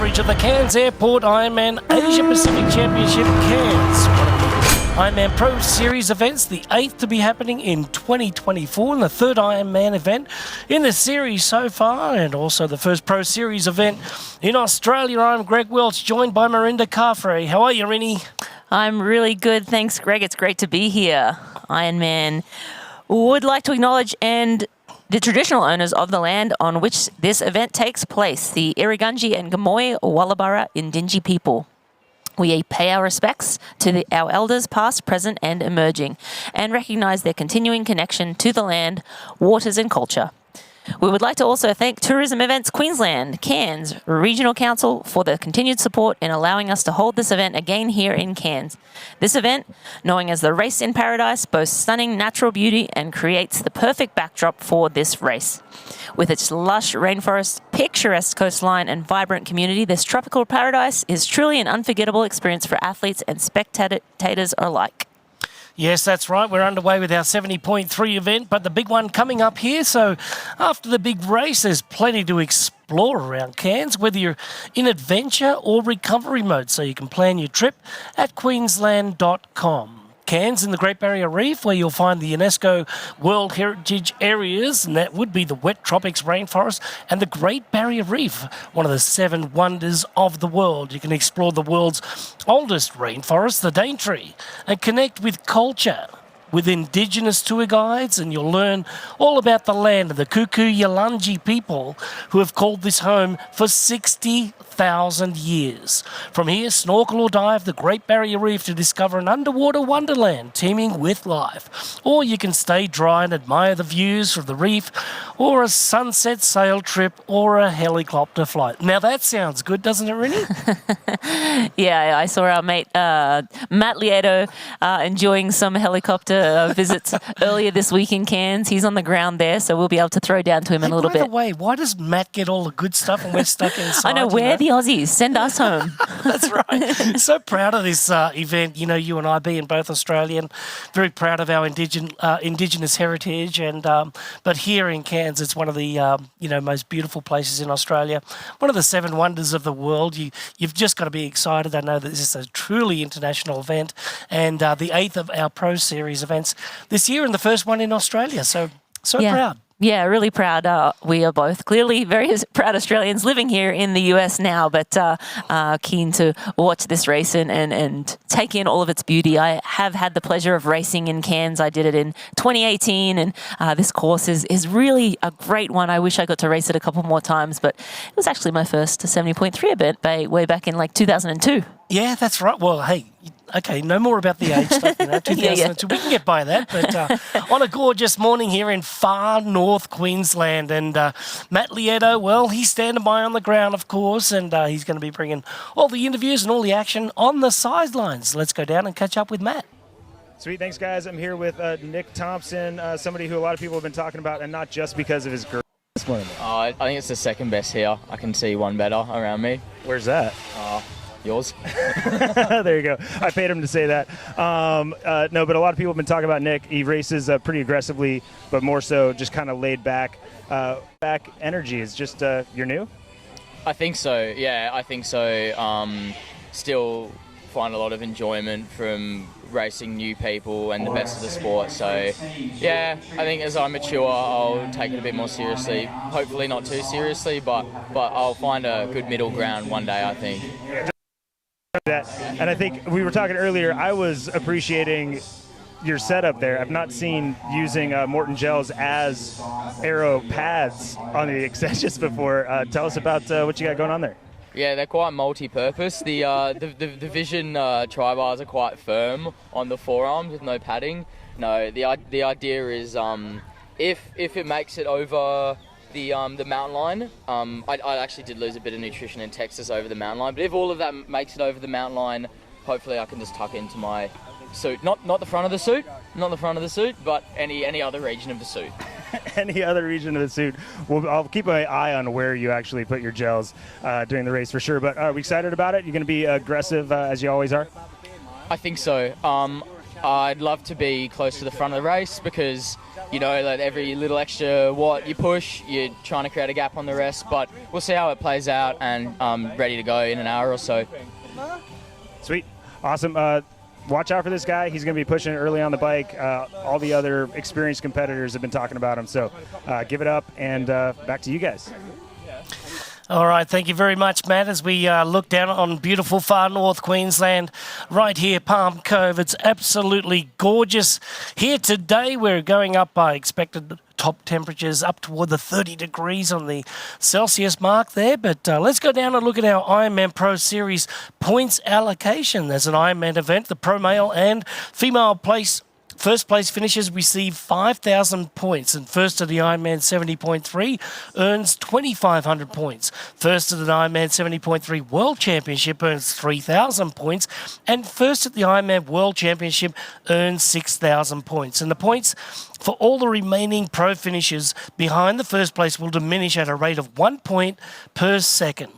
coverage of the Cairns Airport Ironman Asia Pacific Championship Cairns. Ironman Pro Series events, the 8th to be happening in 2024 and the third Ironman event in the series so far, and also the first Pro Series event in Australia. I'm Greg Welch, joined by Marinda Carfrey. How are you, Rinny? I'm really good, thanks, Greg. It's great to be here. Ironman would like to acknowledge the traditional owners of the land on which this event takes place, the Irrigunji and Gamoy Wallabara Indinji people. We pay our respects to our elders past, present and emerging, and recognise their continuing connection to the land, waters and culture. We would like to also thank Tourism Events Queensland, Cairns Regional Council for the continued support in allowing us to hold this event again here in Cairns. This event, known as the Race in Paradise, boasts stunning natural beauty and creates the perfect backdrop for this race. With its lush rainforest, picturesque coastline and vibrant community, this tropical paradise is truly an unforgettable experience for athletes and spectators alike. Yes, that's right. We're underway with our 70.3 event, but the big one coming up here. So after the big race, there's plenty to explore around Cairns, whether you're in adventure or recovery mode. So you can plan your trip at queensland.com. Cairns in the Great Barrier Reef, where you'll find the UNESCO World Heritage Areas, and that would be the wet tropics rainforest and the Great Barrier Reef, one of the 7 wonders of the world. You can explore the world's oldest rainforest, the Daintree, and connect with culture with Indigenous tour guides, and you'll learn all about the land of the Kuku Yalanji people who have called this home for 60,000 years. From here, snorkel or dive the Great Barrier Reef to discover an underwater wonderland teeming with life. Or you can stay dry and admire the views from the reef, or a sunset sail trip, or a helicopter flight. Now that sounds good, doesn't it, Rinny? Yeah, I saw our mate Matt Lieto enjoying some helicopter visits earlier this week in Cairns. He's on the ground there, so we'll be able to throw down to him in a little bit. By the way, why does Matt get all the good stuff and we're stuck inside? I know, we're the Aussies. Send us home. That's right. So proud of this event. You know, you and I being both Australian, very proud of our Indigenous heritage. And but here in Cairns, it's one of the most beautiful places in Australia. One of the 7 wonders of the world. You've just got to be excited. I know that this is a truly international event, and the 8th of our Pro Series events this year, and the first one in Australia. So proud. Yeah, really proud. We are both clearly very proud Australians living here in the US now, but keen to watch this race and take in all of its beauty. I have had the pleasure of racing in Cairns. I did it in 2018, and this course is really a great one. I wish I got to race it a couple more times, but it was actually my first 70.3 event way back in 2002. Yeah, that's right. Well, hey, okay, no more about the age stuff, 2002. Yeah. We can get by that. But on a gorgeous morning here in far north Queensland, and Matt Lieto, well, he's standing by on the ground, of course, and he's going to be bringing all the interviews and all the action on the sidelines. Let's go down and catch up with Matt. Sweet, thanks, guys. I'm here with Nick Thompson, somebody who a lot of people have been talking about, and not just because of his girl. I think it's the second best here. I can see one better around me. Where's that? Yours? There you go. I paid him to say that. No, but a lot of people have been talking about Nick. He races pretty aggressively, but more so just kind of laid back. Back energy is just, you're new? I think so, yeah. I think so. Still find a lot of enjoyment from racing new people and the best of the sport. So, yeah, I think as I mature, I'll take it a bit more seriously. Hopefully not too seriously, but I'll find a good middle ground one day, I think. And I think we were talking earlier, I was appreciating your setup there. I've not seen using Morton gels as aero pads on the extensions before. Tell us about what you got going on there. Yeah, they're quite multi-purpose. The Vision tri-bars are quite firm on the forearms with no padding. No, the idea is if it makes it over the mountain line, I actually did lose a bit of nutrition in Texas over the mountain line, but if all of that makes it over the mountain line, hopefully I can just tuck into my suit. Not the front of the suit, but any other region of the suit. Any other region of the suit. Well, I'll keep my eye on where you actually put your gels during the race for sure. But are we excited about it? You're going to be aggressive as you always are? I think so. I'd love to be close to the front of the race because, you know, like every little extra watt you push, you're trying to create a gap on the rest. But we'll see how it plays out, and I'm ready to go in an hour or so. Sweet. Awesome. Watch out for this guy. He's going to be pushing early on the bike. All the other experienced competitors have been talking about him. So give it up, and back to you guys. All right, thank you very much, Matt. As we look down on beautiful far north Queensland, right here, Palm Cove, it's absolutely gorgeous. Here today, we're going up by expected top temperatures up toward the 30 degrees on the Celsius mark there. But let's go down and look at our Ironman Pro Series points allocation. There's an Ironman event, the pro male and female place. First place finishers receive 5,000 points, and first to the Ironman 70.3 earns 2,500 points. First to the Ironman 70.3 World Championship earns 3,000 points, and first at the Ironman World Championship earns 6,000 points. And the points for all the remaining pro finishers behind the first place will diminish at a rate of 1 point per second,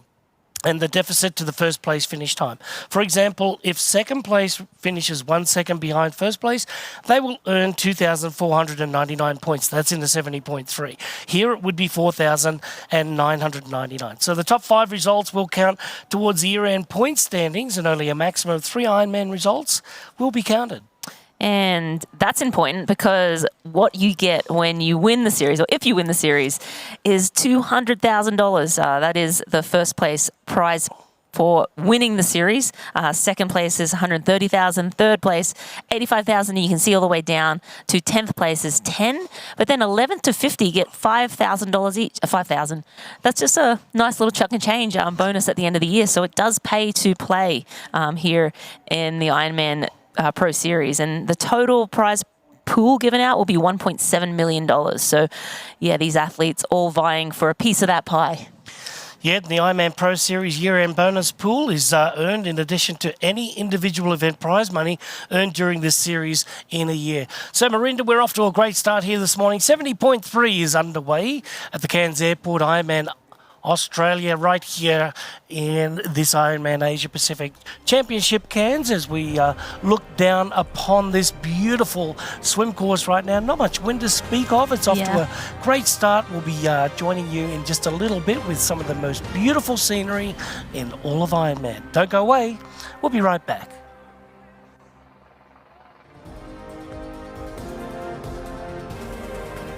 and the deficit to the first place finish time. For example, if second place finishes 1 second behind first place, they will earn 2,499 points. That's in the 70.3. Here it would be 4,999. So the top 5 results will count towards the year-end point standings, and only a maximum of 3 Ironman results will be counted. And that's important because what you get when you win the series, or if you win the series, is $200,000. That is the first place prize for winning the series. Second place is $130,000. Third place, $85,000. You can see all the way down to 10th place is $10,000. But then 11th to 50 get $5,000 each. $5,000. That's just a nice little chunk and change bonus at the end of the year. So it does pay to play here in the Ironman Pro Series, and the total prize pool given out will be $1.7 million. So, yeah, these athletes all vying for a piece of that pie. Yeah, the Ironman Pro Series year-end bonus pool is earned in addition to any individual event prize money earned during this series in a year. So, Marinda, we're off to a great start here this morning. 70.3 is underway at the Cairns Airport Ironman Australia right here in this Ironman Asia Pacific Championship Cairns as we look down upon this beautiful swim course right now. Not much wind to speak of. It's off to a great start. We'll be joining you in just a little bit with some of the most beautiful scenery in all of Ironman. Don't go away. We'll be right back.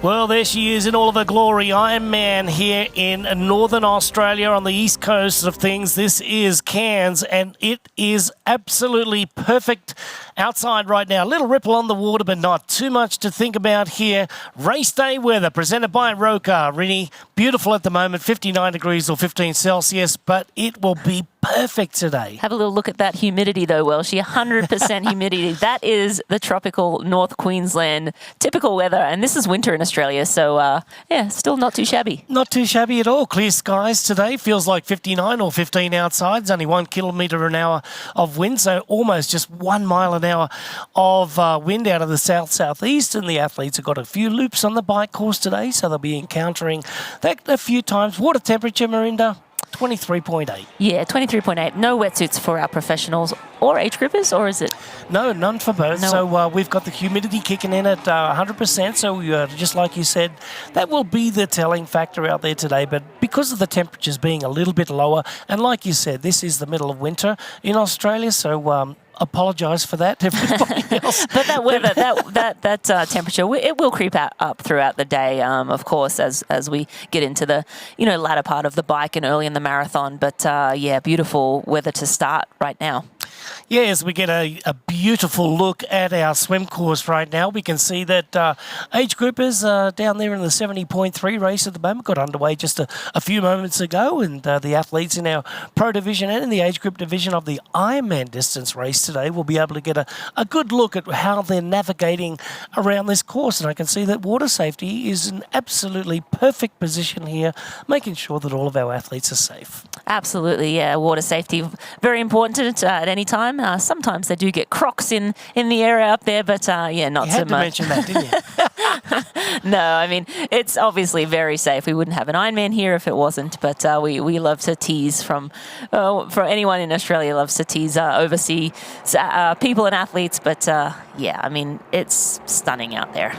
Well, there she is in all of her glory, Ironman here in Northern Australia on the east coast of things. This is Cairns, and it is absolutely perfect outside right now. A little ripple on the water, but not too much to think about here. Race day weather presented by Roka. Really beautiful at the moment, 59 degrees or 15 Celsius, but it will be perfect today. Have a little look at that humidity though, Welshie. 100% humidity. That is the tropical North Queensland typical weather, and this is winter in Australia, so yeah, still not too shabby. Not too shabby at all. Clear skies today. Feels like 59 or 15 outside. It's only 1 kilometre an hour of wind, so almost just 1 mile an hour of wind out of the south-southeast, and the athletes have got a few loops on the bike course today, so they'll be encountering that a few times. Water temperature, Marinda? 23.8. Yeah, 23.8. No wetsuits for our professionals or age groupers, or is it? No, none for both. No. So we've got the humidity kicking in at 100%. So just like you said, that will be the telling factor out there today. But because of the temperatures being a little bit lower, and like you said, this is the middle of winter in Australia, so apologise for that to everybody else. But that weather, that temperature, it will creep up throughout the day, of course, as we get into the latter part of the bike and early in the marathon. But yeah, beautiful weather to start right now. Yes, we get a beautiful look at our swim course right now. We can see that age groupers down there in the 70.3 race at the moment got underway just a few moments ago, and the athletes in our pro division and in the age group division of the Ironman distance race today will be able to get a good look at how they're navigating around this course. And I can see that water safety is an absolutely perfect position here, making sure that all of our athletes are safe. Absolutely, yeah. Water safety, very important at any time. Sometimes they do get crocs in the area up there, but yeah, not so much. You had to mention that, didn't you? No, I mean, it's obviously very safe. We wouldn't have an Ironman here if it wasn't, but we love to tease from anyone in Australia loves to tease overseas people and athletes, but yeah, I mean, it's stunning out there.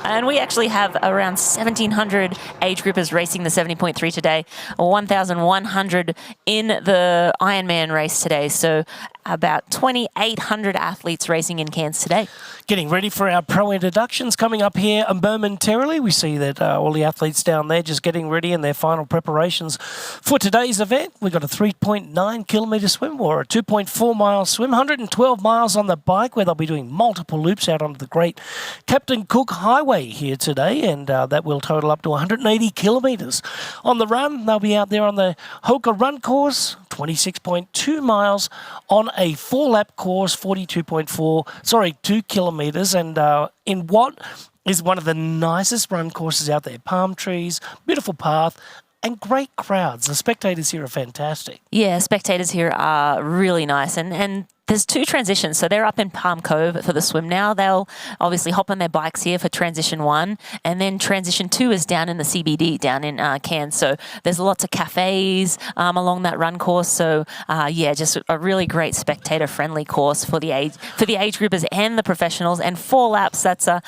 And we actually have around 1,700 age groupers racing the 70.3 today, 1,100 in the Ironman race today. So about 2,800 athletes racing in Cairns today. Getting ready for our pro introductions coming up here momentarily. We see that all the athletes down there just getting ready in their final preparations for today's event. We've got a 3.9 kilometre swim or a 2.4 mile swim, 112 miles on the bike where they'll be doing multiple loops out onto the great Captain Cook Highway here today, and that will total up to 180 kilometres. On the run, they'll be out there on the Hoka Run course, 26.2 miles on a 4-lap course, 2 kilometres, and in what is one of the nicest run courses out there. Palm trees, beautiful path, and great crowds. The spectators here are fantastic. Yeah, spectators here are really nice, and there's two transitions. So they're up in Palm Cove for the swim now. They'll obviously hop on their bikes here for transition 1, and then transition 2 is down in the CBD, down in Cairns. So there's lots of cafes along that run course. So yeah, just a really great spectator-friendly course for the age groupers and the professionals. And 4 laps, that's a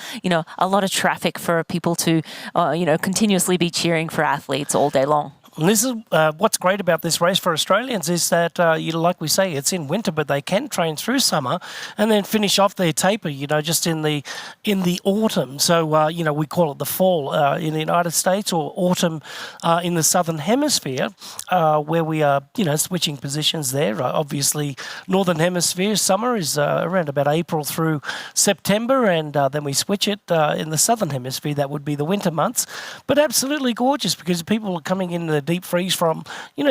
lot of traffic for people to continuously be cheering for athletes all day long. And this is what's great about this race for Australians is that, like we say, it's in winter, but they can train through summer and then finish off their taper, just in the autumn. So, we call it the fall in the United States, or autumn in the Southern Hemisphere, where we are, switching positions there. Obviously, Northern Hemisphere summer is around about April through September, and then we switch it in the Southern Hemisphere. That would be the winter months. But absolutely gorgeous because people are coming in the deep freeze from,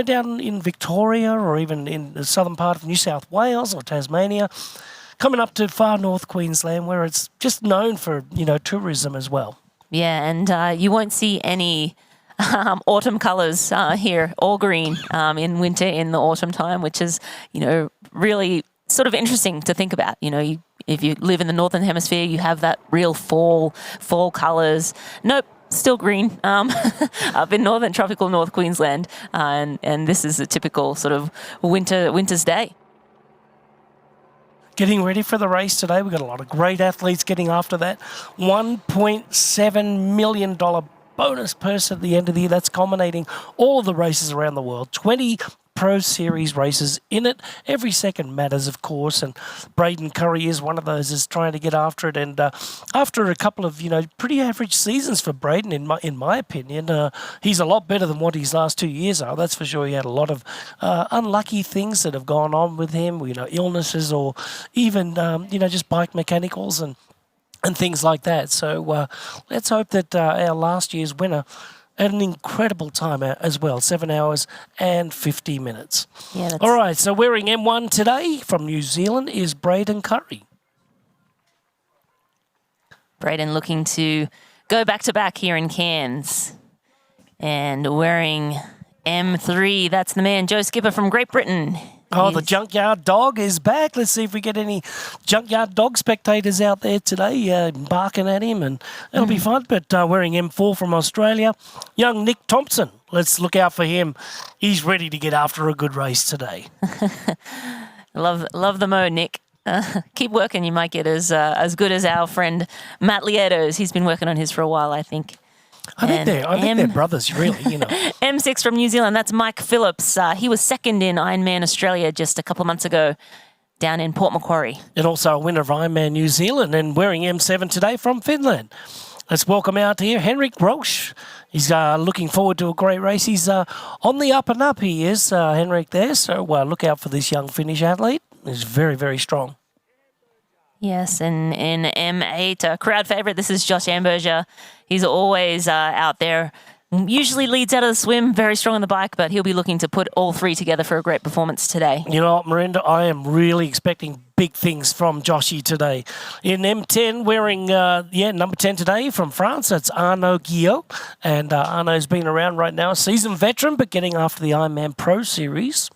down in Victoria or even in the southern part of New South Wales or Tasmania, coming up to far north Queensland where it's just known for, tourism as well. Yeah, and you won't see any autumn colours here, all green in winter in the autumn time, which is, really sort of interesting to think about. If you live in the Northern Hemisphere, you have that real fall colours. Nope. Still green up in tropical North Queensland, and this is a typical sort of winter's day. Getting ready for the race today. We've got a lot of great athletes getting after that $1.7 million bonus purse at the end of the year. That's culminating all of the races around the world. 20 Pro Series races in it. Every second matters, of course, and Braden Curry is one of those is trying to get after it. And after a couple of pretty average seasons for Braden, in my opinion, he's a lot better than what his last 2 years are. That's for sure. He had a lot of unlucky things that have gone on with him, illnesses or even just bike mechanicals and things like that. So let's hope that our last year's winner at an incredible time as well, 7 hours and 50 minutes. Yeah, all right, so wearing M1 today from New Zealand is Braden Curry. Braden looking to go back-to-back here in Cairns. And wearing M3, that's the man, Joe Skipper from Great Britain. Oh, the Junkyard Dog is back. Let's see if we get any Junkyard Dog spectators out there today barking at him, and it'll be fun. But wearing M4 from Australia, young Nick Thompson. Let's look out for him. He's ready to get after a good race today. Love the mo, Nick. Keep working. You might get as good as our friend Matt Lieto's. He's been working on his for a while, I think. I think they're brothers, really, M6 from New Zealand, that's Mike Phillips. He was second in Ironman Australia just a couple of months ago down in Port Macquarie. And also a winner of Ironman New Zealand, and wearing M7 today from Finland. Let's welcome out here Henrik Roche. He's looking forward to a great race. He's on the up and up, he is, Henrik there. So look out for this young Finnish athlete. He's very, very strong. Yes, and in M8, a crowd favourite, this is Josh Amberger. He's always out there, usually leads out of the swim, very strong on the bike, but he'll be looking to put all three together for a great performance today. You know what, Miranda, I am really expecting big things from Joshy today. In M10, wearing, number 10 today from France, that's Arnaud Guillot. And Arnaud's been around right now, a seasoned veteran, but getting after the Ironman Pro Series.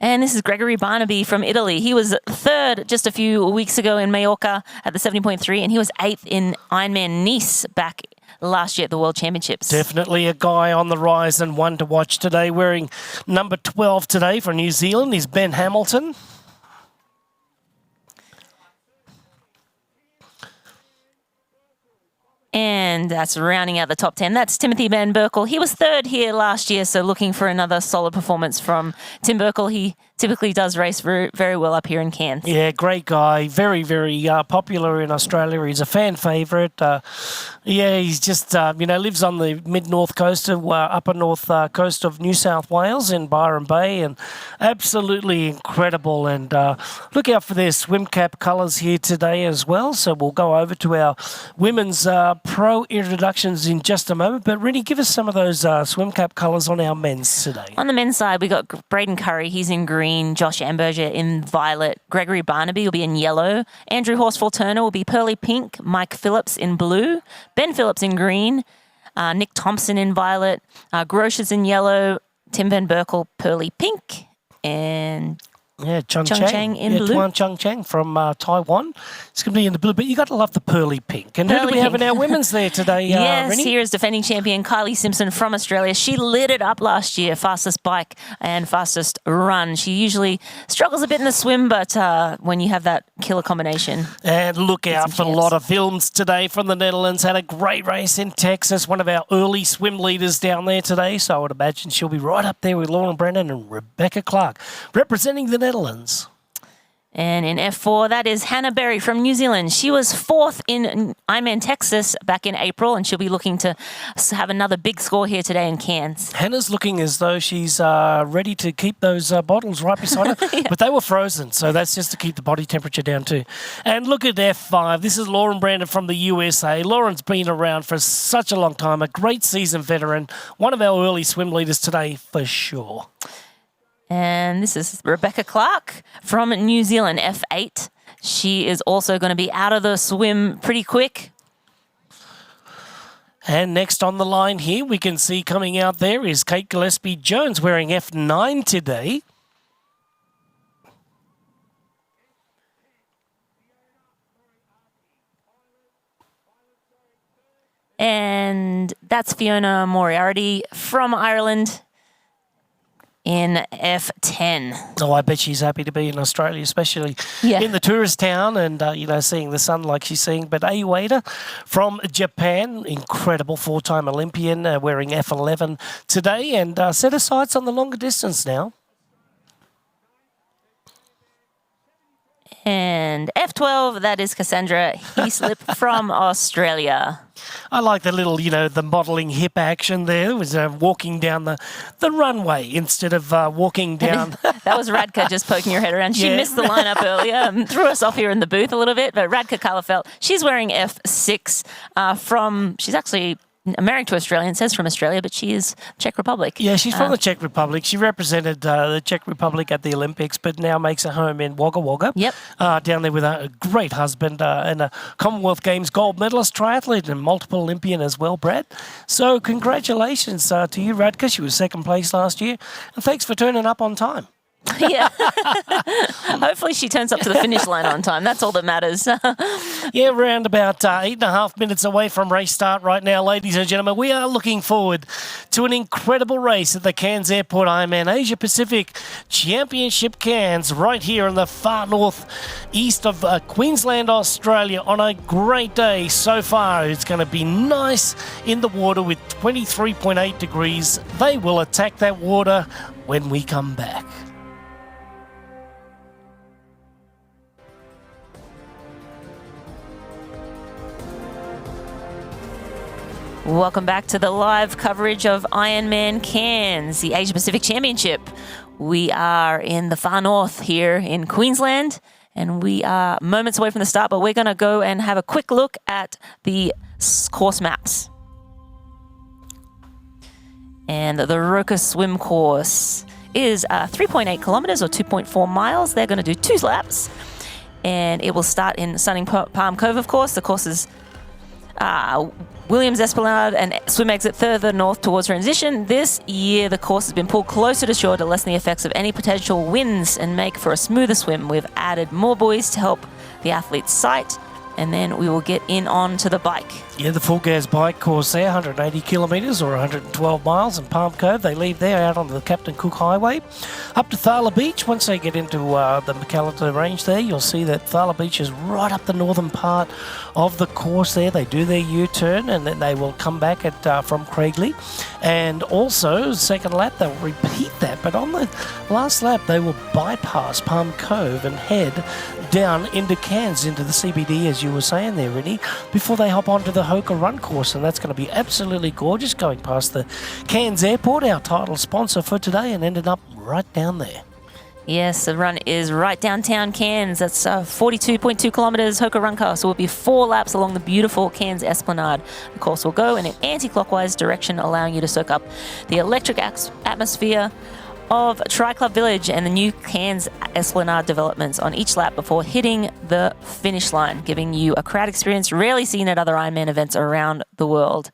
And this is Gregory Barnaby from Italy. He was third just a few weeks ago in Mallorca at the 70.3, and he was eighth in Ironman Nice back last year at the World Championships. Definitely a guy on the rise and one to watch today. Wearing number 12 today for New Zealand is Ben Hamilton. And that's rounding out the top 10. That's Timothy Van Berkel. He was third here last year, so looking for another solid performance from Tim Berkel. He typically does race very, very well up here in Cairns. Yeah, great guy. Very, very popular in Australia. He's a fan favourite. He's just, lives on the mid-north coast of, upper north coast of New South Wales in Byron Bay, and absolutely incredible. And look out for their swim cap colours here today as well. So we'll go over to our women's pro introductions in just a moment. But Rennie, give us some of those swim cap colours on our men's today. On the men's side, we got Braden Curry. He's in green. Josh Amberger in violet. Gregory Barnaby will be in yellow. Andrew Horsfall-Turner will be pearly pink. Mike Phillips in blue. Ben Phillips in green. Nick Thompson in violet. Grosh is in yellow. Tim Van Berkel, pearly pink. And Chung Chang in blue. Tuan Chung Chang from Taiwan. It's going to be in the blue, but you got to love the pearly pink. And who do Pearly we have pink. in our women's there today, Yes, Rennie? here is defending champion Kylie Simpson from Australia. She lit it up last year, fastest bike and fastest run. She usually struggles a bit in the swim, but when you have that killer combination. And look out for a chance. lot of films today from the Netherlands. Had a great race in Texas, one of our early swim leaders down there today. So I would imagine she'll be right up there with Lauren Brennan and Rebecca Clark, representing the Netherlands. And in F4, that is Hannah Berry from New Zealand. She was fourth in Ironman Texas back in April, and she'll be looking to have another big score here today in Cairns. Hannah's looking as though she's ready to keep those bottles right beside her, but they were frozen, so that's just to keep the body temperature down too. And look at F5. This is Lauren Brandon from the USA. Lauren's been around for such a long time, a great seasoned veteran, one of our early swim leaders today for sure. And this is Rebecca Clark from New Zealand, F8. She is also going to be out of the swim pretty quick. And next on the line here, we can see coming out there is Kate Gillespie-Jones wearing F9 today. And that's Fiona Moriarty from Ireland in F10. Oh, I bet she's happy to be in Australia, especially in the tourist town and, seeing the sun like she's seeing. But Ayueda from Japan, incredible four-time Olympian, wearing F11 today and set her sights on the longer distance now. And F12, that is Cassandra Heaslip from Australia. I like the little, the modelling hip action there. It was walking down the runway instead of walking down. That was Radka just poking her head around. She missed the lineup earlier and threw us off here in the booth a little bit. But Radka Karlefeld, she's wearing F6 she's actually married to Australian, says from Australia, but she is Czech Republic. Yeah, she's from the Czech Republic. She represented the Czech Republic at the Olympics, but now makes her home in Wagga Wagga. Yep. Down there with a great husband and a Commonwealth Games gold medalist triathlete and multiple Olympian as well, Brad. So congratulations to you, Radka. She was second place last year. And thanks for turning up on time. Yeah. Hopefully she turns up to the finish line on time. That's all that matters. Yeah, around about 8.5 minutes away from race start right now, ladies and gentlemen. We are looking forward to an incredible race at the Cairns Airport Ironman Asia Pacific Championship Cairns right here in the far north east of Queensland, Australia on a great day so far. It's going to be nice in the water with 23.8 degrees. They will attack that water when we come back. Welcome back to the live coverage of Ironman Cairns, the Asia Pacific Championship. We are in the far north here in Queensland, and we are moments away from the start, but we're going to go and have a quick look at the course maps. And the Roka swim course is 3.8 kilometers or 2.4 miles. They're going to do 2 laps, and it will start in Stunning Palm Cove, of course. The course is Williams Esplanade and swim exit further north towards transition. This year, the course has been pulled closer to shore to lessen the effects of any potential winds and make for a smoother swim. We've added more buoys to help the athletes sight, and then we will get in onto the bike. Yeah, the full gas bike course there, 180 kilometres or 112 miles in Palm Cove. They leave there out onto the Captain Cook Highway. Up to Thala Beach. Once they get into the McAllister Range there, you'll see that Thala Beach is right up the northern part of the course there. They do their U-turn and then they will come back at from Craigley. And also, second lap, they'll repeat that. But on the last lap, they will bypass Palm Cove and head down into Cairns, into the CBD, as you were saying there, Rinny, before they hop onto the Hoka Run course, and that's going to be absolutely gorgeous, going past the Cairns Airport, our title sponsor for today, and ended up right down there. Yes, the run is right downtown Cairns. That's 42.2 kilometres. Hoka Run course will be 4 laps along the beautiful Cairns Esplanade. The course will go in an anti-clockwise direction, allowing you to soak up the electric atmosphere of Tri-Club Village and the new Cairns Esplanade developments on each lap before hitting the finish line, giving you a crowd experience rarely seen at other Ironman events around the world.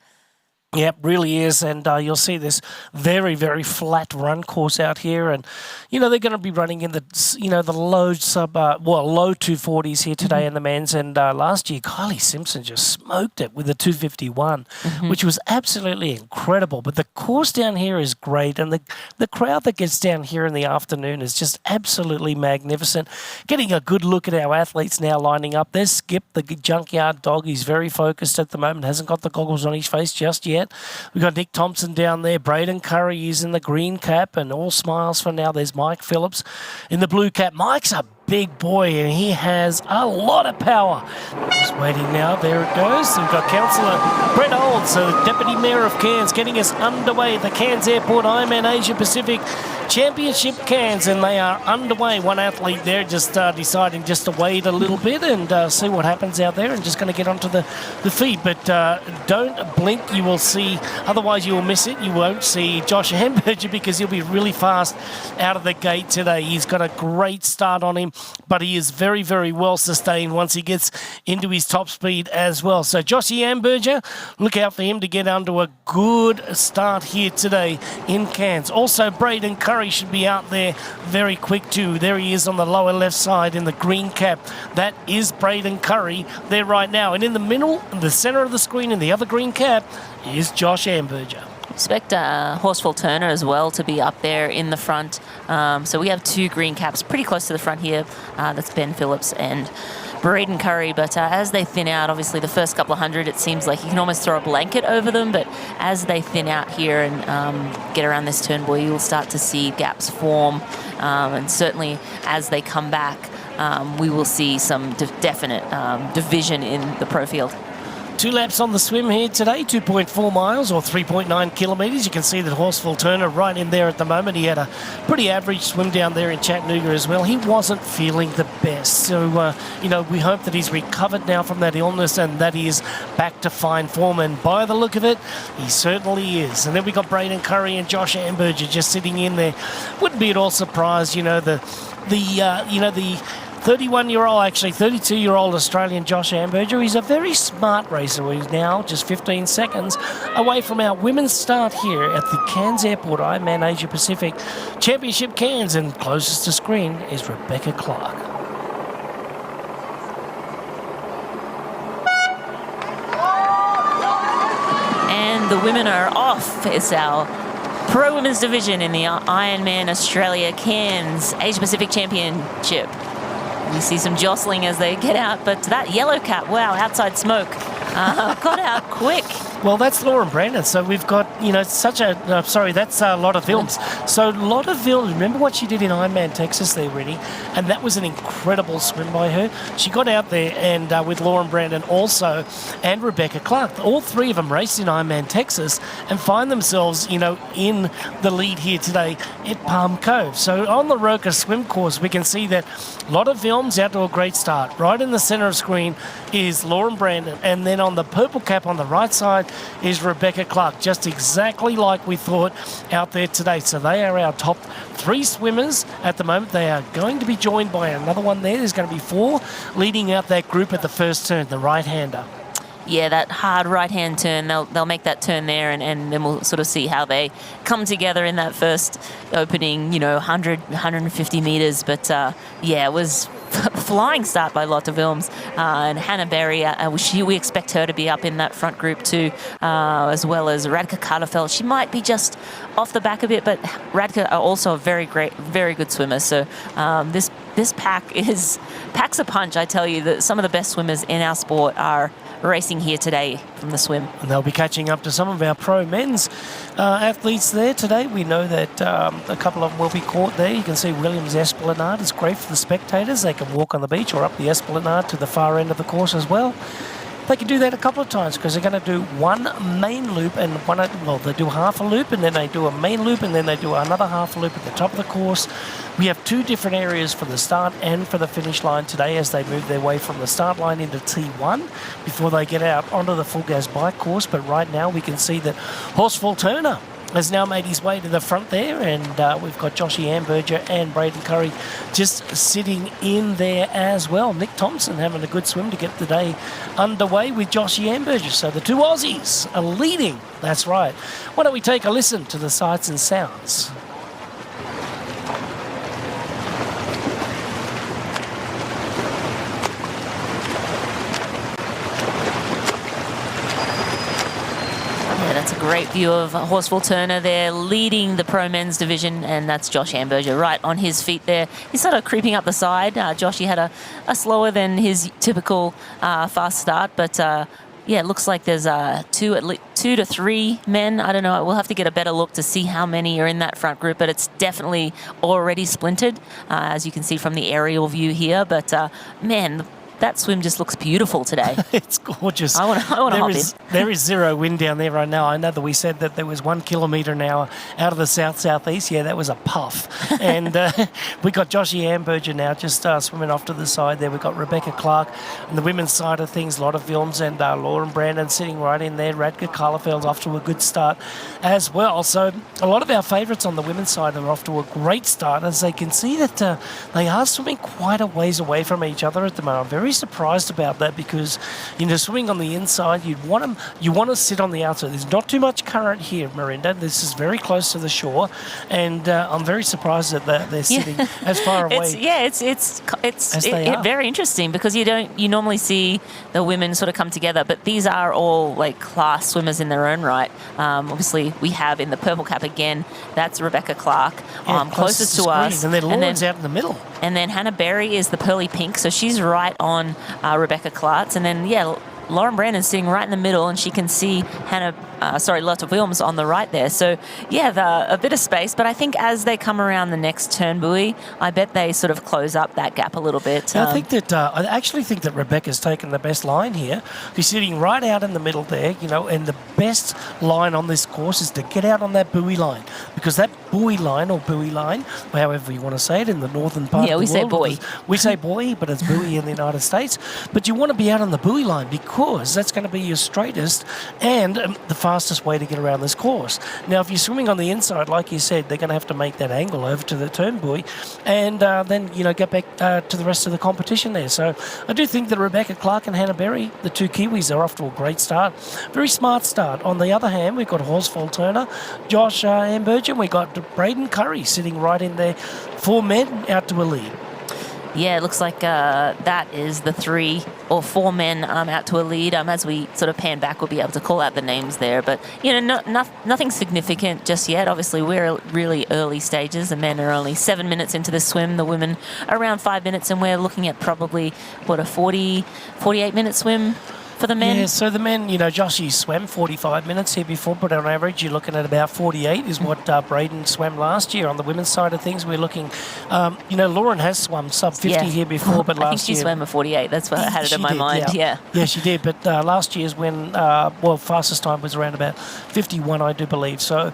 Yep, really is, and you'll see this very, very flat run course out here, and they're going to be running in the the low low 240s here today in the men's, and last year Kylie Simpson just smoked it with a 251, which was absolutely incredible. But the course down here is great, and the crowd that gets down here in the afternoon is just absolutely magnificent. Getting a good look at our athletes now lining up. There's Skip, the junkyard dog. He's very focused at the moment, hasn't got the goggles on his face just yet. We've got Nick Thompson down there. Braden Curry is in the green cap and all smiles for now. There's Mike Phillips in the blue cap. Mike's a big boy and he has a lot of power. Just waiting now. There it goes. We've got Councillor Brett Olds, the Deputy Mayor of Cairns, getting us underway at the Cairns Airport Ironman Asia Pacific Championship Cairns, and they are underway. One athlete there just deciding just to wait a little bit and see what happens out there, and just going to get onto the feed. But don't blink, you will see, otherwise you will miss it. You won't see Josh Hamburger because he'll be really fast out of the gate today. He's got a great start on him, but he is very, very well sustained once he gets into his top speed as well. So Joshy Amberger, look out for him to get onto a good start here today in Cairns. Also, Braden Curry should be out there very quick too. There he is on the lower left side in the green cap. That is Braden Curry there right now. And in the middle, in the centre of the screen, in the other green cap, is Josh Amberger. Expect Horsfall Turner as well to be up there in the front. So we have 2 green caps pretty close to the front here. That's Ben Phillips and Braden Curry. But as they thin out, obviously the first couple of hundred, it seems like you can almost throw a blanket over them. But as they thin out here and get around this turn, boy, you'll start to see gaps form. And certainly as they come back, we will see some definite division in the pro field. 2 laps on the swim here today, 2.4 miles or 3.9 kilometres. You can see that Horsfall Turner right in there at the moment. He had a pretty average swim down there in Chattanooga as well. He wasn't feeling the best. So, we hope that he's recovered now from that illness and that he is back to fine form. And by the look of it, he certainly is. And then we got Braden Curry and Josh Amberger just sitting in there. Wouldn't be at all surprised, the 31-year-old, actually 32-year-old Australian Josh Amberger. He's a very smart racer. He's now just 15 seconds away from our women's start here at the Cairns Airport Ironman Asia Pacific Championship Cairns, and closest to screen is Rebecca Clark. And the women are off. It's our Pro Women's Division in the Ironman Australia Cairns Asia Pacific Championship. We see some jostling as they get out, but that yellow cap, wow, outside smoke, got out quick. Well, that's Lauren Brandon. So we've got, that's Lotta Films. So Lotta Films, remember what she did in Ironman Texas there, Rennie? And that was an incredible swim by her. She got out there and with Lauren Brandon also and Rebecca Clark. All 3 of them raced in Ironman Texas and find themselves, in the lead here today at Palm Cove. So on the Roka swim course, we can see that Lotta Films out to a great start. Right in the centre of screen is Lauren Brandon. And then on the purple cap on the right side is Rebecca Clark, just exactly like we thought out there today. So they are our top 3 swimmers at the moment. They are going to be joined by another one there. There's going to be 4 leading out that group at the first turn, the right-hander. that hard right-hand turn. They'll make that turn there, and then we'll sort of see how they come together in that first opening, 150 meters. But it was flying start by Lotte Wilms, and Hannah Berry. We expect her to be up in that front group too, as well as Radka Karlefeld. She might be just off the back a bit, but Radka are also a very good swimmer. So this packs a punch. I tell you that some of the best swimmers in our sport are racing here today from the swim. And they'll be catching up to some of our pro men's athletes there today. We know that a couple of them will be caught there. You can see Williams Esplanade is great for the spectators. They can walk on the beach or up the Esplanade to the far end of the course as well. They can do that a couple of times because they're going to do one main loop and they do half a loop and then they do a main loop and then they do another half a loop at the top of the course. We have two different areas for the start and for the finish line today as they move their way from the start line into T1 before they get out onto the full gas bike course. But right now we can see that Horsfall Turner has now made his way to the front there, and we've got Joshy Amberger and Braden Curry just sitting in there as well. Nick Thompson having a good swim to get the day underway with Joshy Amberger. So the two Aussies are leading. That's right. Why don't we take a listen to the sights and sounds? That's a great view of Horsfall Turner there leading the pro men's division, and that's Josh Amberger right on his feet there. He's sort of creeping up the side. Joshy had a slower than his typical fast start, but it looks like there's two to three men. I don't know. We'll have to get a better look to see how many are in that front group, but it's definitely already splintered, as you can see from the aerial view here. But that swim just looks beautiful today. It's gorgeous. I want to hop in. There is zero wind down there right now. I know that we said that there was 1 kilometre an hour out of the south-southeast. Yeah, that was a puff. And we got Joshy Amberger now just swimming off to the side there. We've got Rebecca Clark on the women's side of things, Lotte Wilms and Lauren Brandon sitting right in there. Radka Karlefeld's off to a good start as well. So a lot of our favourites on the women's side are off to a great start, as they can see that they are swimming quite a ways away from each other at the moment. I'm very surprised about that because, swimming on the inside, you want to sit on the outside. There's not too much current here, Marinda. This is very close to the shore, and I'm very surprised that they're sitting as far away. It's very interesting because you normally see the women sort of come together, but these are all like class swimmers in their own right. Obviously, we have in the purple cap again. That's Rebecca Clark, closest to us, and then Lauren's out in the middle. And then Hannah Berry is the pearly pink, so she's right on Rebecca Clark. And then, Lauren Brandon's sitting right in the middle, and she can see Lotte Wilms on the right there. So, a bit of space. But I think as they come around the next turn buoy, I bet they sort of close up that gap a little bit. I actually think that Rebecca's taken the best line here. She's sitting right out in the middle there, and the best line on this course is to get out on that buoy line, because that buoy line, however you want to say it, in the northern part of the world. Yeah, we say buoy. We say buoy, but it's buoy in the United States. But you want to be out on the buoy line because that's going to be your straightest and the fastest way to get around this course. Now, if you're swimming on the inside, like you said, they're going to have to make that angle over to the turn buoy and then, get back to the rest of the competition there. So I do think that Rebecca Clark and Hannah Berry, the two Kiwis, are off to a great start. Very smart start. On the other hand, we've got Horsfall Turner, Josh Amberger, and we've got Braden Curry sitting right in there. 4 men out to a lead. Yeah, it looks like that is the 3 or 4 men out to a lead. As we sort of pan back, we'll be able to call out the names there. But, nothing significant just yet. Obviously, we're really early stages. The men are only 7 minutes into the swim. The women around 5 minutes. And we're looking at probably, a 48-minute swim for the men? Yeah, so the men, Joshy swam 45 minutes here before, but on average you're looking at about 48 is what Braden swam last year. On the women's side of things, we're looking, Lauren has swum sub 50 here before, but I think she swam a forty-eight. That's what I had it in my mind. Yeah, she did. But last year's when, fastest time was around about 51, I do believe. So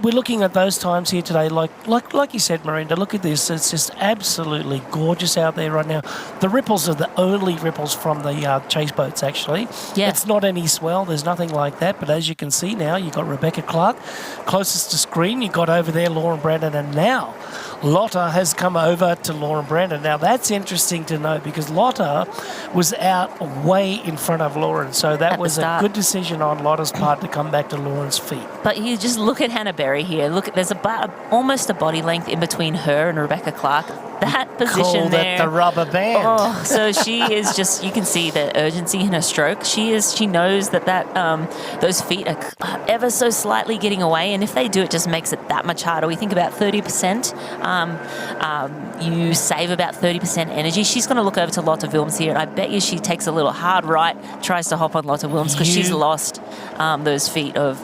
we're looking at those times here today. Like you said, Marinda, look at this. It's just absolutely gorgeous out there right now. The ripples are the only ripples from the chase boats, actually. Yeah. It's not any swell. There's nothing like that. But as you can see now, you've got Rebecca Clark closest to screen. You've got over there Lauren Brandon, and now Lotta has come over to Lauren Brandon. Now, that's interesting to know because Lotta was out way in front of Lauren. So that was a good decision on Lotta's part to come back to Lauren's feet. But you just look at Hannah Berry here. Look, there's almost a body length in between her and Rebecca Clark. That position there. The rubber band. Oh, so she is just, you can see the urgency in her stroke. She knows that those feet are ever so slightly getting away. And if they do, it just makes it that much harder. We think about 30%. You save about 30% energy. She's going to look over to Lotte Wilms here. And I bet you she takes a little hard right, tries to hop on Lotte Wilms because she's lost those feet of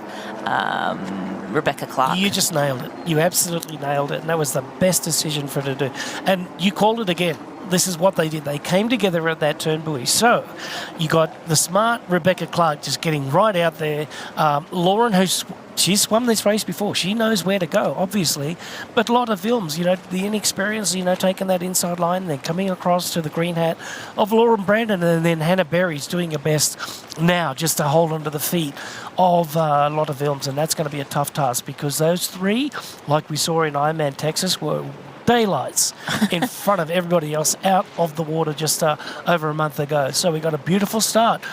Rebecca Clark. You just nailed it. You absolutely nailed it. And that was the best decision for her to do. And you called it again. This is what they did. They came together at that turn buoy. So you got the smart Rebecca Clark just getting right out there. Lauren, she's swum this race before. She knows where to go, obviously. But Lotte Wilms, the inexperience, taking that inside line and then coming across to the green hat of Lauren Brandon, and then Hannah Berry's doing her best now just to hold onto the feet of Lotte Wilms. And that's going to be a tough task because those three, like we saw in Ironman Texas, were daylights in front of everybody else out of the water just over a month ago. So we got a beautiful start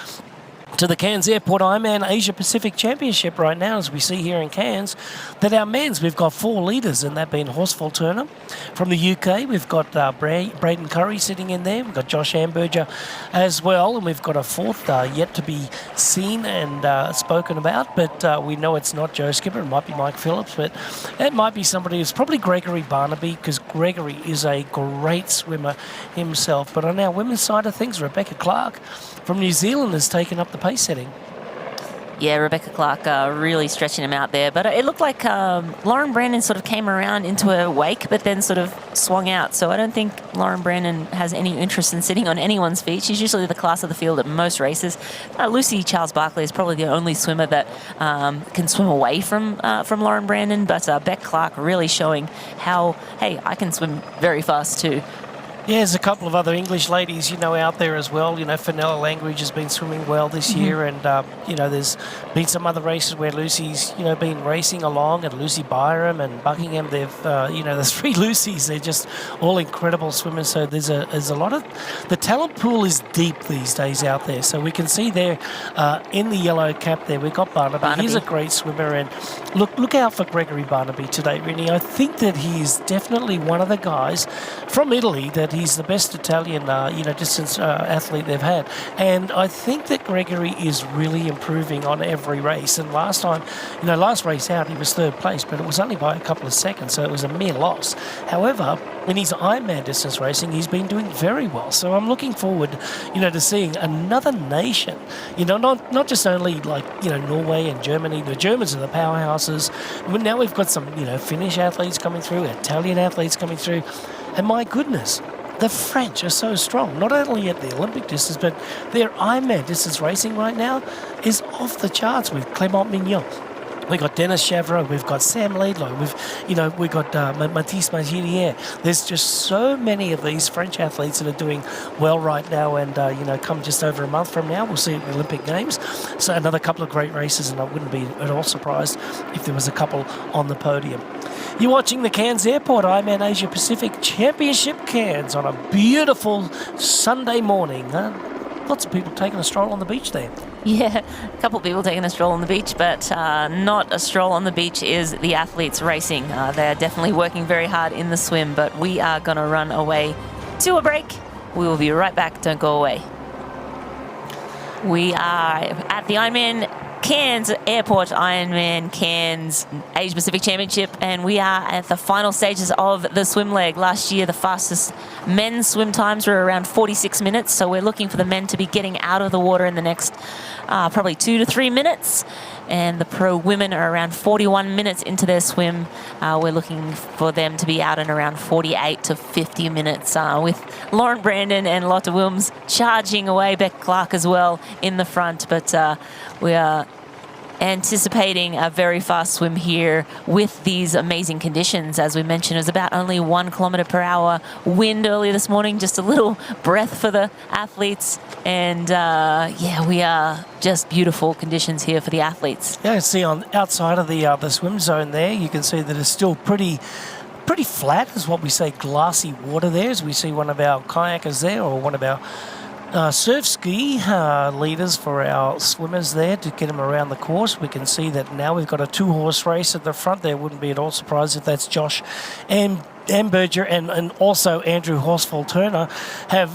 to the Cairns Airport Ironman Asia Pacific Championship right now, as we see here in Cairns, that our men's, we've got 4 leaders, and that being Horsfall Turner. From the UK, we've got Braden Curry sitting in there. We've got Josh Amberger as well, and we've got a 4th yet to be seen and spoken about, but we know it's not Joe Skipper. It might be Mike Phillips, but it might be somebody. It's probably Gregory Barnaby, because Gregory is a great swimmer himself. But on our women's side of things, Rebecca Clark from New Zealand has taken up the pace setting. Yeah, Rebecca Clark really stretching him out there. But it looked like Lauren Brandon sort of came around into her wake, but then sort of swung out. So I don't think Lauren Brandon has any interest in sitting on anyone's feet. She's usually the class of the field at most races. Lucy Charles-Barkley is probably the only swimmer that can swim away from Lauren Brandon. But Beck Clark really showing how, hey, I can swim very fast too. Yeah, there's a couple of other English ladies, out there as well. Fenella Langridge has been swimming well this year, and, there's been some other races where Lucy's, been racing along, and Lucy Byram and Buckingham, they've, there's 3 Lucys. They're just all incredible swimmers. So there's a lot of, the talent pool is deep these days out there. So we can see there in the yellow cap there, we've got Barnaby. He's a great swimmer, and look out for Gregory Barnaby today, really. I think that he is definitely one of the guys from Italy that he's the best Italian, distance athlete they've had. And I think that Gregory is really improving on every race. And last time, last race out, he was 3rd place, but it was only by a couple of seconds, so it was a mere loss. However, in his Ironman distance racing, he's been doing very well. So I'm looking forward, to seeing another nation, not just only like, Norway and Germany. The Germans are the powerhouses. But now we've got some, Finnish athletes coming through, Italian athletes coming through. And my goodness, the French are so strong, not only at the Olympic distance, but their Ironman distance racing right now is off the charts with Clément Mignon. We've got Dennis Chavreau, we've got Sam Laidlaw, we've got Mathis Magillier. There's just so many of these French athletes that are doing well right now, and come just over a month from now, we'll see at the Olympic Games. So another couple of great races, and I wouldn't be at all surprised if there was a couple on the podium. You're watching the Cairns Airport Ironman Asia Pacific Championship Cairns on a beautiful Sunday morning. Lots of people taking a stroll on the beach there. Yeah, a couple of people taking a stroll on the beach, but not a stroll on the beach is the athletes racing. They're definitely working very hard in the swim, but we are going to run away to a break. We will be right back. Don't go away. We are at the Ironman Cairns Airport Ironman Cairns Asia Pacific Championship, and we are at the final stages of the swim leg. Last year, the fastest men's swim times were around 46 minutes, so we're looking for the men to be getting out of the water in the next probably 2 to 3 minutes, and the pro women are around 41 minutes into their swim. We're looking for them to be out in around 48 to 50 minutes, with Lauren Brandon and Lotte Wilms charging away, Beck Clark as well in the front, but we are anticipating a very fast swim here with these amazing conditions. As we mentioned, it was about only 1 kilometre per hour wind earlier this morning, just a little breath for the athletes. And we are just beautiful conditions here for the athletes. Yeah, see on outside of the swim zone there, you can see that it's still pretty pretty flat is what we say, glassy water there, as we see one of our kayakers there, or one of our surf ski leaders for our swimmers there to get them around the course. We can see that now we've got a 2-horse race at the front there. Wouldn't be at all surprised if that's Josh and Amberger and also Andrew Horsfall-Turner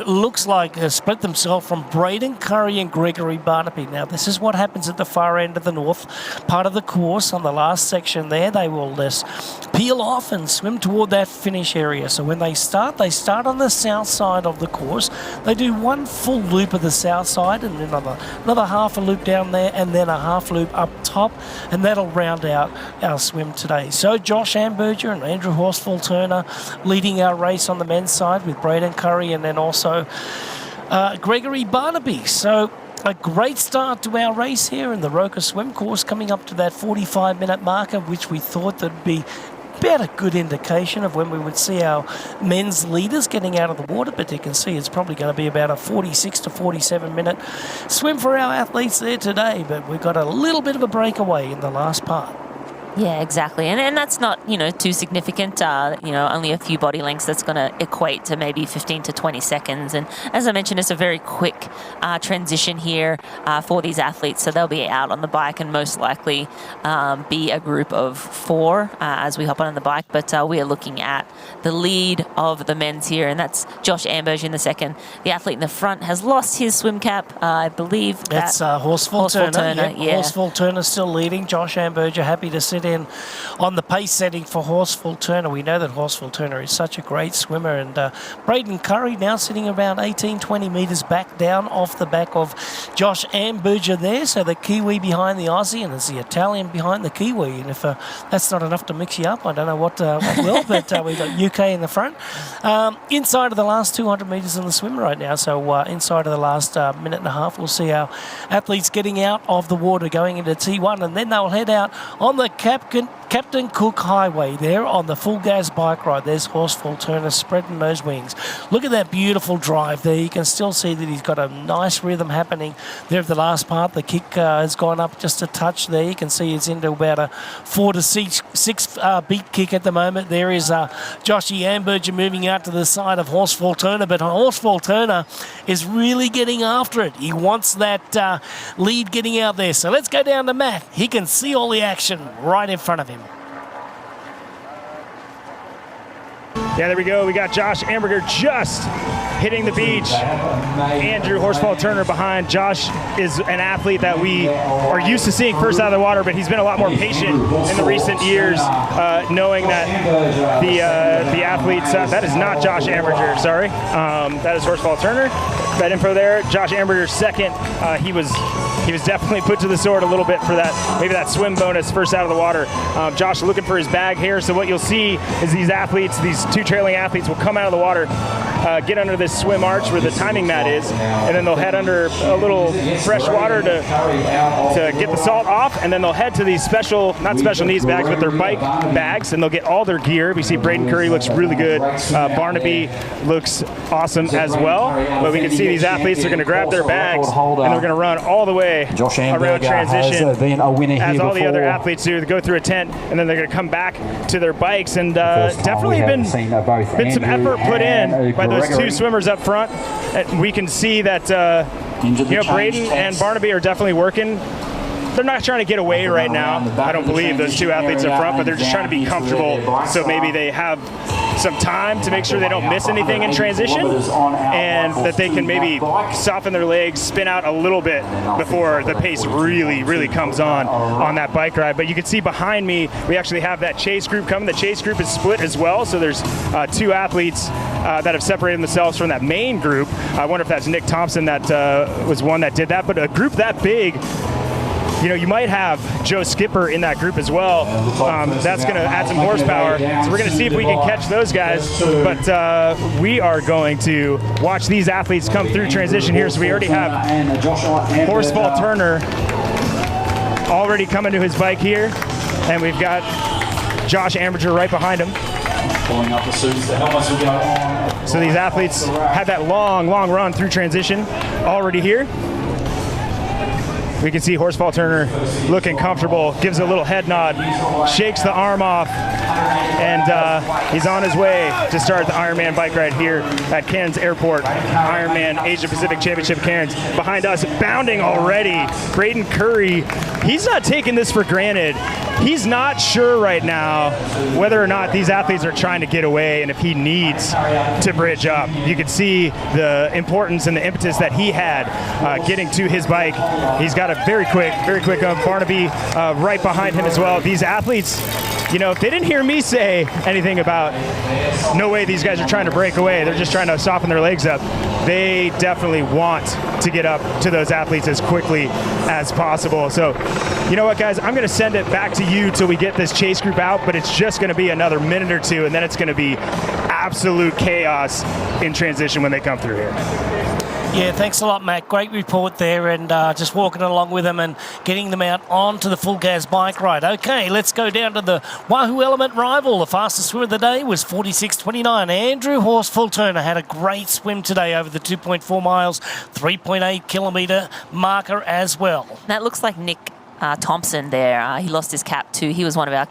looks like split themselves from Braden Curry and Gregory Barnaby. Now, this is what happens at the far end of the north part of the course. On the last section there, they will just peel off and swim toward that finish area. So when they start on the south side of the course. They do one full loop of the south side and then another half a loop down there and then a half loop up top, and that'll round out our swim today. So Josh Amberger and Andrew Horsfall-Turner leading our race on the men's side with Braden Curry and then also Gregory Barnaby. So a great start to our race here in the Roker swim course, coming up to that 45-minute marker, which we thought that'd be about a good indication of when we would see our men's leaders getting out of the water, but you can see it's probably going to be about a 46 to 47 minute swim for our athletes there today, but we've got a little bit of a breakaway in the last part. Yeah, exactly. And that's not, too significant, only a few body lengths. That's going to equate to maybe 15 to 20 seconds. And as I mentioned, it's a very quick transition here for these athletes. So they'll be out on the bike and most likely be a group of 4 as we hop on the bike. But we are looking at the lead of the men's here, and that's Josh Amberger in the second. The athlete in the front has lost his swim cap, I believe. That's Horsfall-Turner. Yeah. Horsfall-Turner still leading. Josh Amberger happy to sit in on the pace setting for Horsfall-Turner. We know that Horsfall-Turner is such a great swimmer, and Braden Curry now sitting around 18-20 metres back down off the back of Josh Amberger there. So the Kiwi behind the Aussie, and there's the Italian behind the Kiwi. And if that's not enough to mix you up, I don't know what will, but we've got UK in the front. Inside of the last 200 metres in the swim right now, so inside of the last minute and a half, we'll see our athletes getting out of the water going into T1, and then they'll head out on the Captain Cook Highway there on the full gas bike ride. There's Horsfall-Turner spreading those wings. Look at that beautiful drive there. You can still see that he's got a nice rhythm happening there at the last part. The kick has gone up just a touch there. You can see it's into about a 4 to 6 beat kick at the moment. There is Joshy Amberger moving out to the side of Horsfall-Turner, but Horsfall-Turner is really getting after it. He wants that lead getting out there. So let's go down to Matt. He can see all the action right in front of him. Yeah, there we go. We got Josh Amberger just hitting the beach. Andrew Horsfall-Turner behind. Josh is an athlete that we are used to seeing first out of the water, but he's been a lot more patient in the recent years, knowing that the athletes, that is not Josh Amberger, sorry. That is Horsfall-Turner. That info there. Josh Amberger second. He was definitely put to the sword a little bit for that, maybe that swim bonus first out of the water. Josh looking for his bag here. So what you'll see is these athletes, these 2 trailing athletes will come out of the water, get under this swim arch where the timing mat is, and then they'll head under a little fresh water to get the salt off, and then they'll head to these not special needs bags, but their bike bags, and they'll get all their gear. We see Braden Curry looks really good. Barnaby looks awesome as well. But we can see these athletes are going to grab their bags, and they're going to run all the way around transition, has been a winner here as all the other before. athletes do. They go through a tent, and then they're going to come back to their bikes, and definitely been some effort put in by those 2 swimmers up front. And we can see that Braden and Barnaby are definitely working. They're not trying to get away right now. I don't believe those 2 athletes up front, but they're just trying to be comfortable, so maybe they have some time to make sure they don't miss anything in transition, and that they can maybe soften their legs, spin out a little bit before the pace really comes on that bike ride. But you can see behind me, we actually have that chase group coming. The chase group is split as well, so there's 2 athletes that have separated themselves from that main group. I wonder if that's Nick Thompson that was one that did that, but a group that big, you might have Joe Skipper in that group as well. That's going to add some horsepower. So we're going to see if we can catch those guys. But we are going to watch these athletes come through transition here. So we already have Horsfall-Turner already coming to his bike here. And we've got Josh Amberger right behind him. So these athletes had that long run through transition already here. We can see Horsfall Turner looking comfortable, gives a little head nod, shakes the arm off, and he's on his way to start the Ironman bike ride here at Cairns Airport. Ironman Asia Pacific Championship Cairns. Behind us, bounding already, Braden Curry. He's not taking this for granted. He's not sure right now whether or not these athletes are trying to get away and if he needs to bridge up. You can see the importance and the impetus that he had getting to his bike. He's got a very quick Barnaby right behind him as well. These athletes, you know, if they didn't hear me say anything about no way these guys are trying to break away, they're just trying to soften their legs up, they definitely want to get up to those athletes as quickly as possible. So, you know what, guys, I'm going to send it back to you till we get this chase group out, but it's just going to be another minute or two, and then it's going to be absolute chaos in transition when they come through here. Yeah, thanks a lot, Matt. Great report there, and just walking along with them and getting them out onto the full gas bike ride. Okay, let's go down to the Wahoo Element Rival. The fastest swim of the day was 46.29. Andrew Horsfall Turner had a great swim today over the 2.4 miles, 3.8 kilometre marker as well. That looks like Nick Thompson there. He lost his cap too. He was one of our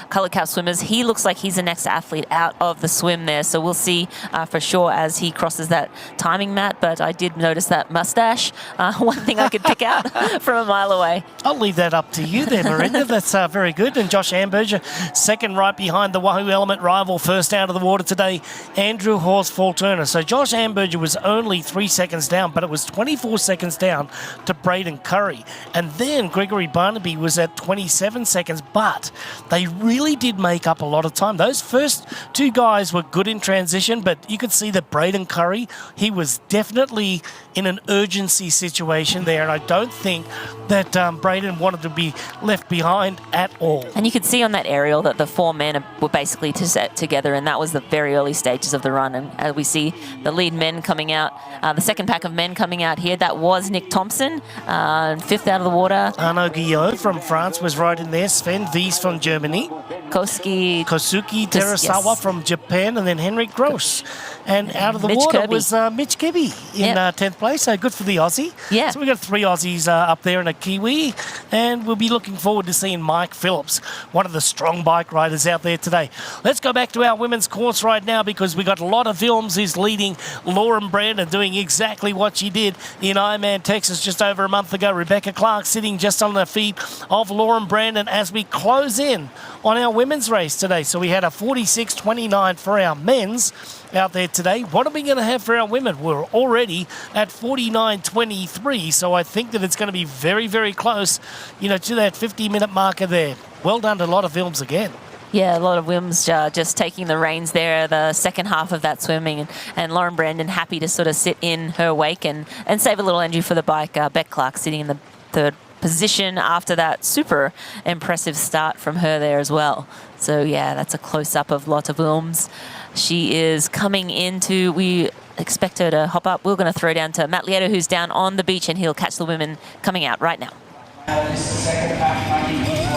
colored cap swimmers. He looks like he's the next athlete out of the swim there. So we'll see for sure as he crosses that timing mat. But I did notice that mustache. One thing I could pick out from a mile away. I'll leave that up to you there, Miranda. That's very good. And Josh Amberger, second right behind the Wahoo Element Rival, first out of the water today, Andrew Horsfall Turner. So Josh Amberger was only 3 seconds down, but it was 24 seconds down to Braden Curry. And then Gregory Barnaby was at 27 seconds, but they really did make up a lot of time. Those first two guys were good in transition, but you could see that Braden Curry, he was definitely in an urgency situation there, and I don't think that Braden wanted to be left behind at all. And you could see on that aerial that the four men were basically together, and that was the very early stages of the run. And we see the lead men coming out, the second pack of men coming out here. That was Nick Thompson, fifth out of the water. Arnaud Guillot from France was right in there. Sven Wies from Germany. Kosuke Terasawa from Japan, and then Henrik Gross. And out of the Mitch water Kirby. was Mitch Kirby in 10th place, so good for the Aussie. Yeah. So we've got three Aussies up there and a Kiwi, and we'll be looking forward to seeing Mike Phillips, one of the strong bike riders out there today. Let's go back to our women's course right now because we got a lot of films who's leading Lauren Brandon, doing exactly what she did in Ironman Texas just over a month ago. Rebecca Clark sitting just on the feet of Lauren Brandon as we close in on our women's race today. So we had a 46.29 for our men's out there today. What are we going to have for our women? We're already at 49.23, so I think that it's going to be very, very close, you know, to that 50-minute marker there. Well done to a lot of films again. Yeah, a lot of Wims just taking the reins there, the second half of that swimming, and Lauren Brandon happy to sort of sit in her wake and save a little energy for the bike. Beck Clark sitting in the third position after that super impressive start from her there as well. So yeah, that's a close-up of Lotte Wilms. She is coming into, we expect her to hop up. We're going to throw down to Matt Lieto, who's down on the beach, and he'll catch the women coming out right now.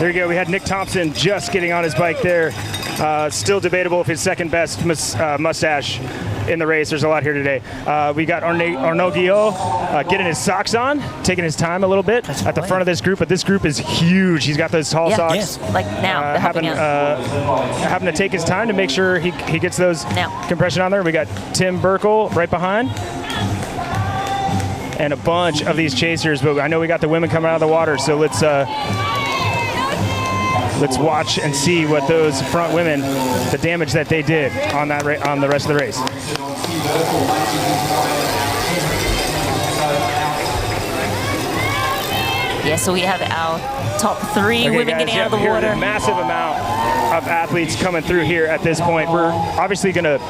There you go. We had Nick Thompson just getting on his bike there. Still debatable if his second best mustache in the race. There's a lot here today. We got Arnaud Guillot getting his socks on, taking his time a little bit at the front of this group, but this group is huge. He's got those tall socks. Yes. Like now, having to take his time to make sure he gets those compression on there. We got Tim Burkle right behind. And a bunch of these chasers, but I know we got the women coming out of the water, so let's watch and see what those front women, the damage that they did on that on the rest of the race. Yeah, so we have our top three women guys, getting out of the water. A massive amount of athletes coming through here at this point. We're obviously gonna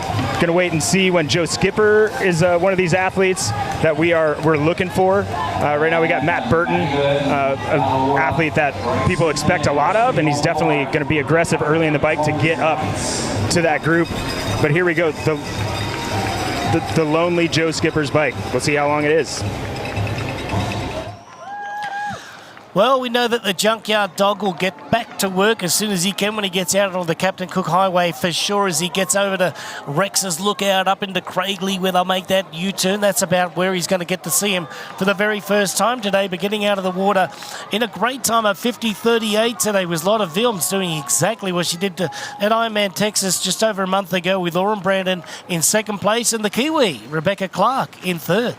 wait and see when Joe Skipper is one of these athletes that we're looking for. Right now we got Matt Burton, an athlete that people expect a lot of, and he's definitely going to be aggressive early in the bike to get up to that group. But here we go, the lonely Joe Skipper's bike. We'll see how long it is. Well, we know that the junkyard dog will get back to work as soon as he can when he gets out on the Captain Cook Highway for sure, as he gets over to Rex's Lookout up into Craigley where they'll make that U-turn. That's about where he's going to get to see him for the very first time today, but getting out of the water in a great time of 50.38 today was Lotta Vilms doing exactly what she did at Ironman Texas just over a month ago with Lauren Brandon in second place and the Kiwi, Rebecca Clark, in third.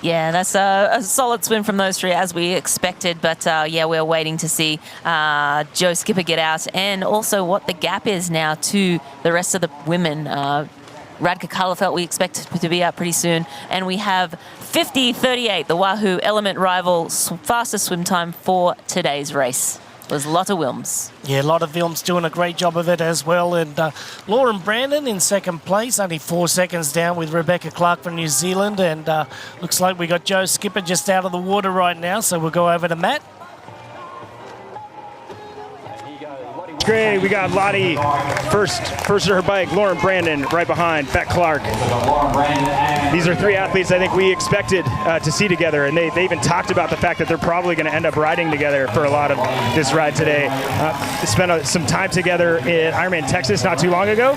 Yeah, that's a solid swim from those three, as we expected. But, yeah, we're waiting to see Joe Skipper get out, and also what the gap is now to the rest of the women. Radka Karlefeld we expect to be out pretty soon. And we have 50.38, the Wahoo Element rival fastest swim time for today's race. Was Lotta Wilms. Yeah, Lotta Vilms doing a great job of it as well. And Lauren Brandon in second place, only 4 seconds down with Rebecca Clark from New Zealand. And looks like we got Joe Skipper just out of the water right now. So we'll go over to Matt. Great, we got Lottie first to her bike, Lauren Brandon right behind, Beck Clark. These are three athletes I think we expected to see together, and they even talked about the fact that they're probably going to end up riding together for a lot of this ride today. They spent some time together in Ironman Texas not too long ago.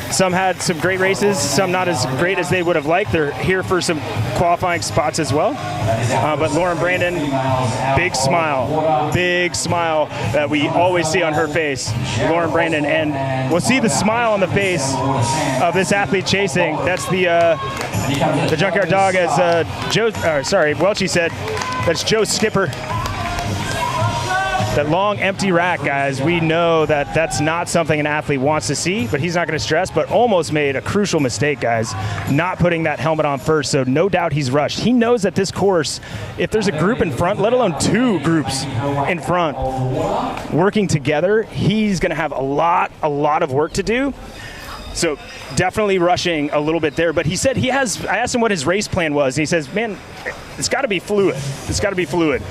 Some had some great races, some not as great as they would have liked. They're here for some qualifying spots as well. But Lauren Brandon, big smile that we always see on her face. Lauren Brandon, and we'll see the smile on the face of this athlete chasing. That's the junkyard dog, as Welchie said. That's Joe Skipper. That long empty rack, guys, we know that that's not something an athlete wants to see, but he's not going to stress, but almost made a crucial mistake, guys, not putting that helmet on first, so no doubt he's rushed. He knows that this course, if there's a group in front, let alone two groups in front, working together, he's going to have a lot of work to do. So definitely rushing a little bit there, but he said I asked him what his race plan was, and he says, man, it's got to be fluid.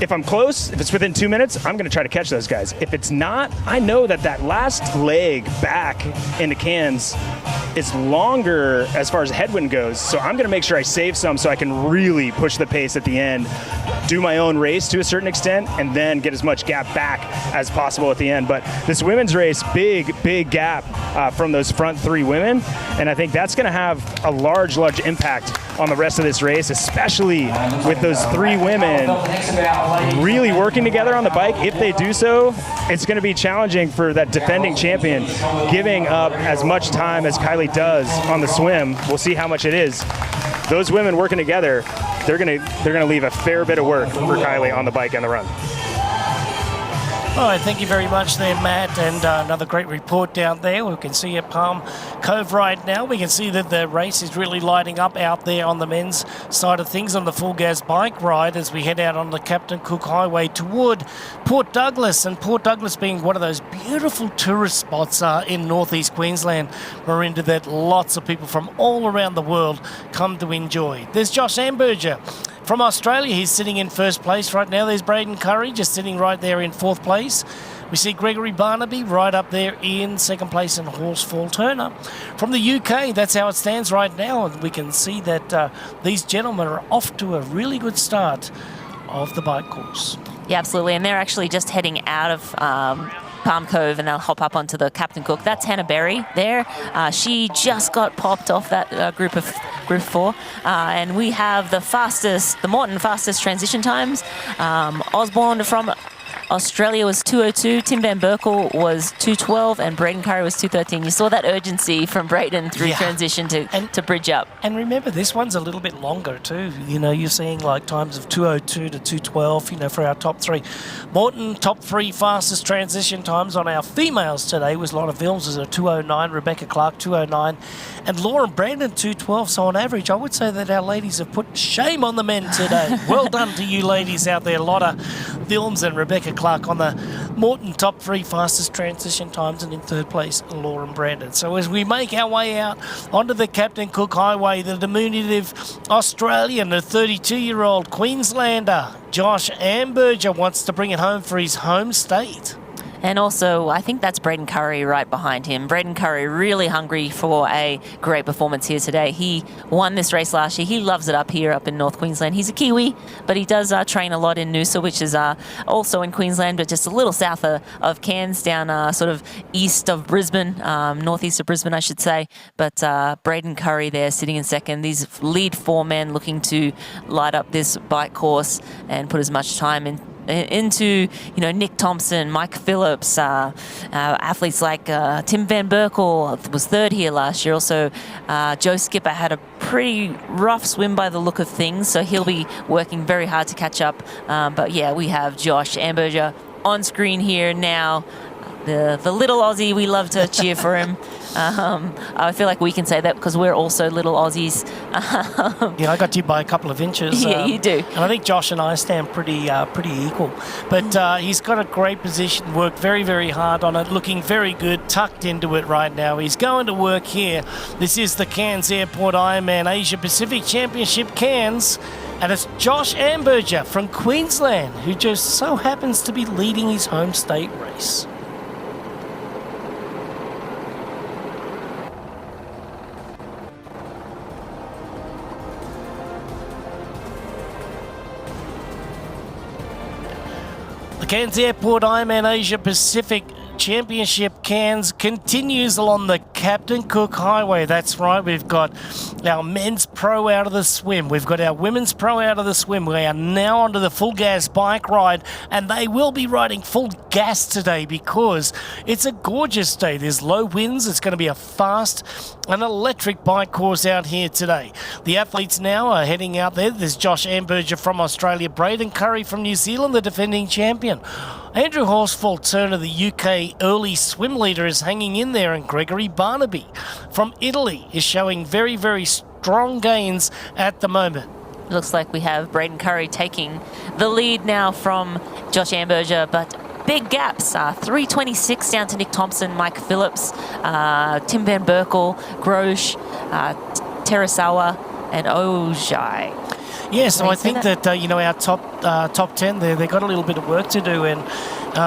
If I'm close, if it's within 2 minutes, I'm going to try to catch those guys. If it's not, I know that last leg back into Cairns is longer as far as headwind goes, so I'm going to make sure I save some so I can really push the pace at the end, do my own race to a certain extent, and then get as much gap back as possible at the end. But this women's race, big gap from those front three women, and I think that's going to have a large impact on the rest of this race, especially with those three women really working together on the bike. If they do so, it's going to be challenging for that defending champion, giving up as much time as Kylie does on the swim. We'll see how much it is. Those women working together, they're going to leave a fair bit of work for Kylie on the bike and the run. All right, thank you very much there, Matt, and another great report down there. We can see at Palm Cove right now. We can see that the race is really lighting up out there on the men's side of things on the full gas bike ride as we head out on the Captain Cook Highway toward Port Douglas, and Port Douglas being one of those beautiful tourist spots in northeast Queensland, Marinda, that lots of people from all around the world come to enjoy. There's Josh Amberger from Australia. He's sitting in first place right now. There's Braden Curry just sitting right there in fourth place. We see Gregory Barnaby right up there in second place, and Horsfall Turner from the UK. That's how it stands right now, and we can see that these gentlemen are off to a really good start of the bike course. Yeah, absolutely, and they're actually just heading out of Palm Cove, and they'll hop up onto the Captain Cook. That's Hannah Berry there. She just got popped off that group 4, and we have the Morton fastest transition times. Osborne from Australia was 2:02, Tim Van Berkel was 2:12, and Braden Curry was 2:13. You saw that urgency from Braden through transition to bridge up. And remember, this one's a little bit longer too. You know, you're seeing like times of 2:02 to 2:12, you know, for our top three. Morton, top 3 fastest transition times on our females today was Lotta Vilms is a 2:09, Rebecca Clark 2:09, and Lauren Brandon 2:12. So on average, I would say that our ladies have put shame on the men today. Well done to you ladies out there, Lotta Vilms and Rebecca Clark on the Morton top 3 fastest transition times, and in third place, Lauren Brandon. So as we make our way out onto the Captain Cook Highway, the diminutive Australian, the 32-year-old Queenslander, Josh Amberger, wants to bring it home for his home state. And also, I think that's Braden Curry right behind him. Braden Curry really hungry for a great performance here today. He won this race last year. He loves it up here, up in North Queensland. He's a Kiwi, but he does train a lot in Noosa, which is also in Queensland, but just a little south of Cairns, down sort of east of Brisbane, northeast of Brisbane, I should say. But Braden Curry there sitting in second. These lead 4 men looking to light up this bike course and put as much time into Nick Thompson, Mike Phillips, athletes like Tim Van Berkel was third here last year. Also, Joe Skipper had a pretty rough swim by the look of things, so he'll be working very hard to catch up. But yeah, we have Josh Amberger on screen here now. The little Aussie, we love to cheer for him. I feel like we can say that because we're also little Aussies. Yeah, I got you by a couple of inches. Yeah, you do. And I think Josh and I stand pretty equal. But he's got a great position, worked very, very hard on it, looking very good, tucked into it right now. He's going to work here. This is the Cairns Airport Ironman Asia Pacific Championship Cairns. And it's Josh Amberger from Queensland, who just so happens to be leading his home state race. The Cairns Airport Ironman Asia Pacific Championship Cairns continues along the Captain Cook Highway. That's right, we've got our men's pro out of the swim. We've got our women's pro out of the swim. We are now onto the full gas bike ride, and they will be riding full gas today because it's a gorgeous day. There's low winds. It's going to be a fast and electric bike course out here today. The athletes now are heading out there. There's Josh Amberger from Australia, Braden Curry from New Zealand, the defending champion. Andrew Horsfall Turner, the UK early swim leader, is hanging in there, and Gregory Barnaby from Italy is showing very, very strong gains at the moment. Looks like we have Braden Curry taking the lead now from Josh Amberger, but big gaps. 3:26 down to Nick Thompson, Mike Phillips, Tim Van Berkel, Grosh, Terasawa, and Ojai. Yeah, so I think that our top 10 there, they got a little bit of work to do, and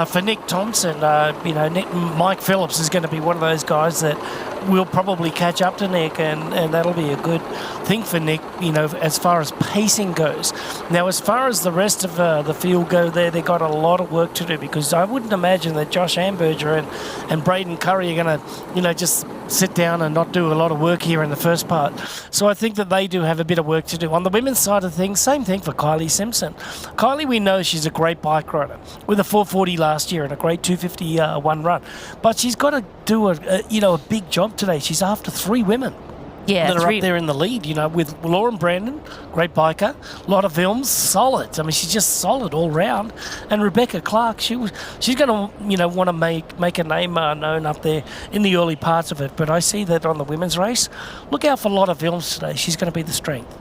for Nick Thompson, Mike Phillips is going to be one of those guys that will probably catch up to Nick, and that'll be a good thing for Nick, as far as pacing goes. Now, as far as the rest of the field go there, they got a lot of work to do, because I wouldn't imagine that Josh Amberger and Braden Curry are going to, just sit down and not do a lot of work here in the first part. So I think that they do have a bit of work to do. On the women's side of things, same thing for Kylie Simpson. Kylie, we know she's a great bike rider with a 440 last year and a great 251 run. But she's got to do a big job today. She's after 3 women. Yeah, that are up there in the lead, with Lauren Brandon, great biker, a lot of films, solid. I mean, she's just solid all round. And Rebecca Clark, she's going to, want to make a name known up there in the early parts of it. But I see that on the women's race, look out for a lot of films today. She's going to be the strength.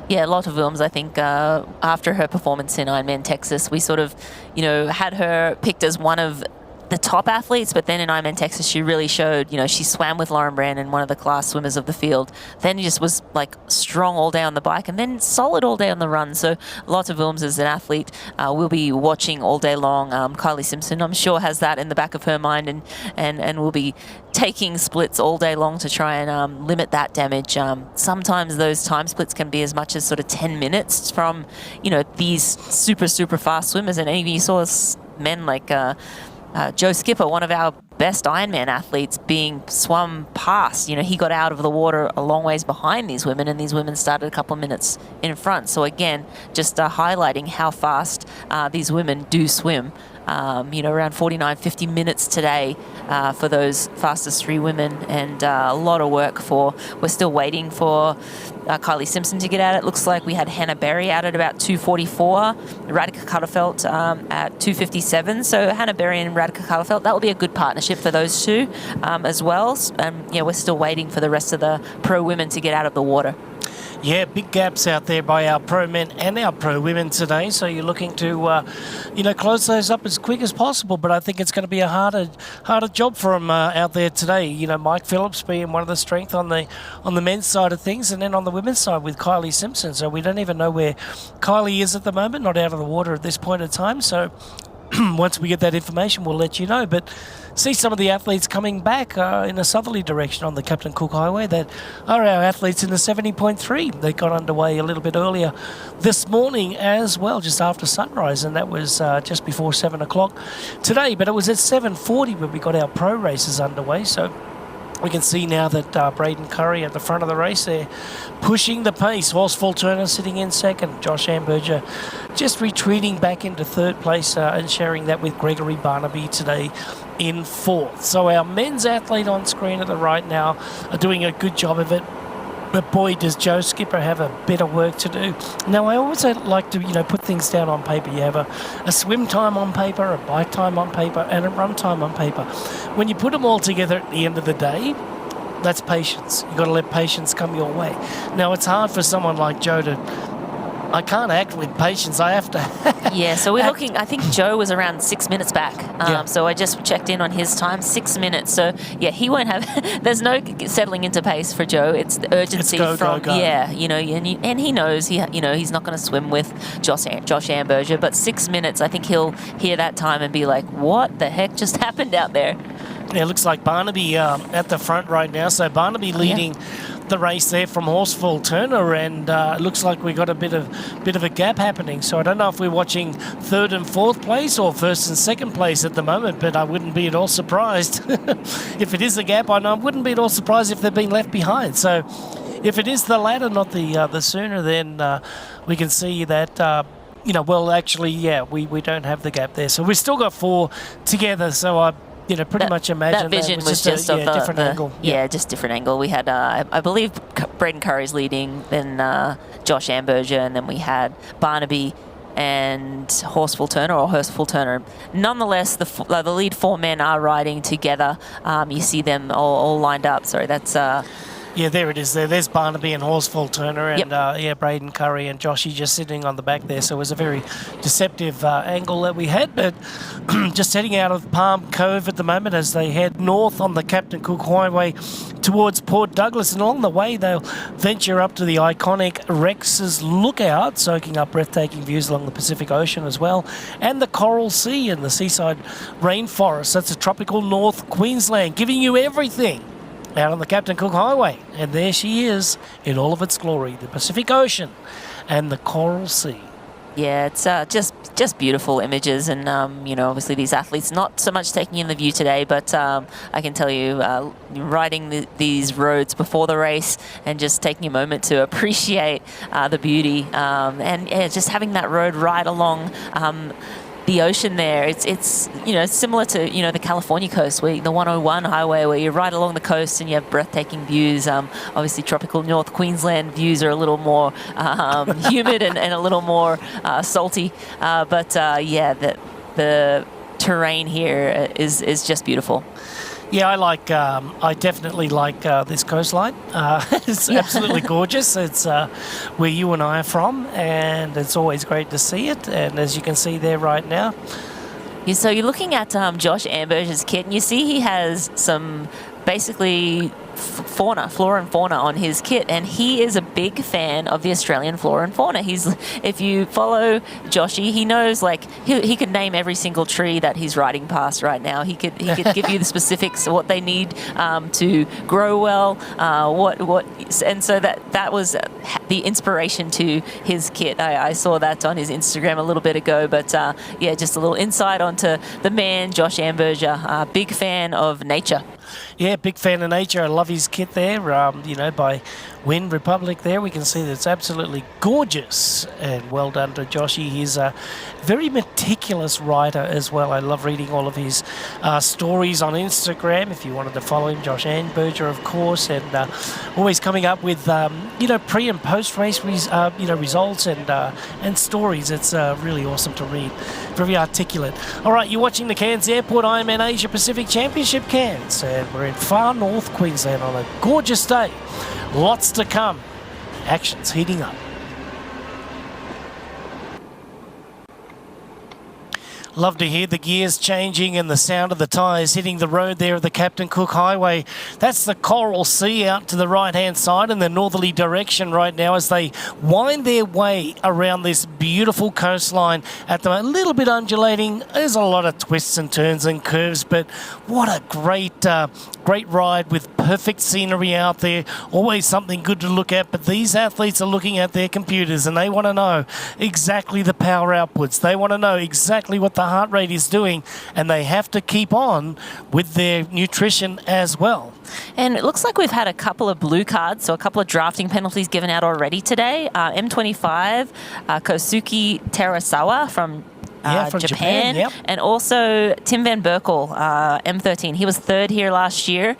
Yeah, a lot of Wilms, I think, after her performance in Ironman Texas, we sort of, had her picked as one of the top athletes, but then in Ironman Texas, she really showed, she swam with Lauren Brandon, one of the class swimmers of the field. Then he just was like strong all day on the bike and then solid all day on the run. So lots of Wilms as an athlete we'll be watching all day long. Kylie Simpson, I'm sure, has that in the back of her mind and will be taking splits all day long to try and limit that damage. Sometimes those time splits can be as much as sort of 10 minutes from, these super, super fast swimmers. And even you saw men like Joe Skipper, one of our best Ironman athletes, being swum past. He got out of the water a long ways behind these women, and these women started a couple of minutes in front. So again, just highlighting how fast these women do swim. Around 49, 50 minutes today for those fastest 3 women, and a lot of work we're still waiting for Kylie Simpson to get at it. Looks like we had Hannah Berry out at about 2:44, Radhika Cutterfelt at 2:57. So Hannah Berry and Radhika Cutterfelt, that will be a good partnership for those two as well. We're still waiting for the rest of the pro women to get out of the water. Yeah, big gaps out there by our pro men and our pro women today. So you're looking to, close those up as quick as possible. But I think it's going to be a harder job for them out there today. Mike Phillips being one of the strength on the men's side of things, and then on the women's side with Kylie Simpson. So we don't even know where Kylie is at the moment, not out of the water at this point in time. So once we get that information, we'll let you know. But see some of the athletes coming back in a southerly direction on the Captain Cook Highway that are our athletes in the 70.3. They got underway a little bit earlier this morning as well, just after sunrise, and that was just before 7 o'clock today. But it was at 7:40 when we got our pro races underway. So we can see now that Braden Curry at the front of the race there, pushing the pace. Horsfall Turner sitting in second. Josh Amberger just retreating back into third place and sharing that with Gregory Barnaby today in fourth. So our men's athlete on screen at the right now are doing a good job of it. But boy, does Joe Skipper have a bit of work to do. Now, I always like to, put things down on paper. You have a swim time on paper, a bike time on paper, and a run time on paper. When you put them all together at the end of the day, that's patience. You've got to let patience come your way. Now, it's hard for someone like Joe I can't act with patience. I have to. Yeah, so we're looking, I think Joe was around 6 minutes back. Yeah. So I just checked in on his time, 6 minutes. So, yeah, he won't have, there's no settling into pace for Joe. It's the urgency go, from, go, go. yeah, and he knows, he's not going to swim with Josh Amberger. But 6 minutes, I think he'll hear that time and be like, what the heck just happened out there? Yeah, it looks like Barnaby at the front right now. So Barnaby leading the race there from Horsfall Turner, and it looks like we got a bit of a gap happening. So I don't know if we're watching third and fourth place or first and second place at the moment, but I wouldn't be at all surprised if it is a gap. I wouldn't be at all surprised if they've been left behind. So if it is the latter, not the sooner, then we can see that. We don't have the gap there. So we've still got four together. So I. Pretty much imagine that vision was just a different angle. Yeah, just different angle. We had, I believe, Braden Curry's leading, then Josh Amberger, and then we had Barnaby and Horsfall Turner. Nonetheless, the lead four men are riding together. You see them all lined up. Sorry, that's... Yeah, there it is. There's Barnaby and Horsfall Turner, and Yep. Braden Curry and Joshy just sitting on the back there. So it was a very deceptive angle that we had. But just heading out of Palm Cove at the moment as they head north on the Captain Cook Highway towards Port Douglas, and along the way they'll venture up to the iconic Rex's Lookout, soaking up breathtaking views along the Pacific Ocean as well, and the Coral Sea and the seaside rainforest. That's a tropical North Queensland, giving you everything out on the Captain Cook Highway. And there she is in all of its glory, the Pacific Ocean and the Coral Sea. Yeah, it's just beautiful images, and obviously these athletes not so much taking in the view today, but I can tell you, riding these roads before the race and just taking a moment to appreciate the beauty, and just having that road right along the ocean there. It's similar to the California coast, where the 101 highway, where you're right along the coast and you have breathtaking views. Obviously tropical North Queensland views are a little more humid and a little more salty, but the terrain here is just beautiful. Yeah, I definitely like this coastline. It's absolutely gorgeous. It's where you and I are from, and it's always great to see it. And as you can see there right now. Yeah, so you're looking at Josh Amberger's kit, and you see he has some basically flora and fauna on his kit, and he is a big fan of the Australian flora and fauna. If you follow Joshy, he knows, he could name every single tree that he's riding past right now. He could give you the specifics of what they need to grow well, and so that was the inspiration to his kit. I saw that on his Instagram a little bit ago, but just a little insight onto the man, Josh Amberger, big fan of nature. Yeah, big fan of nature. I love his kit there. By Wind Republic there, we can see that it's absolutely gorgeous. And well done to Joshy. He's a very meticulous writer as well. I love reading all of his stories on Instagram. If you wanted to follow him, Josh Amberger, of course, and always coming up with pre and post race results and stories. It's really awesome to read. Very articulate. All right, you're watching the Cairns Airport Ironman Asia Pacific Championship, Cairns, and we're in far north Queensland on a gorgeous day. Lots to come. Action's heating up. Love to hear the gears changing and the sound of the tyres hitting the road there of the Captain Cook Highway. That's the Coral Sea out to the right-hand side in the northerly direction right now as they wind their way around this beautiful coastline. At the a little bit undulating. There's a lot of twists and turns and curves, but what a great ride with perfect scenery out there. Always something good to look at, but these athletes are looking at their computers and they want to know exactly the power outputs. They want to know exactly what the heart rate is doing, and they have to keep on with their nutrition as well. And it looks like we've had a couple of blue cards, so a couple of drafting penalties given out already today. M25, Kosuke Terasawa from Japan. Yep. And also Tim Van Berkel, M13. He was third here last year.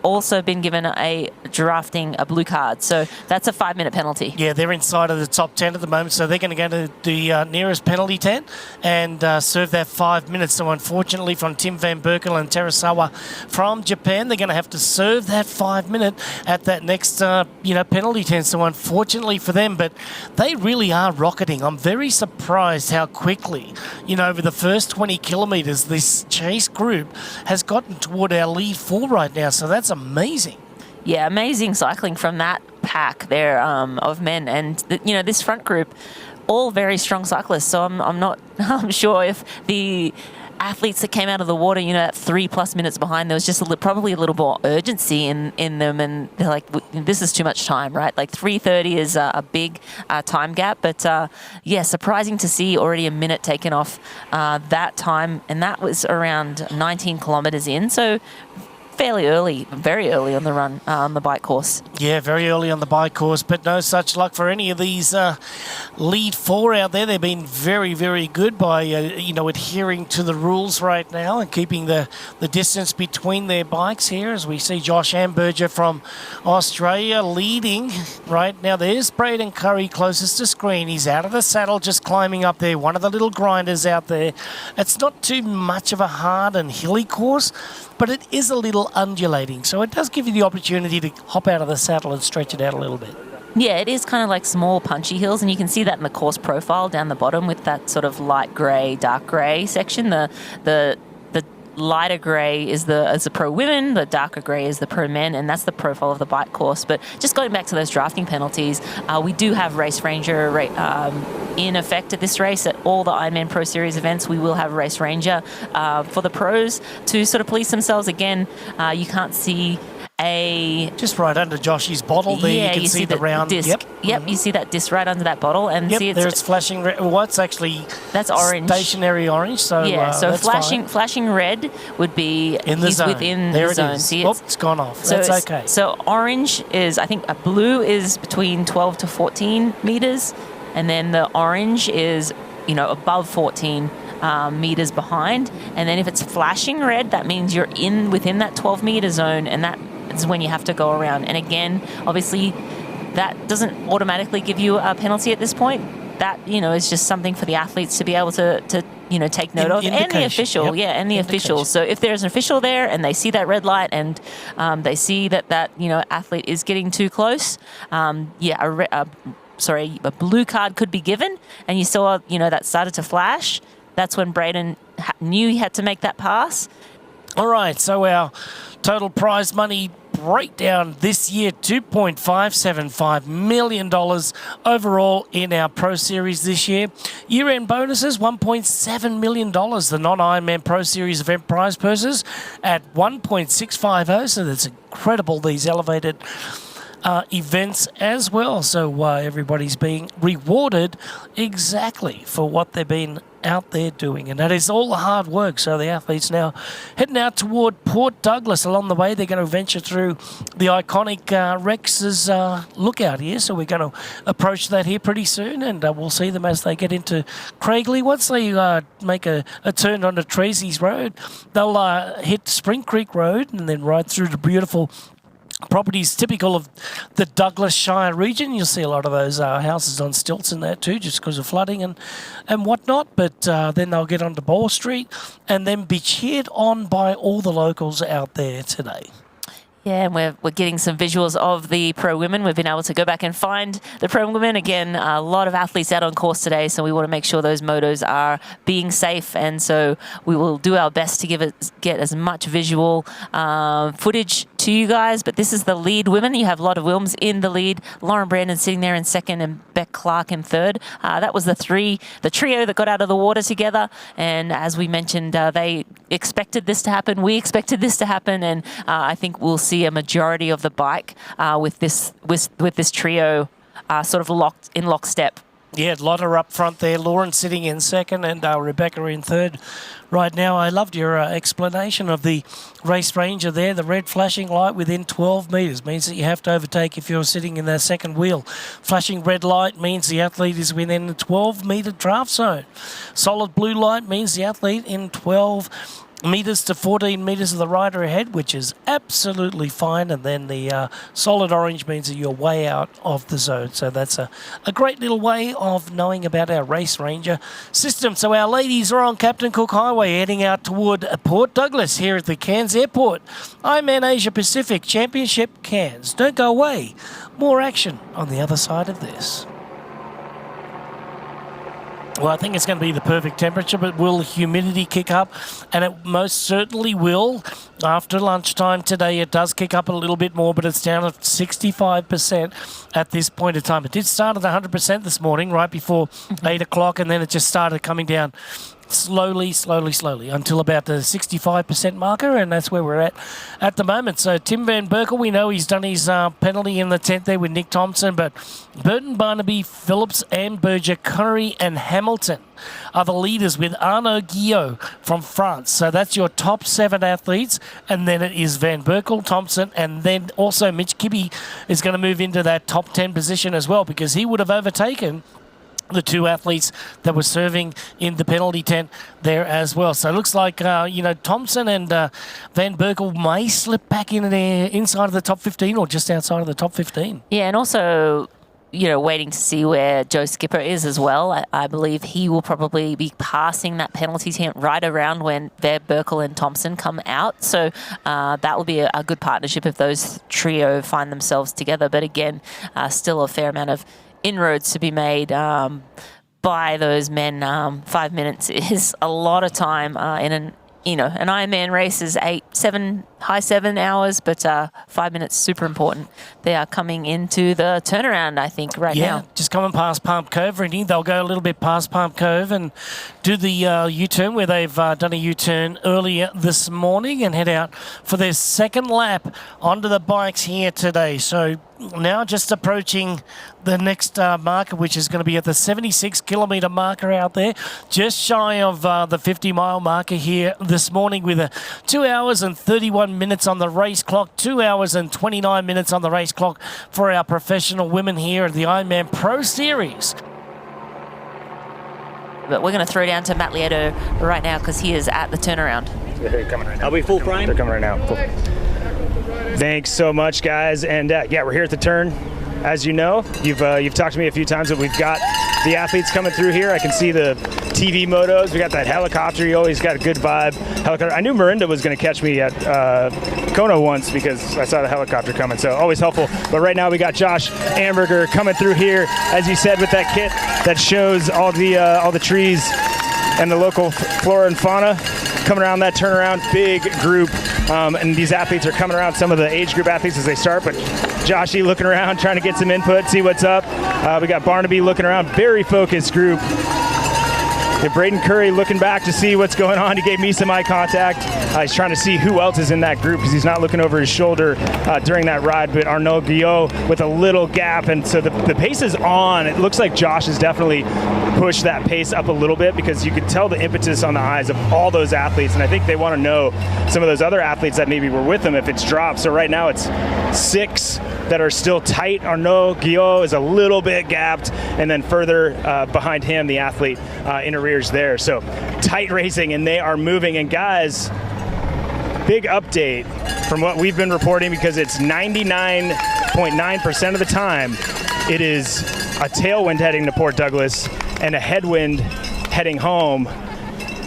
Also been given a blue card. So that's a 5-minute penalty. Yeah, they're inside of the top 10 at the moment, so they're going to go to the nearest penalty tent and serve that 5 minutes. So unfortunately from Tim Van Berkel and Terasawa from Japan, they're going to have to serve that 5 minute at that next penalty tent. So unfortunately for them, but they really are rocketing. I'm very surprised how quickly, over the first 20 kilometres, this chase group has gotten toward our lead 4 right now. So that's amazing. Yeah, amazing cycling from that pack there of men. And, this front group, all very strong cyclists. So I'm sure if the athletes that came out of the water, at 3+ minutes behind, there was just probably a little more urgency in them, and they're like, this is too much time, right? Like 3:30 is a big time gap, but surprising to see already a minute taken off that time, and that was around 19 kilometres in, so fairly early, very early on the run, on the bike course. Yeah, very early on the bike course, but no such luck for any of these lead 4 out there. They've been very, very good by, adhering to the rules right now and keeping the distance between their bikes here, as we see Josh Amberger from Australia leading right now. There's Braden Curry closest to screen. He's out of the saddle, just climbing up there. One of the little grinders out there. It's not too much of a hard and hilly course, but it is a little undulating, so it does give you the opportunity to hop out of the saddle and stretch it out a little bit. Yeah, it is kind of like small punchy hills, and you can see that in the course profile down the bottom with that sort of light grey, dark grey section. The lighter grey is the pro women, the darker grey is the pro men, and that's the profile of the bike course. But just going back to those drafting penalties, we do have Race Ranger in effect at this race. At all the Ironman Pro Series events, we will have Race Ranger for the pros to sort of police themselves. Again, you can't see just right under Joshy's bottle there, yeah, you can see the round disc. Yep, mm-hmm. You see that disc right under that bottle, and see it's flashing red. Well, it's actually that's orange, stationary orange. So so that's flashing red would be in the zone. Within there the zone. Is. See, it's gone off. So that's okay. So orange is, I think, blue is between 12 to 14 meters, and then the orange is above 14 meters behind, and then if it's flashing red, that means you're within that 12-meter zone, and that is when you have to go around. And again, obviously, that doesn't automatically give you a penalty at this point. That is just something for the athletes to be able to take note of, and the official, and the officials. So if there's an official there and they see that red light and they see that athlete is getting too close, a blue card could be given, and you saw that started to flash. That's when Braden knew he had to make that pass. All right, so our total prize money breakdown this year, $2.575 million overall in our Pro Series this year. Year-end bonuses, $1.7 million. The non-Ironman Pro Series event prize purses at $1.650, so that's incredible, these elevated events as well. So everybody's being rewarded exactly for what they've been out there doing, and that is all the hard work. So the athletes now heading out toward Port Douglas. Along the way, they're going to venture through the iconic Rex's lookout here, so we're going to approach that here pretty soon, and we'll see them as they get into Craigley. Once they make a turn onto Tracy's Road, they'll hit Spring Creek Road and then ride through the beautiful properties typical of the Douglas Shire region. You'll see a lot of those houses on stilts in there too, just because of flooding and whatnot. But then they'll get onto Ball Street and then be cheered on by all the locals out there today. Yeah, and we're getting some visuals of the pro women. We've been able to go back and find the pro women. Again, a lot of athletes out on course today, so we want to make sure those motos are being safe. And so we will do our best to get as much visual footage to you guys. But this is the lead women. You have Lotta Wilms in the lead, Lauren Brandon sitting there in second, and Beck Clark in third. That was the trio that got out of the water together. And as we mentioned, they expected this to happen. We expected this to happen, and I think we'll see a majority of the bike with this trio sort of locked in lockstep. Yeah, Lotta up front there, Lauren sitting in second, and Rebecca in third right now. I loved your explanation of the race ranger there. The red flashing light within 12 metres means that you have to overtake if you're sitting in the second wheel. Flashing red light means the athlete is within the 12-metre draft zone. Solid blue light means the athlete in 12 metres to 14 metres of the rider ahead, which is absolutely fine. And then the solid orange means that you're way out of the zone. So that's a great little way of knowing about our race ranger system. So our ladies are on Captain Cook Highway heading out toward Port Douglas here at the Cairns Airport. Ironman Asia Pacific Championship Cairns. Don't go away. More action on the other side of this. Well, I think it's going to be the perfect temperature, but will humidity kick up? And it most certainly will. After lunchtime today, it does kick up a little bit more, but it's down at 65% at this point in time. It did start at 100% this morning, right before 8 o'clock, and then it just started coming down slowly until about the 65% marker, and that's where we're at the moment. So Tim Van Berkel, we know he's done his penalty in the 10th there with Nick Thompson, but Burton, Barnaby, Phillips, Amberger, Connery and Hamilton are the leaders with Arnaud Guillot from France. So that's your top 7 athletes, and then it is Van Berkel, Thompson, and then also Mitch Kibbe is going to move into that top 10 position as well, because he would have overtaken the 2 athletes that were serving in the penalty tent there as well. So it looks like, Thompson and Van Berkel may slip back in there inside of the top 15 or just outside of the top 15. Yeah, and also, waiting to see where Joe Skipper is as well. I believe he will probably be passing that penalty tent right around when Van Berkel and Thompson come out. So that will be a good partnership if those trio find themselves together. But again, still a fair amount of inroads to be made by those men. 5 minutes is a lot of time in an Ironman race is high 7 hours, but 5 minutes super important. They are coming into the turnaround, I think, now. Yeah, just coming past Palm Cove, Rennie. They'll go a little bit past Palm Cove and do the U-turn where they've done a U-turn earlier this morning and head out for their second lap onto the bikes here today. So now just approaching the next marker, which is going to be at the 76-kilometre marker out there, just shy of the 50-mile marker here this morning with 2 hours and 31 minutes on the race clock, 2 hours and 29 minutes on the race clock for our professional women here at the Ironman Pro Series. But we're going to throw down to Matt Lieto right now because he is at the turnaround. They're coming right now. Are we full frame? They're coming right now. Full. Thanks so much, guys. And we're here at the turn. As you know, you've talked to me a few times that we've got the athletes coming through here. I can see the TV motos. We got that helicopter. You always got a good vibe. Helicopter. I knew Marinda was going to catch me at Kona once because I saw the helicopter coming, so always helpful. But right now we got Josh Amberger coming through here, as you said, with that kit that shows all the trees and the local flora and fauna. Coming around that turnaround, big group, and these athletes are coming around, some of the age group athletes as they start, but Joshy looking around, trying to get some input, see what's up. We got Barnaby looking around, very focused group. Braden Curry looking back to see what's going on. He gave me some eye contact. He's trying to see who else is in that group because he's not looking over his shoulder during that ride. But Arnaud Guillot with a little gap, and so the pace is on. It looks like Josh has definitely pushed that pace up a little bit because you could tell the impetus on the eyes of all those athletes, and I think they want to know some of those other athletes that maybe were with them if it's dropped. So right now it's 6 that are still tight. Arnaud Guillot is a little bit gapped, and then further behind him, the athlete in arrears there. So tight racing, and they are moving. And guys, big update from what we've been reporting, because it's 99.9% of the time it is a tailwind heading to Port Douglas and a headwind heading home.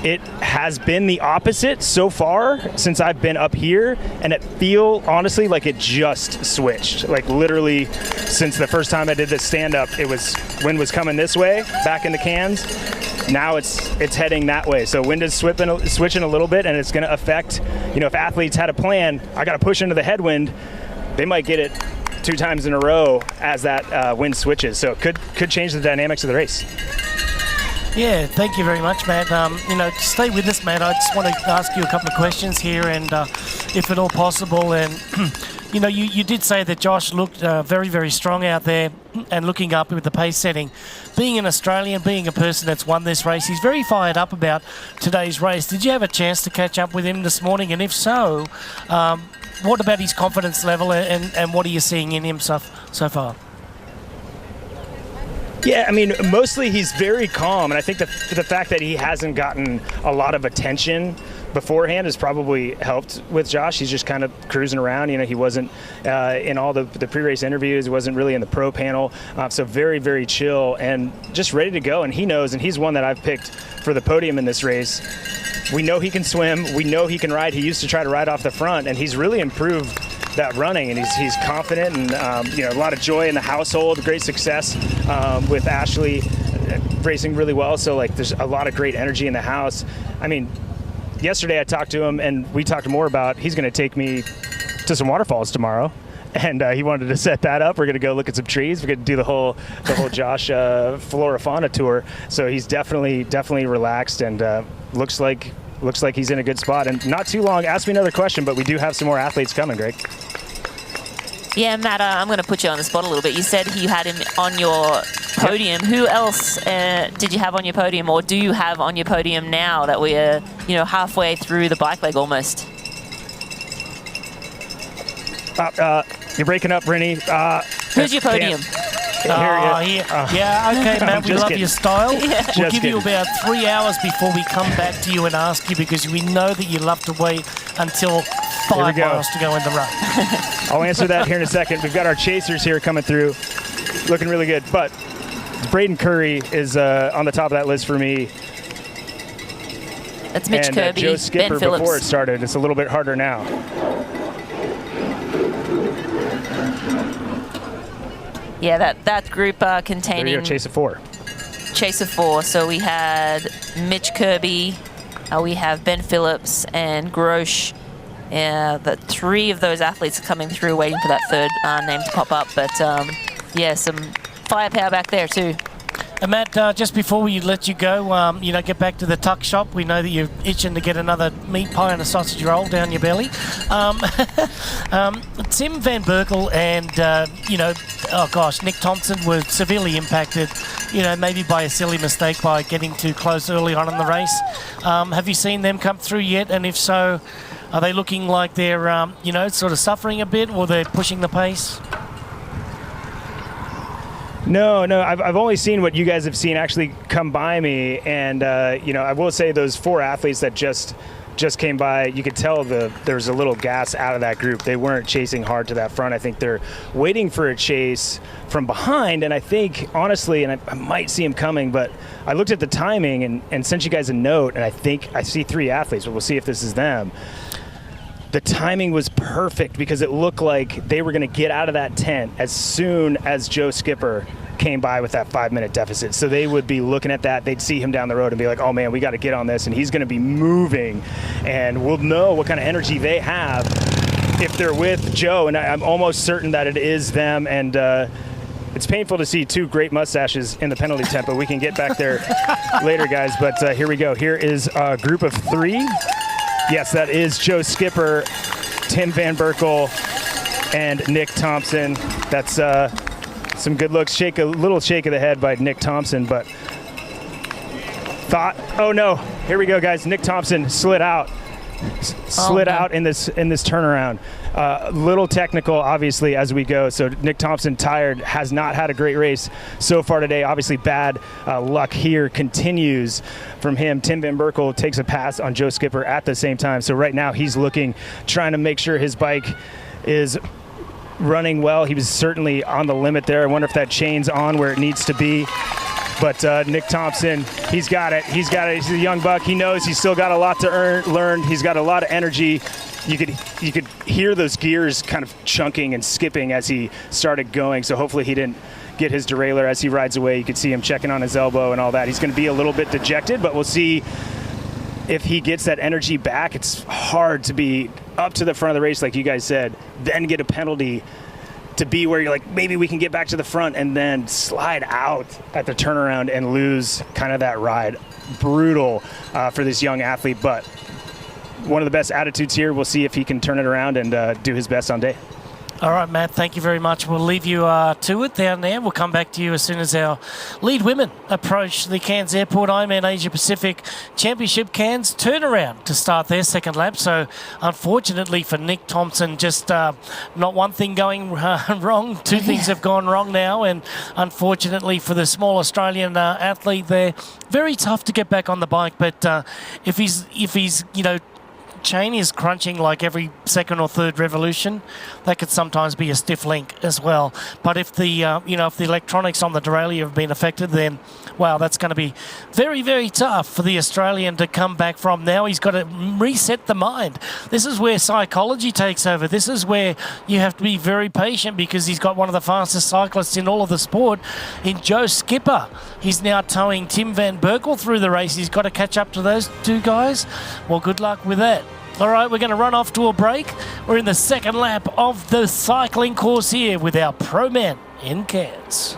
it has been the opposite so far since I've been up here, and it feel honestly like it just switched. Like literally since the first time I did this stand-up, wind was coming this way back in the Cairns. Now it's heading that way. So wind is switching a little bit, and it's going to affect, if athletes had a plan, I got to push into the headwind, they might get it 2 times in a row as that wind switches. So it could change the dynamics of the race. Yeah, thank you very much, Matt. Stay with us, Matt. I just want to ask you a couple of questions here, and if at all possible. And you did say that Josh looked very, very strong out there, and looking up with the pace setting. Being an Australian, being a person that's won this race, he's very fired up about today's race. Did you have a chance to catch up with him this morning? And if so, what about his confidence level, and what are you seeing in him so far? Yeah, I mean, mostly he's very calm, and I think the fact that he hasn't gotten a lot of attention beforehand has probably helped with Josh. He's just kind of cruising around. He wasn't in all the pre-race interviews. He wasn't really in the pro panel. So very, very chill and just ready to go. And he knows, and he's one that I've picked for the podium in this race. We know he can swim. We know he can ride. He used to try to ride off the front, and he's really improved that running, and he's confident, and a lot of joy in the household, great success with Ashley racing really well. So there's a lot of great energy in the house. I mean, yesterday I talked to him, and we talked more about he's going to take me to some waterfalls tomorrow, and he wanted to set that up. We're going to go look at some trees. We're going to do the whole Josh flora fauna tour. So he's definitely relaxed, and looks like he's in a good spot. And not too long. Ask me another question, but we do have some more athletes coming, Greg. Yeah, Matt, I'm going to put you on the spot a little bit. You said you had him on your podium. Who else did you have on your podium, or do you have on your podium now that we're halfway through the bike leg almost? You're breaking up, Rennie. Who's your podium? Yeah, okay, Matt, we love kidding. your style. Yeah. We'll give you about 3 hours before we come back to you and ask you, because we know that you love to wait until 5 miles to go in the run. I'll answer that here in a second. We've got our chasers here coming through, looking really good. But Braden Curry is on the top of that list for me. That's Mitch Kirby, Joe Skipper Ben Phillips. Before it started. It's a little bit harder now. Yeah, that group containing... There you go, chase of 4. Chase of 4. So we had Mitch Kirby, we have Ben Phillips and Grosh. The 3 of those athletes are coming through, waiting for that third name to pop up. But some firepower back there too. And Matt, just before we let you go, get back to the tuck shop. We know that you're itching to get another meat pie and a sausage roll down your belly. Tim Van Berkel and, Nick Thompson were severely impacted, maybe by a silly mistake by getting too close early on in the race. Have you seen them come through yet? And if so, are they looking like they're, sort of suffering a bit, or they're pushing the pace? No, I've only seen what you guys have seen actually come by me, and I will say those 4 athletes that just came by, you could tell there's a little gas out of that group. They weren't chasing hard to that front. I think they're waiting for a chase from behind, and I think honestly, and I might see him coming, but I looked at the timing and sent you guys a note, and I think I see 3 athletes, but we'll see if this is them. The timing was perfect because it looked like they were going to get out of that tent as soon as Joe Skipper came by with that 5-minute deficit. So they would be looking at that. They'd see him down the road and be like, oh, man, we got to get on this. And he's going to be moving. And we'll know what kind of energy they have if they're with Joe. And I'm almost certain that it is them. And it's painful to see 2 great mustaches in the penalty tent, but we can get back there later, guys. But here we go. Here is a group of 3. Yes, that is Joe Skipper, Tim Van Berkel, and Nick Thompson. That's some good looks. A little shake of the head by Nick Thompson, but oh no, here we go, guys. Nick Thompson slid out in this turnaround. Little technical, obviously, as we go. So Nick Thompson, tired, has not had a great race so far today. Obviously, bad luck here continues from him. Tim Van Berkel takes a pass on Joe Skipper at the same time. So right now he's trying to make sure his bike is running well. He was certainly on the limit there. I wonder if that chain's on where it needs to be. But Nick Thompson, he's got it. He's a young buck. He knows he's still got a lot to learn. He's got a lot of energy. You could hear those gears kind of chunking and skipping as he started going. So hopefully he didn't get his derailleur as he rides away. You could see him checking on his elbow and all that. He's going to be a little bit dejected, but we'll see if he gets that energy back. It's hard to be up to the front of the race, like you guys said, then get a penalty to be where you're like, maybe we can get back to the front, and then slide out at the turnaround and lose kind of that ride. Brutal for this young athlete, but one of the best attitudes here. We'll see if he can turn it around and do his best on day. All right, Matt, thank you very much. We'll leave you to it down there. We'll come back to you as soon as our lead women approach the Cairns Airport Ironman Asia Pacific Championship Cairns turnaround to start their second lap. So, unfortunately for Nick Thompson, just not one thing going wrong. Two things have gone wrong now. And unfortunately for the small Australian athlete there, very tough to get back on the bike. But if he's chain is crunching like every second or third revolution, that could sometimes be a stiff link as well. But if the if the electronics on the derailleur have been affected, then wow, that's going to be very, very tough for the Australian to come back from. Now he's got to reset the mind. This is where psychology takes over. This is where you have to be very patient, because he's got one of the fastest cyclists in all of the sport in Joe Skipper. He's now towing Tim Van Berkel through the race. He's got to catch up to those two guys. Well, good luck with that. All right, we're going to run off to a break. We're in the second lap of the cycling course here with our pro men in Cairns.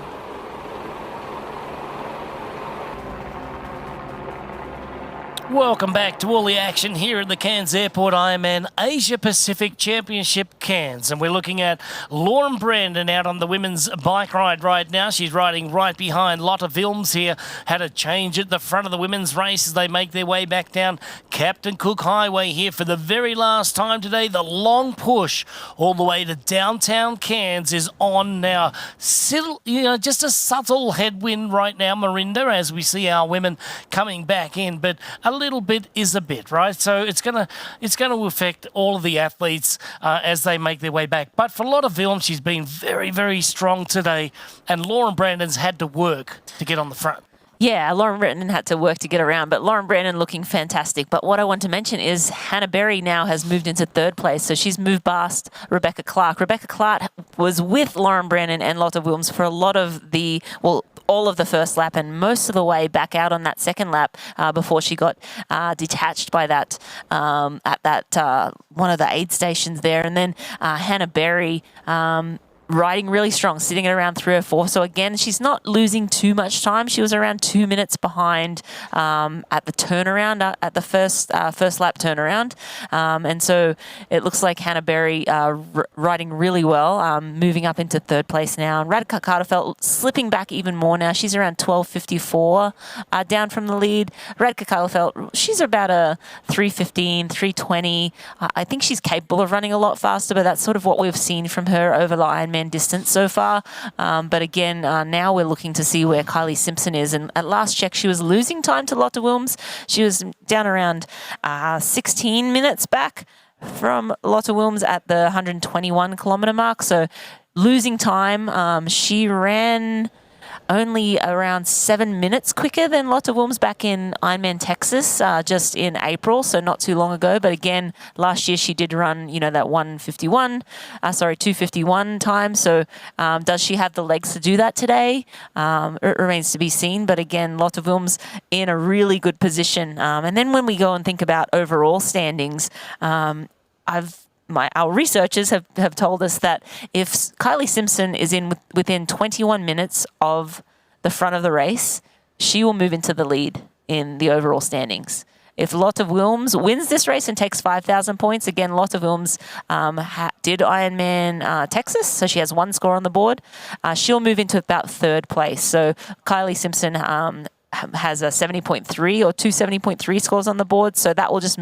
Welcome back to all the action here at the Cairns Airport Ironman Asia Pacific Championship Cairns. And we're looking at Lauren Brandon out on the women's bike ride right now. She's riding right behind Lotte Wilms here. Had a change at the front of the women's race as they make their way back down Captain Cook Highway here for the very last time today. The long push all the way to downtown Cairns is on now. Still, just a subtle headwind right now, Marinda, as we see our women coming back in. But a little bit is a bit, right? So it's gonna affect all of the athletes as they make their way back. But for Lotte Wilms, she's been very, very strong today, and Lauren Brandon's had to work to get on the front. Yeah, Lauren Brandon had to work to get around, but Lauren Brandon looking fantastic. But what I want to mention is Hannah Berry now has moved into third place, so she's moved past Rebecca Clark. Rebecca Clark was with Lauren Brandon and Lotte Wilms for a lot of all of the first lap and most of the way back out on that second lap before she got detached by that at that one of the aid stations there. And then Hannah Berry riding really strong, sitting at around 3 or 4. So again, she's not losing too much time. She was around 2 minutes behind at the turnaround, at the first lap turnaround. And so it looks like Hannah Berry riding really well, moving up into third place now. And Radka Carterfeld slipping back even more now. She's around 12:54 down from the lead. Radka Carterfeld, she's about a 3:15, 3:20. I think she's capable of running a lot faster, but that's sort of what we've seen from her over the Ironman distance so far. But again, now we're looking to see where Kylie Simpson is. And at last check, she was losing time to Lotte Wilms. She was down around 16 minutes back from Lotte Wilms at the 121 kilometre mark. So losing time. She ran only around 7 minutes quicker than Lotte Wilms back in Ironman Texas just in April, so not too long ago. But again, last year she did run, that 2:51 time. So does she have the legs to do that today? It remains to be seen. But again, Lotte Wilms in a really good position. And then when we go and think about overall standings, our researchers have told us that if Kylie Simpson is within 21 minutes of the front of the race, she will move into the lead in the overall standings. If Lotte Wilms wins this race and takes 5,000 points, again, Lotte Wilms did Ironman Texas, so she has one score on the board. She'll move into about third place. So Kylie Simpson has a 70.3 or two 70.3 scores on the board, so that will just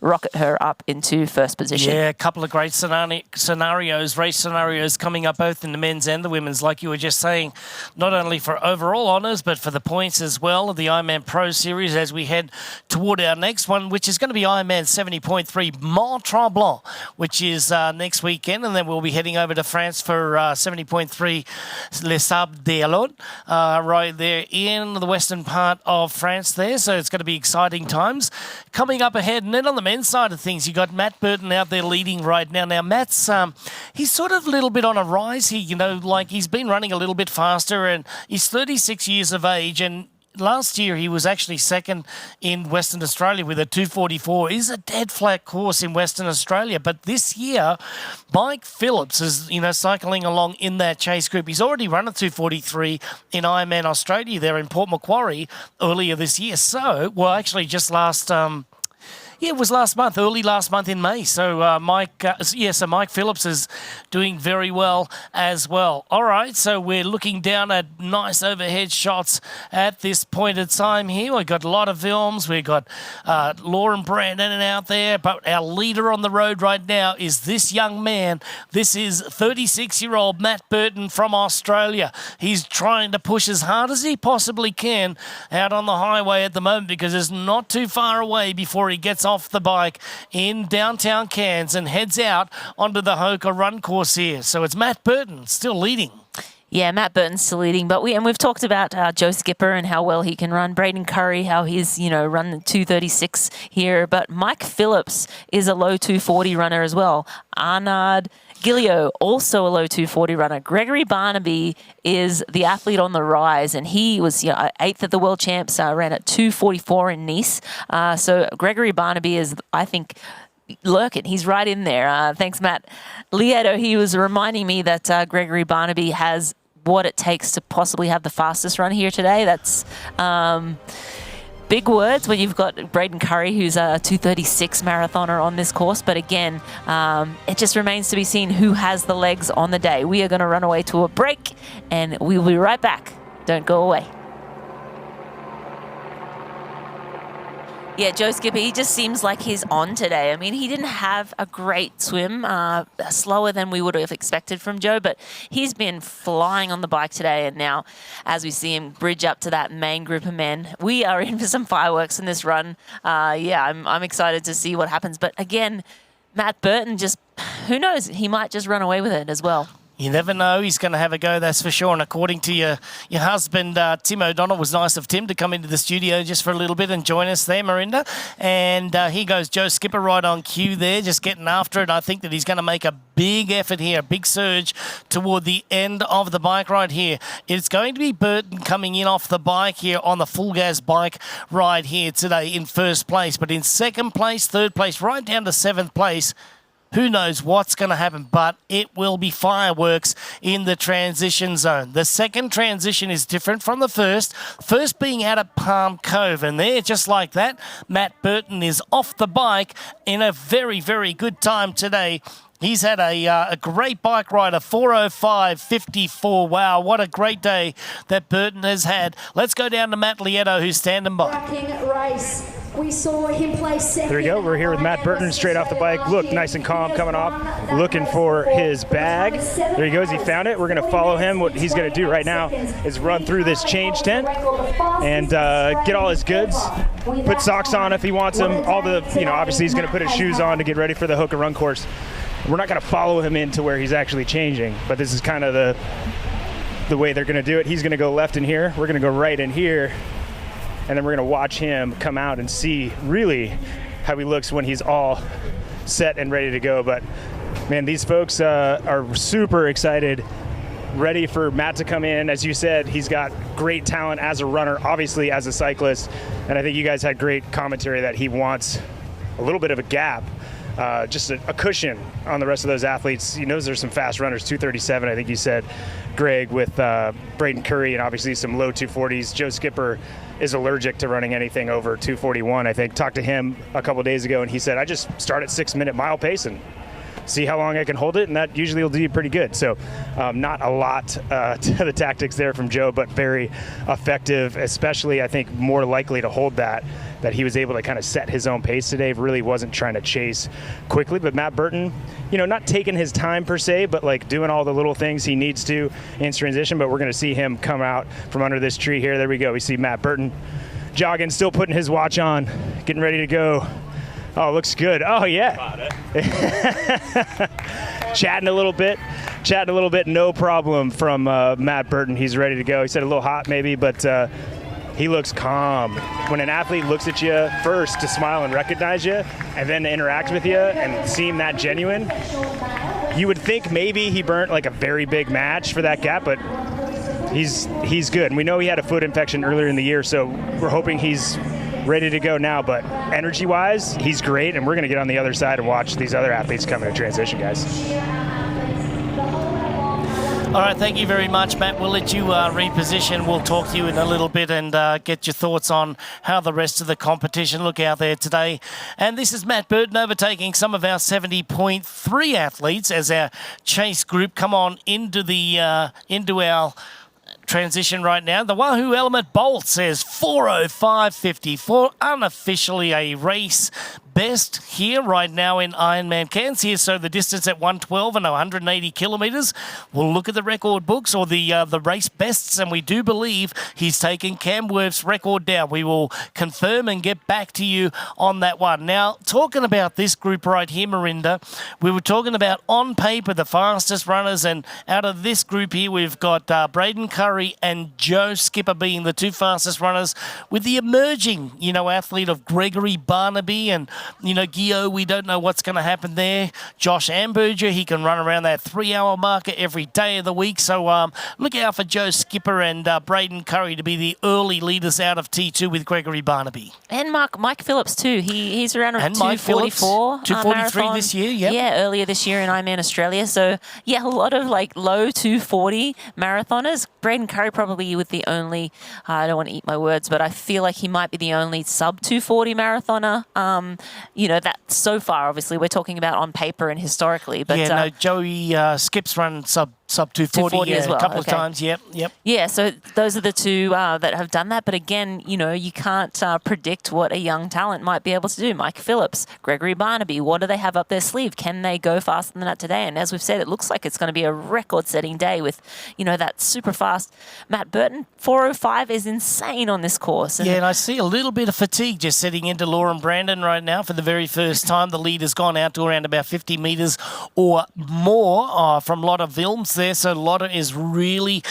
rocket her up into first position. Yeah, a couple of great scenarios, race scenarios coming up both in the men's and the women's, like you were just saying, not only for overall honours, but for the points as well of the Ironman Pro Series as we head toward our next one, which is going to be Ironman 70.3 Mont Tremblant, which is next weekend, and then we'll be heading over to France for 70.3 Les Sables d'Olonne, right there in the western part of France there, so it's going to be exciting times coming up ahead. And then on the men's side of things, you got Matt Burton out there leading right now. Now Matt's he's sort of a little bit on a rise here, like he's been running a little bit faster, and he's 36 years of age, and last year he was actually second in Western Australia with a 2:44. It's a dead flat course in Western Australia, but this year Mike Phillips is cycling along in that chase group. He's already run a 2:43 in Ironman Australia there in Port Macquarie earlier this year. So, well, actually just it was early last month in May. So Mike Phillips is doing very well as well. All right, so we're looking down at nice overhead shots at this point in time here. We've got a lot of films. We've got Lauren Brandon out there, but our leader on the road right now is this young man. This is 36-year-old Matt Burton from Australia. He's trying to push as hard as he possibly can out on the highway at the moment because it's not too far away before he gets off the bike in downtown Cairns and heads out onto the Hoka run course here. So it's Matt Burton still leading. Yeah, Matt Burton's still leading, but we've talked about Joe Skipper and how well he can run. Braden Curry, how he's run 2:36 here, but Mike Phillips is a low 2:40 runner as well. Arnaud Gilio, also a low 2:40 runner. Gregory Barnaby is the athlete on the rise, and he was 8th at the World Champs, ran at 2:44 in Nice. So Gregory Barnaby is, I think, lurking. He's right in there. Thanks, Matt. Lieto, he was reminding me that Gregory Barnaby has what it takes to possibly have the fastest run here today. That's big words when you've got Braden Curry, who's a 2:36 marathoner on this course. But again, it just remains to be seen who has the legs on the day. We are going to run away to a break, and we will be right back. Don't go away. Yeah, Joe Skipper, he just seems like he's on today. I mean, he didn't have a great swim, slower than we would have expected from Joe, but he's been flying on the bike today. And now, as we see him bridge up to that main group of men, we are in for some fireworks in this run. I'm excited to see what happens. But again, Matt Burton just, who knows, he might just run away with it as well. You never know. He's going to have a go, that's for sure. And according to your husband, Tim O'Donnell, it was nice of Tim to come into the studio just for a little bit and join us there, Marinda. And here goes Joe Skipper right on cue there, just getting after it. I think that he's going to make a big effort here, a big surge toward the end of the bike ride here. It's going to be Burton coming in off the bike here on the full gas bike ride here today in first place. But in second place, third place, right down to seventh place, who knows what's going to happen, but it will be fireworks in the transition zone. The second transition is different from the first. First being out at Palm Cove, and there, just like that, Matt Burton is off the bike in a very, very good time today. He's had a great bike ride, a 4:05.54. Wow, what a great day that Burton has had. Let's go down to Matt Lieto, who's standing by. Race. We saw him play second. There we go. We're here with Matt Burton straight off the bike. Look, nice and calm coming off, looking for his bag. There he goes. He found it. We're going to follow him. What he's going to do right now is run through this change tent and get all his goods, put socks on if he wants them. Obviously he's going to put his shoes on to get ready for the Hoka run course. We're not going to follow him into where he's actually changing, but this is kind of the way they're going to do it. He's going to go left in here. We're going to go right in here. And then we're going to watch him come out and see really how he looks when he's all set and ready to go. But, man, these folks are super excited, ready for Matt to come in. As you said, he's got great talent as a runner, obviously as a cyclist. And I think you guys had great commentary that he wants a little bit of a gap, just a cushion on the rest of those athletes. He knows there's some fast runners, 2:37, I think you said, Greg, with Braden Curry, and obviously some low 2:40s. Joe Skipper is allergic to running anything over 2:41, I think. Talked to him a couple days ago, and he said, I just start at 6-minute mile pacing. see how long I can hold it, and that usually will do you pretty good. So not a lot to the tactics there from Joe, but very effective, especially I think more likely to hold that he was able to kind of set his own pace today. Really wasn't trying to chase quickly. But Matt Burton, not taking his time per se, but like doing all the little things he needs to in transition. But we're going to see him come out from under this tree here. There we go. We see Matt Burton jogging, still putting his watch on, getting ready to go. Oh, looks good. Oh, yeah. Chatting a little bit, no problem from Matt Burton. He's ready to go. He said a little hot maybe, but he looks calm. When an athlete looks at you first to smile and recognize you, and then to interact with you and seem that genuine, you would think maybe he burnt like a very big match for that gap, but he's good. And we know he had a foot infection earlier in the year, so we're hoping he's ready to go now. But energy-wise, he's great, and we're going to get on the other side and watch these other athletes come into transition, guys. All right, thank you very much, Matt. We'll let you reposition. We'll talk to you in a little bit and get your thoughts on how the rest of the competition look out there today. And this is Matt Burton overtaking some of our 70.3 athletes as our chase group come on into our transition right now. The Wahoo Element Bolt says 4:05.54, unofficially a race best here right now in Ironman Cairns here. So the distance at 112 and 180 kilometres. We'll look at the record books or the race bests, and we do believe he's taken Cam Worth's record down. We will confirm and get back to you on that one. Now, talking about this group right here, Marinda, we were talking about on paper the fastest runners, and out of this group here, we've got Braden Curry and Joe Skipper being the two fastest runners, with the emerging, athlete of Gregory Barnaby and Gio, we don't know what's going to happen there. Josh Amberger, he can run around that 3-hour marker every day of the week. So look out for Joe Skipper and Braden Curry to be the early leaders out of T2 with Gregory Barnaby. And Mike Phillips too. He's around 244. 243 this year, yep. Yeah, earlier this year in Ironman Australia. So yeah, a lot of like low 240 marathoners. Braden Curry probably with the only, I don't want to eat my words, but I feel like he might be the only sub 240 marathoner. That so far, obviously, we're talking about on paper and historically. But Joey Skips run sub 240 as well. A couple of times, yep. Yeah, so those are the two that have done that. But again, you can't predict what a young talent might be able to do. Mike Phillips, Gregory Barnaby, what do they have up their sleeve? Can they go faster than that today? And as we've said, it looks like it's going to be a record-setting day with, that super fast Matt Burton. 4:05 is insane on this course. And I see a little bit of fatigue just setting into Lauren Brandon right now for the very first time. The lead has gone out to around about 50 metres or more from Lotta Vilms there. So Lotta is really,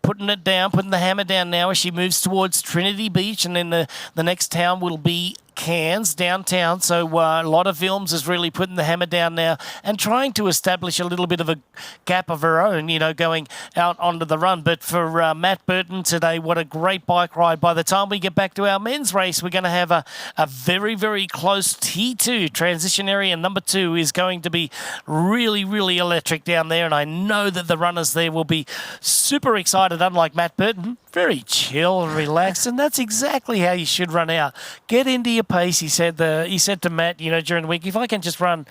putting it down, putting the hammer down now as she moves towards Trinity Beach. And then the next town will be Cairns, downtown. So a lot of Films is really putting the hammer down now and trying to establish a little bit of a gap of her own, going out onto the run. But for Matt Burton today, what a great bike ride. By the time we get back to our men's race, we're going to have a very, very close T2. Transition area number 2 is going to be really, really electric down there. And I know that the runners there will be super excited, unlike Matt Burton. Very chill and relaxed, and that's exactly how you should run out. Get into your pace, he said to Matt, during the week, if I can just run,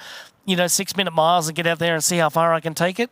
6-minute miles and get out there and see how far I can take it,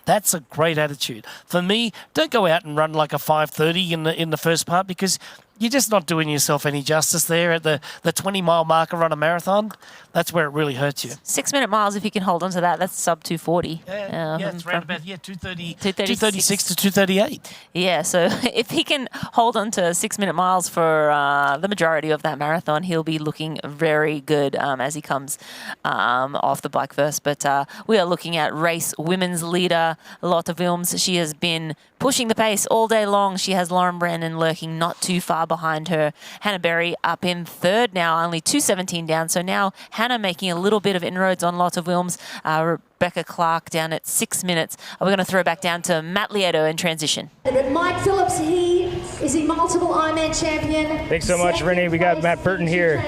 that's a great attitude. For me, don't go out and run like a 5:30 in the first part, because you're just not doing yourself any justice there at the 20-mile marker on a marathon. That's where it really hurts you. 6-minute miles, if you can hold on to that, that's sub 240. It's around about 236 to 238. Yeah, so if he can hold on to 6-minute miles for the majority of that marathon, he'll be looking very good as he comes off the bike first. But we are looking at race women's leader, Lotta Vilms. She has been pushing the pace all day long. She has Lauren Brandon lurking not too far behind her. Hannah Berry up in third now, only 2:17 down. So now Hannah making a little bit of inroads on Lotta Vilms. Rebecca Clark down at 6 minutes. We're going to throw back down to Matt Lieto in transition. Mike Phillips, he is a multiple Ironman champion. Thanks so much, Renee. We got Matt Burton here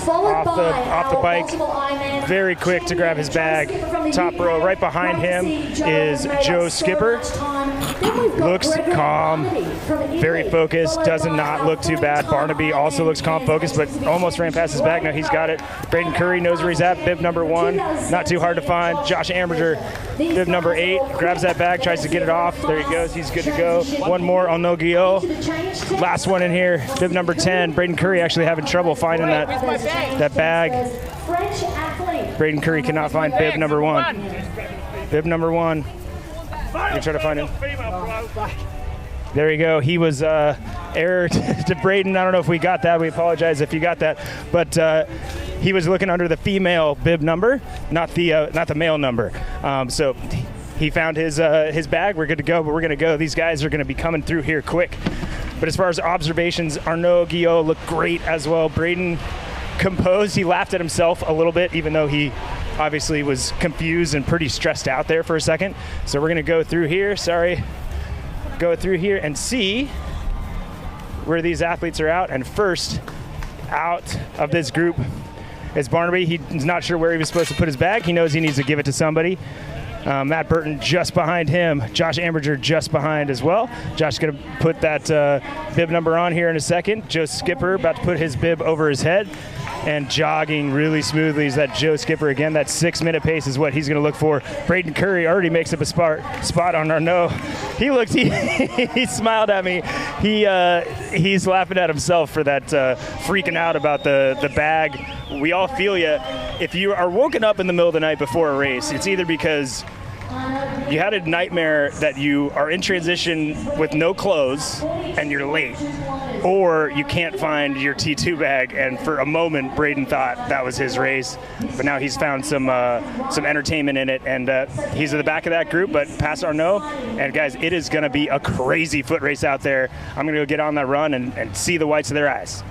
off the bike. Very quick to grab his bag. Top row right behind him is Joe Skipper. looks calm, very focused, does not look too bad. Barnaby also looks calm, focused, but almost ran past his bag. Now he's got it. Braden Curry knows where he's at, bib number 1. Not too hard to find. Josh Amberger, bib number 8, grabs that bag, tries to get it off. There he goes. He's good to go. One more on No Gio. Last one in here, bib number 10. Braden Curry actually having trouble finding that bag. Braden Curry cannot find bib number 1. Bib number 1. You try to find him. There you go. He was error to Braden. I don't know if we got that. We apologize if you got that. But he was looking under the female bib number, not the male number. So he found his bag. We're good to go. But we're going to go. These guys are going to be coming through here quick. But as far as observations, Arnaud Guillot looked great as well. Braden composed. He laughed at himself a little bit, even though he obviously was confused and pretty stressed out there for a second. So we're going to go through here. Go through here and see where these athletes are out. And first out of this group is Barnaby. He's not sure where he was supposed to put his bag. He knows he needs to give it to somebody. Matt Burton just behind him. Josh Amberger just behind as well. Josh is going to put that bib number on here in a second. Joe Skipper about to put his bib over his head. And jogging really smoothly is that Joe Skipper again. That 6-minute pace is what he's going to look for. Braden Curry already makes up a spot on Arnaud. He smiled at me. He's laughing at himself for that freaking out about the bag. We all feel you. If you are woken up in the middle of the night before a race, it's either because you had a nightmare that you are in transition with no clothes and you're late, or you can't find your T2 bag, and for a moment Braden thought that was his race, but now he's found some entertainment in it, and he's at the back of that group, but past Arnaud. And guys, it is going to be a crazy foot race out there. I'm going to go get on that run and see the whites of their eyes.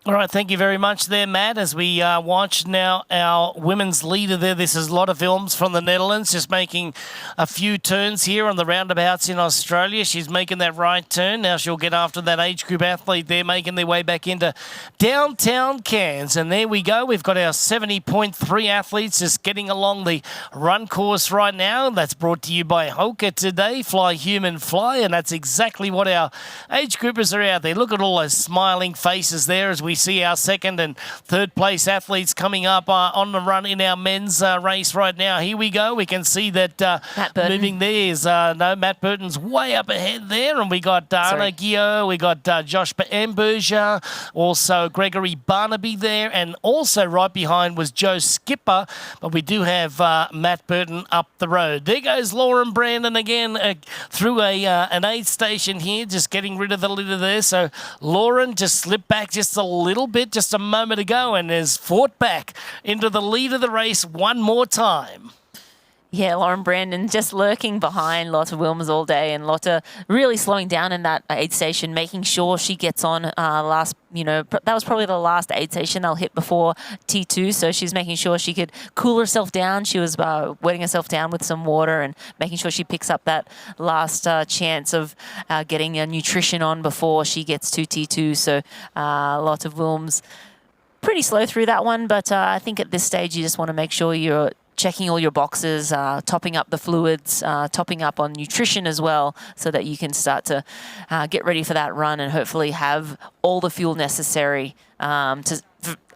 All right, thank you very much there, Matt. As we watch now our women's leader there, this is Lotte Films from the Netherlands, just making a few turns here on the roundabouts in Australia. She's making that right turn. Now she'll get after that age group athlete there, making their way back into downtown Cairns. And there we go. We've got our 70.3 athletes just getting along the run course right now. That's brought to you by Hoka today, Fly Human Fly. And that's exactly what our age groupers are out there. Look at all those smiling faces there as we see our second and third place athletes coming up on the run in our men's race right now. Here we go. We can see that moving there is Matt Burton's way up ahead there, and we got Arnaud Guillot, we got Josh Amberger, also Gregory Barnaby there, and also right behind was Joe Skipper, but we do have Matt Burton up the road. There goes Lauren Brandon again through an aid station here, just getting rid of the litter there. So Lauren just slipped back just a little bit just a moment ago and has fought back into the lead of the race one more time. Yeah, Lauren Brandon just lurking behind Lotte Wilms all day, and Lotte really slowing down in that aid station, making sure she gets on that was probably the last aid station they'll hit before T2, so she's making sure she could cool herself down. She was wetting herself down with some water and making sure she picks up that last chance of getting nutrition on before she gets to T2. So Lotte Wilms pretty slow through that one, but I think at this stage you just want to make sure you're checking all your boxes, topping up the fluids, topping up on nutrition as well, so that you can start to get ready for that run and hopefully have all the fuel necessary to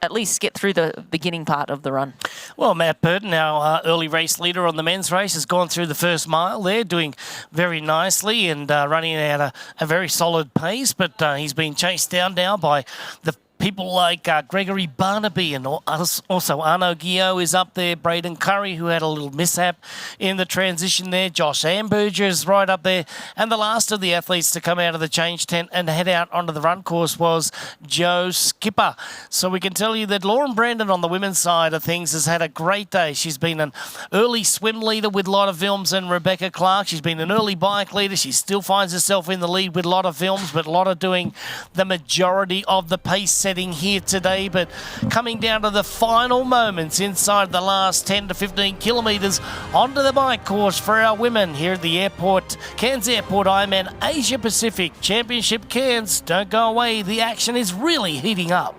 at least get through the beginning part of the run. Well, Matt Burton, our early race leader on the men's race, has gone through the first mile there, doing very nicely and running at a very solid pace, but he's been chased down now by the people like Gregory Barnaby, and also Arnaud Guillot is up there. Braden Curry, who had a little mishap in the transition there. Josh Amberger is right up there. And the last of the athletes to come out of the change tent and head out onto the run course was Joe Skipper. So we can tell you that Lauren Brandon on the women's side of things has had a great day. She's been an early swim leader with Lotte Films and Rebecca Clark. She's been an early bike leader. She still finds herself in the lead with Lotte Films, but Lotte doing the majority of the pace setting here today. But coming down to the final moments inside the last 10 to 15 kilometres onto the bike course for our women here at the airport, Cairns Airport Ironman Asia Pacific Championship Cairns. Don't go away, the action is really heating up.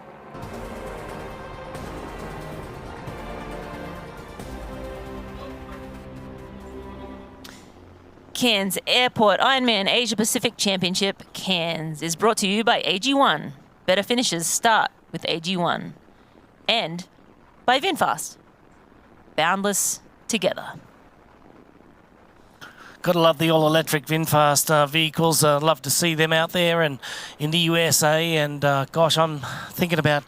Cairns Airport Ironman Asia Pacific Championship, Cairns, is brought to you by AG1. Better finishes start with AG1. And by VinFast. Boundless together. Gotta love the all-electric VinFast vehicles. Love to see them out there and in the USA. And gosh, I'm thinking about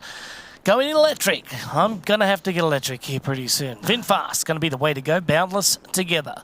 going electric. I'm going to have to get electric here pretty soon. VinFast going to be the way to go. Boundless together.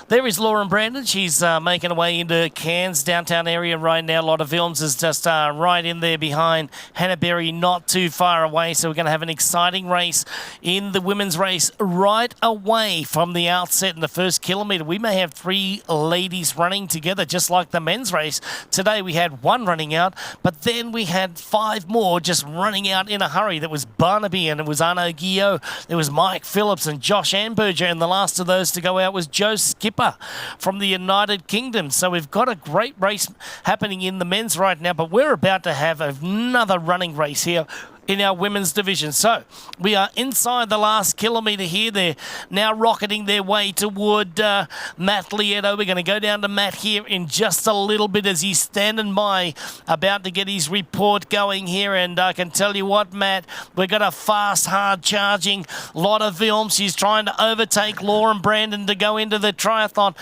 There is Lauren Brandon. She's making her way into Cairns downtown area right now. A lot of films is just right in there behind Hannah Berry, not too far away. So we're going to have an exciting race in the women's race right away from the outset in the first kilometre. We may have 3 ladies running together just like the men's race. Today we had 1 running out, but then we had 5 more just running out in a hurry. That was Barnaby and it was Arno Guillot. There was Mike Phillips and Josh Amberger, and the last of those to go out was Joe Skipper from the United Kingdom. So we've got a great race happening in the men's right now, but we're about to have another running race here in our women's division. So we are inside the last kilometre here. They're now rocketing their way toward Matt Lieto. We're going to go down to Matt here in just a little bit as he's standing by, about to get his report going here. And I can tell you what, Matt, we've got a fast, hard-charging lot of films. She's trying to overtake Lauren Brandon to go into the triathlon,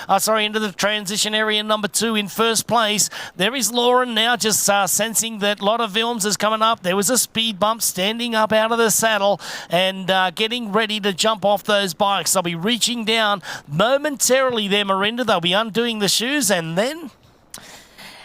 into the transition area number 2 in first place. There is Lauren now just sensing that lot of films is coming up. There was a speed bump, standing up out of the saddle and getting ready to jump off those bikes. They'll be reaching down momentarily there, Marinda. They'll be undoing the shoes and then...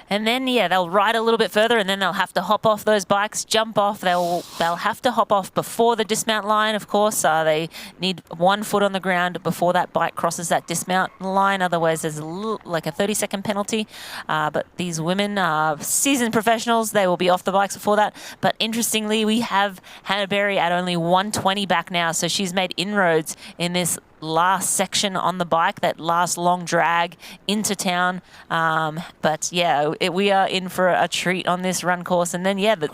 yeah, they'll ride a little bit further and then they'll have to hop off those bikes, jump off. They'll have to hop off before the dismount line, of course. They need 1 foot on the ground before that bike crosses that dismount line. Otherwise, there's like a 30-second penalty. But these women are seasoned professionals. They will be off the bikes before that. But interestingly, we have Hannah Berry at only 120 back now. So she's made inroads in this last section on the bike, that last long drag into town. But yeah, we are in for a treat on this run course. And then, yeah, the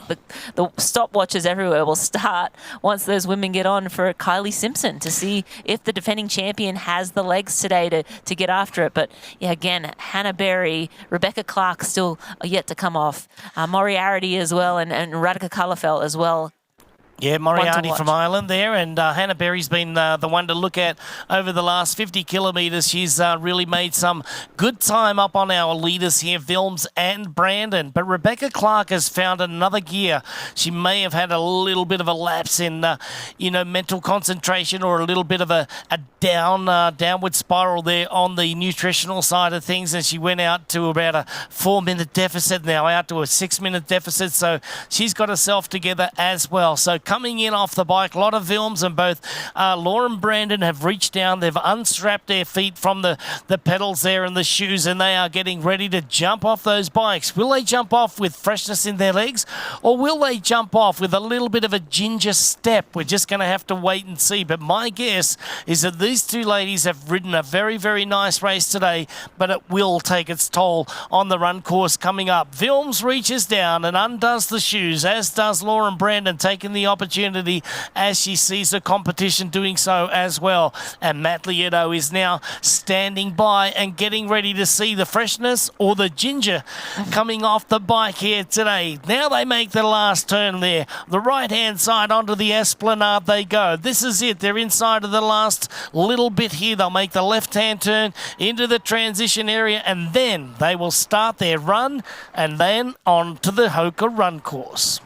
stopwatches everywhere will start once those women get on for Kylie Simpson to see if the defending champion has the legs today to get after it. But yeah, again, Hannah Berry, Rebecca Clark still yet to come off, Moriarty as well, and Radhika Kalafel as well. Yeah, Moriarty from Ireland there, and Hannah Berry's been the one to look at over the last 50 kilometres. She's really made some good time up on our leaders here, Vilms and Brandon. But Rebecca Clark has found another gear. She may have had a little bit of a lapse in, mental concentration, or a little bit of a downward spiral there on the nutritional side of things, and she went out to about a 4-minute deficit, now out to a 6-minute deficit. So she's got herself together as well. So coming in off the bike, a lot of films, and both Lauren Brandon have reached down. They've unstrapped their feet from the pedals there and the shoes, and they are getting ready to jump off those bikes. Will they jump off with freshness in their legs, or will they jump off with a little bit of a ginger step? We're just going to have to wait and see. But my guess is that these 2 ladies have ridden a very, very nice race today, but it will take its toll on the run course coming up. Vilms reaches down and undoes the shoes, as does Lauren Brandon, taking the opportunity as she sees the competition doing so as well. And Matt Lieto is now standing by and getting ready to see the freshness or the ginger coming off the bike here today. Now they make the last turn there. The right-hand side onto the Esplanade they go. This is it. They're inside of the last little bit here. They'll make the left-hand turn into the transition area, and then they will start their run and then on to the Hoka run course.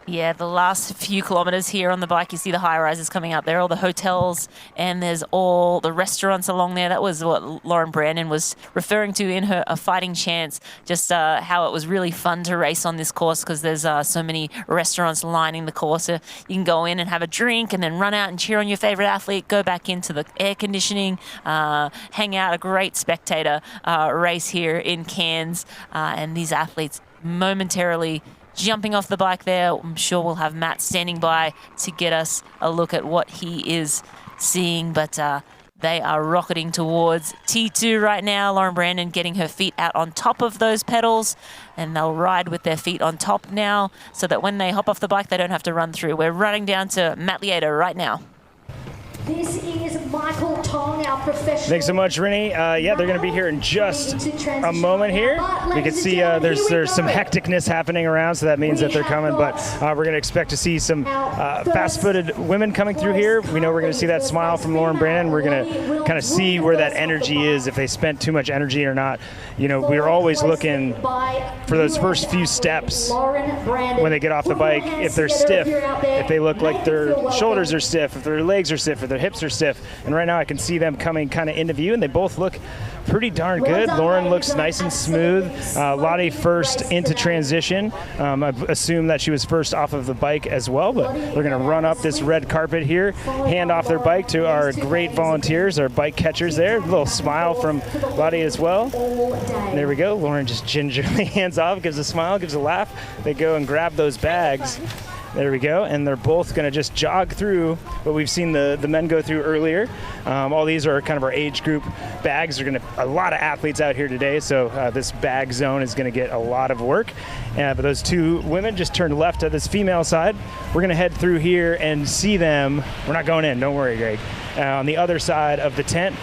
Yeah, the last few kilometres here on the bike, you see the high-rises coming up there, all the hotels, and there's all the restaurants along there. That was what Lauren Brandon was referring to in her A Fighting Chance, just how it was really fun to race on this course because there's so many restaurants lining the course. You can go in and have a drink and then run out and cheer on your favourite athlete, go back into the air conditioning, hang out, a great spectator race here in Cairns, and these athletes momentarily jumping off the bike there. I'm sure we'll have Matt standing by to get us a look at what he is seeing, but they are rocketing towards T2 right now. Lauren Brandon getting her feet out on top of those pedals, and they'll ride with their feet on top now so that when they hop off the bike, they don't have to run through. We're running down to Matt Lieto right now. This is Michael Tong, Thanks so much, Rennie. Yeah, they're going to be here in just a moment here. You can see there's some hecticness happening around, so that means that they're coming. But we're going to expect to see some fast-footed women coming through here. We know we're going to see that smile from Lauren Brandon. We're going to kind of see where that energy is, if they spent too much energy or not. You know, we're always looking for those first few steps when they get off the bike. If they're stiff, if they look like their shoulders are stiff, if their legs are stiff, if their hips are stiff. And right now I can see them coming kind of into view, and they both look pretty darn good. Lauren looks nice and smooth. Lottie first into transition. I assume that she was first off of the bike as well, but they're going to run up this red carpet here, hand off their bike to our great volunteers, our bike catchers there. A little smile from Lottie as well. There we go. Lauren just gingerly hands off, gives a smile, gives a laugh. They go and grab those bags. There we go, and they're both going to just jog through what we've seen the men go through earlier. All these are kind of our age group bags. We're going to a lot of athletes out here today, so this bag zone is going to get a lot of work. But those two women just turned left to this female side. We're going to head through here and see them. We're not going in, don't worry, Greg. On the other side of the tent,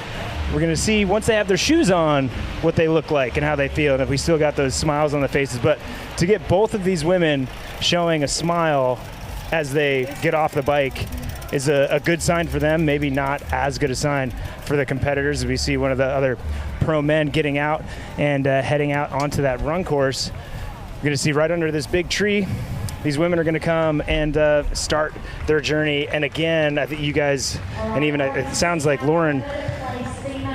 we're going to see, once they have their shoes on, what they look like and how they feel, and if we still got those smiles on the faces. But to get both of these women showing a smile as they get off the bike is a good sign for them, maybe not as good a sign for the competitors. We see one of the other pro men getting out and heading out onto that run course. We're going to see right under this big tree, these women are going to come and start their journey. And again, I think you guys, and even it sounds like Lauren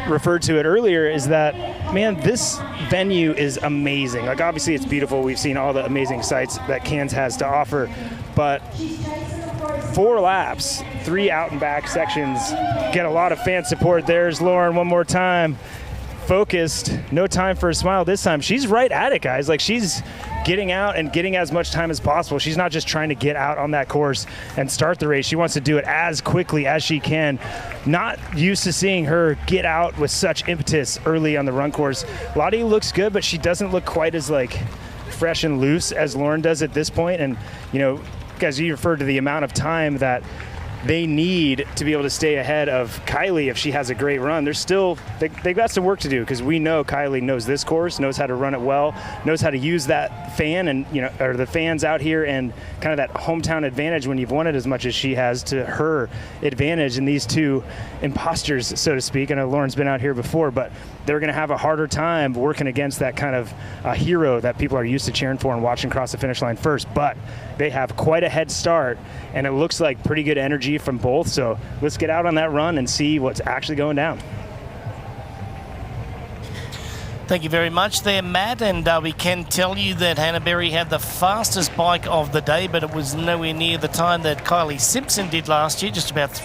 referred to it earlier, is that, man, this venue is amazing. Like, obviously it's beautiful. We've seen all the amazing sights that Cairns has to offer, but 4 laps, 3 out and back sections, get a lot of fan support. There's Lauren one more time, focused, no time for a smile this time. She's right at it, guys. Like, she's getting out and getting as much time as possible. She's not just trying to get out on that course and start the race. She wants to do it as quickly as she can. Not used to seeing her get out with such impetus early on the run course. Lottie looks good, but she doesn't look quite as like fresh and loose as Lauren does at this point. And, you know, guys, you referred to the amount of time that they need to be able to stay ahead of Kylie if she has a great run. They're still, they've got some work to do, because we know Kylie knows this course, knows how to run it well, knows how to use that fan and, you know, or the fans out here and kind of that hometown advantage when you've won it as much as she has to her advantage. And these two imposters, so to speak, I know Lauren's been out here before, but they're going to have a harder time working against that kind of hero that people are used to cheering for and watching cross the finish line first. But they have quite a head start, and it looks like pretty good energy from both. So let's get out on that run and see what's actually going down. Thank you very much there, Matt. And we can tell you that Hannah Berry had the fastest bike of the day, but it was nowhere near the time that Kylie Simpson did last year, just about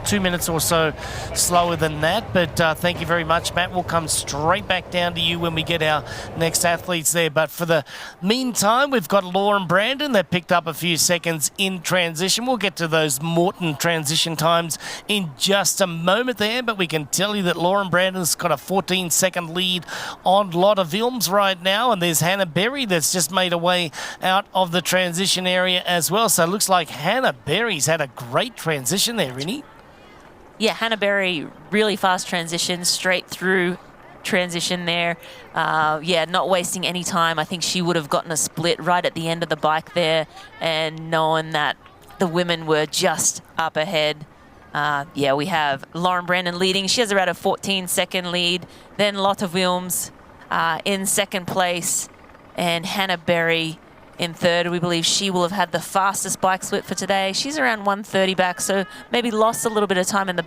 2 minutes or so slower than that. But thank you very much, Matt. We'll come straight back down to you when we get our next athletes there. But for the meantime, we've got Lauren Brandon that picked up a few seconds in transition. We'll get to those Morton transition times in just a moment there, but we can tell you that Lauren Brandon's got a 14-second lead on Lotte Wilms right now, and there's Hannah Berry that's just made her way out of the transition area as well. So it looks like Hannah Berry's had a great transition there, Rinny. Yeah, Hannah Berry, really fast transition, straight through transition there. Yeah, not wasting any time. I think she would have gotten a split right at the end of the bike there, and knowing that the women were just up ahead. Yeah, we have Lauren Brandon leading. She has about a 14-second lead. Then Lotte Wilms in second place, and Hannah Berry in third. We believe she will have had the fastest bike split for today. She's around 1:30 back, so maybe lost a little bit of time in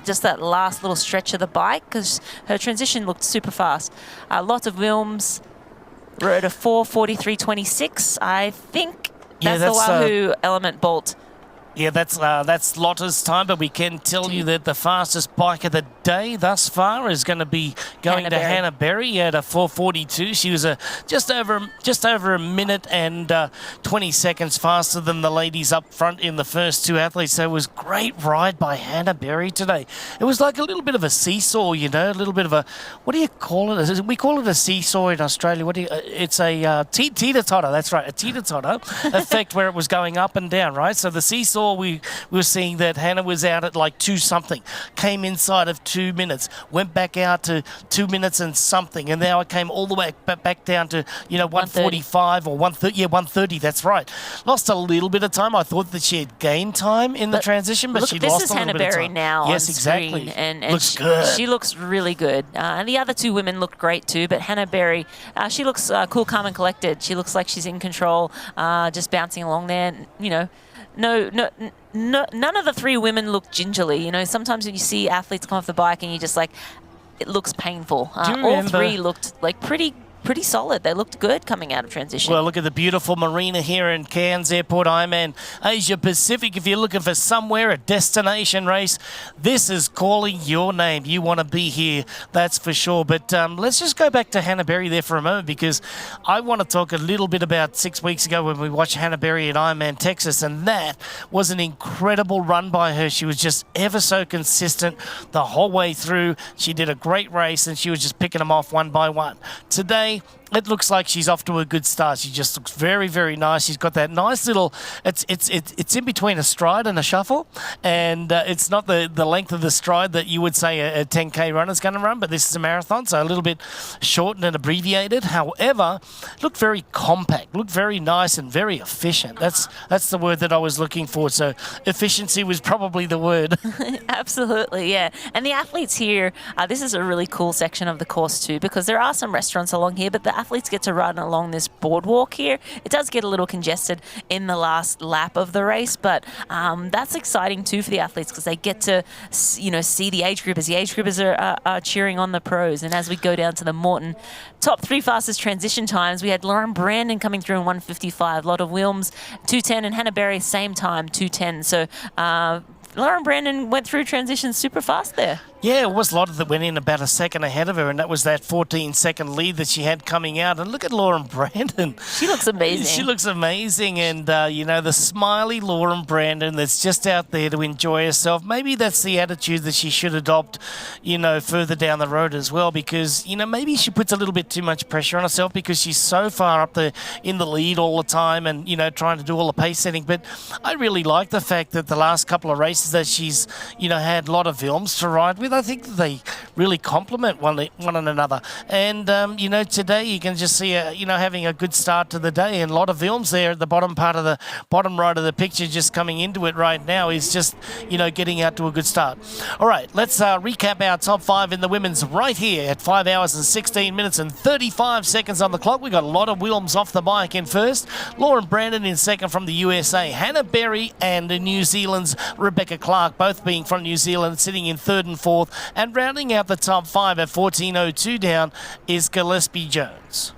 just that last little stretch of the bike, because her transition looked super fast. Lotte Wilms rode a 4:43.26. I think that's the Wahoo Element Bolt. Yeah, that's Lotte's time, but we can tell you that the fastest bike of the day thus far is going to be going to Hannah Berry at a 4:42. She was just over a minute and 20 seconds faster than the ladies up front in the first two athletes. So it was a great ride by Hannah Berry today. It was like a little bit of a seesaw, you know, a little bit of a, what do you call it? We call it a seesaw in Australia. It's a teeter-totter. That's right, a teeter-totter effect where it was going up and down, right? So the seesaw, we were seeing that Hannah was out at like 2 something, came inside of 2 minutes, went back out to 2 minutes and something, and now it came all the way back down to 1:45 or 1:30. Yeah, 1:30. That's right. Lost a little bit of time. I thought that she had gained time in the transition, but look, she this lost is a little Hannah bit of Berry time. now Yes, on exactly. screen, and looks good. She looks really good. And the other two women looked great too, but Hannah Berry, she looks cool, calm, and collected. She looks like she's in control, just bouncing along there. No, none of the three women look gingerly. Sometimes when you see athletes come off the bike and you just like, it looks painful. All three looked like pretty solid. They looked good coming out of transition. Well, look at the beautiful marina here in Cairns Airport, Ironman Asia Pacific. If you're looking for somewhere, a destination race, this is calling your name. You want to be here, that's for sure. But let's just go back to Hannah Berry there for a moment, because I want to talk a little bit about 6 weeks ago when we watched Hannah Berry at Ironman Texas, and that was an incredible run by her. She was just ever so consistent the whole way through. She did a great race, and she was just picking them off one by one. Today, it looks like she's off to a good start. She just looks very, very nice. She's got that nice little, it's in between a stride and a shuffle, and it's not the length of the stride that you would say a 10K runner's going to run, but this is a marathon, so a little bit shortened and abbreviated. However, looked very compact, looked very nice and very efficient. That's the word that I was looking for. So efficiency was probably the word. Absolutely, yeah. And the athletes here, this is a really cool section of the course too, because there are some restaurants along here, but the athletes get to run along this boardwalk here. It does get a little congested in the last lap of the race, but that's exciting too for the athletes, because they get to see the age groupers. The age groupers are cheering on the pros. And as we go down to the Morton top three fastest transition times, we had Lauren Brandon coming through in 1:55, Lotta Wilms 2:10, and Hannah Berry same time 2:10. So Lauren Brandon went through transition super fast there. Yeah, it was Lotta that went in about a second ahead of her, and that was that 14-second lead that she had coming out. And look at Lauren Brandon. She looks amazing. She looks amazing, and, the smiley Lauren Brandon that's just out there to enjoy herself. Maybe that's the attitude that she should adopt, further down the road as well, because, maybe she puts a little bit too much pressure on herself because she's so far up in the lead all the time and, trying to do all the pace setting. But I really like the fact that the last couple of races that she's, had a lot of films to ride with. I think that they really complement one another. And, today you can just see her, having a good start to the day. And a lot of films there at the bottom part of the bottom right of the picture, just coming into it right now, is just, getting out to a good start. All right, let's recap our top five in the women's right here at 5 hours and 16 minutes and 35 seconds on the clock. We got a lot of Wilms off the bike in first. Lauren Brandon in second from the USA. Hannah Berry and New Zealand's Rebecca Clark, both being from New Zealand, sitting in third and fourth. And rounding out the top five at 14:02 down is Gillespie Jones.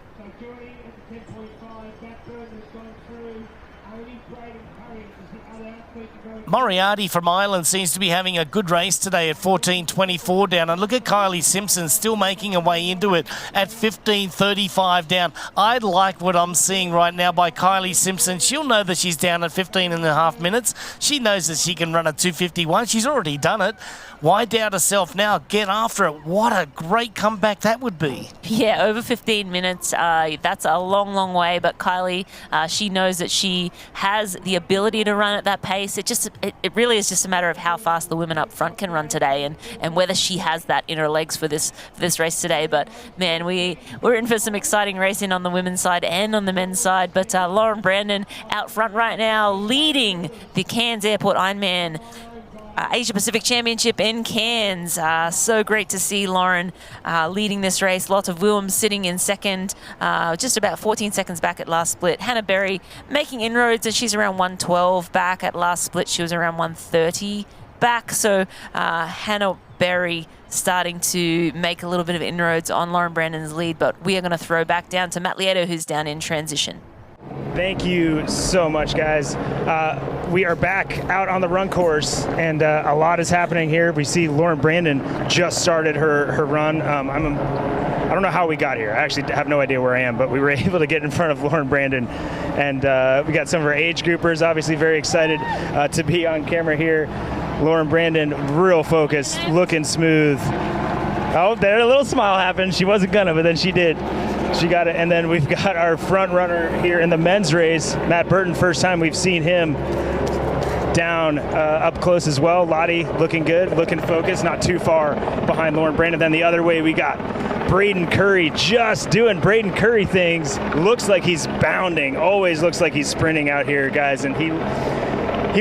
Moriarty from Ireland seems to be having a good race today at 14:24 down. And look at Kylie Simpson still making her way into it at 15:35 down. I like what I'm seeing right now by Kylie Simpson. She'll know that she's down at 15 and a half minutes. She knows that she can run a 2:51. She's already done it. Why doubt herself now? Get after it. What a great comeback that would be. Yeah, over 15 minutes. That's a long, long way. But Kylie, she knows that she has the ability to run at that pace. It really is just a matter of how fast the women up front can run today, and whether she has that in her legs for this race today. But man, we're in for some exciting racing on the women's side and on the men's side. But Lauren Brandon out front right now, leading the Cairns Airport Ironman Asia Pacific Championship in Cairns. So great to see Lauren leading this race. Lots of Wilms sitting in second, just about 14 seconds back at last split. Hannah Berry making inroads, and she's around 112 back. At last split, she was around 130 back. So Hannah Berry starting to make a little bit of inroads on Lauren Brandon's lead, but we are going to throw back down to Matt Lieto, who's down in transition. Thank you so much, guys. We are back out on the run course, and a lot is happening here. We see Lauren Brandon just started her run. I don't know how we got here. I actually have no idea where I am, but we were able to get in front of Lauren Brandon, and we got some of our age groupers, obviously very excited to be on camera here. Lauren Brandon, real focused, looking smooth. Oh, there, a little smile happened. She wasn't gonna, but then she did. She got it. And then we've got our front runner here in the men's race, Matt Burton. First time we've seen him down up close as well. Lottie looking good, looking focused, not too far behind Lauren Brandon. Then the other way we got Braden Curry just doing Braden Curry things. Looks like he's bounding, always looks like he's sprinting out here, guys, and he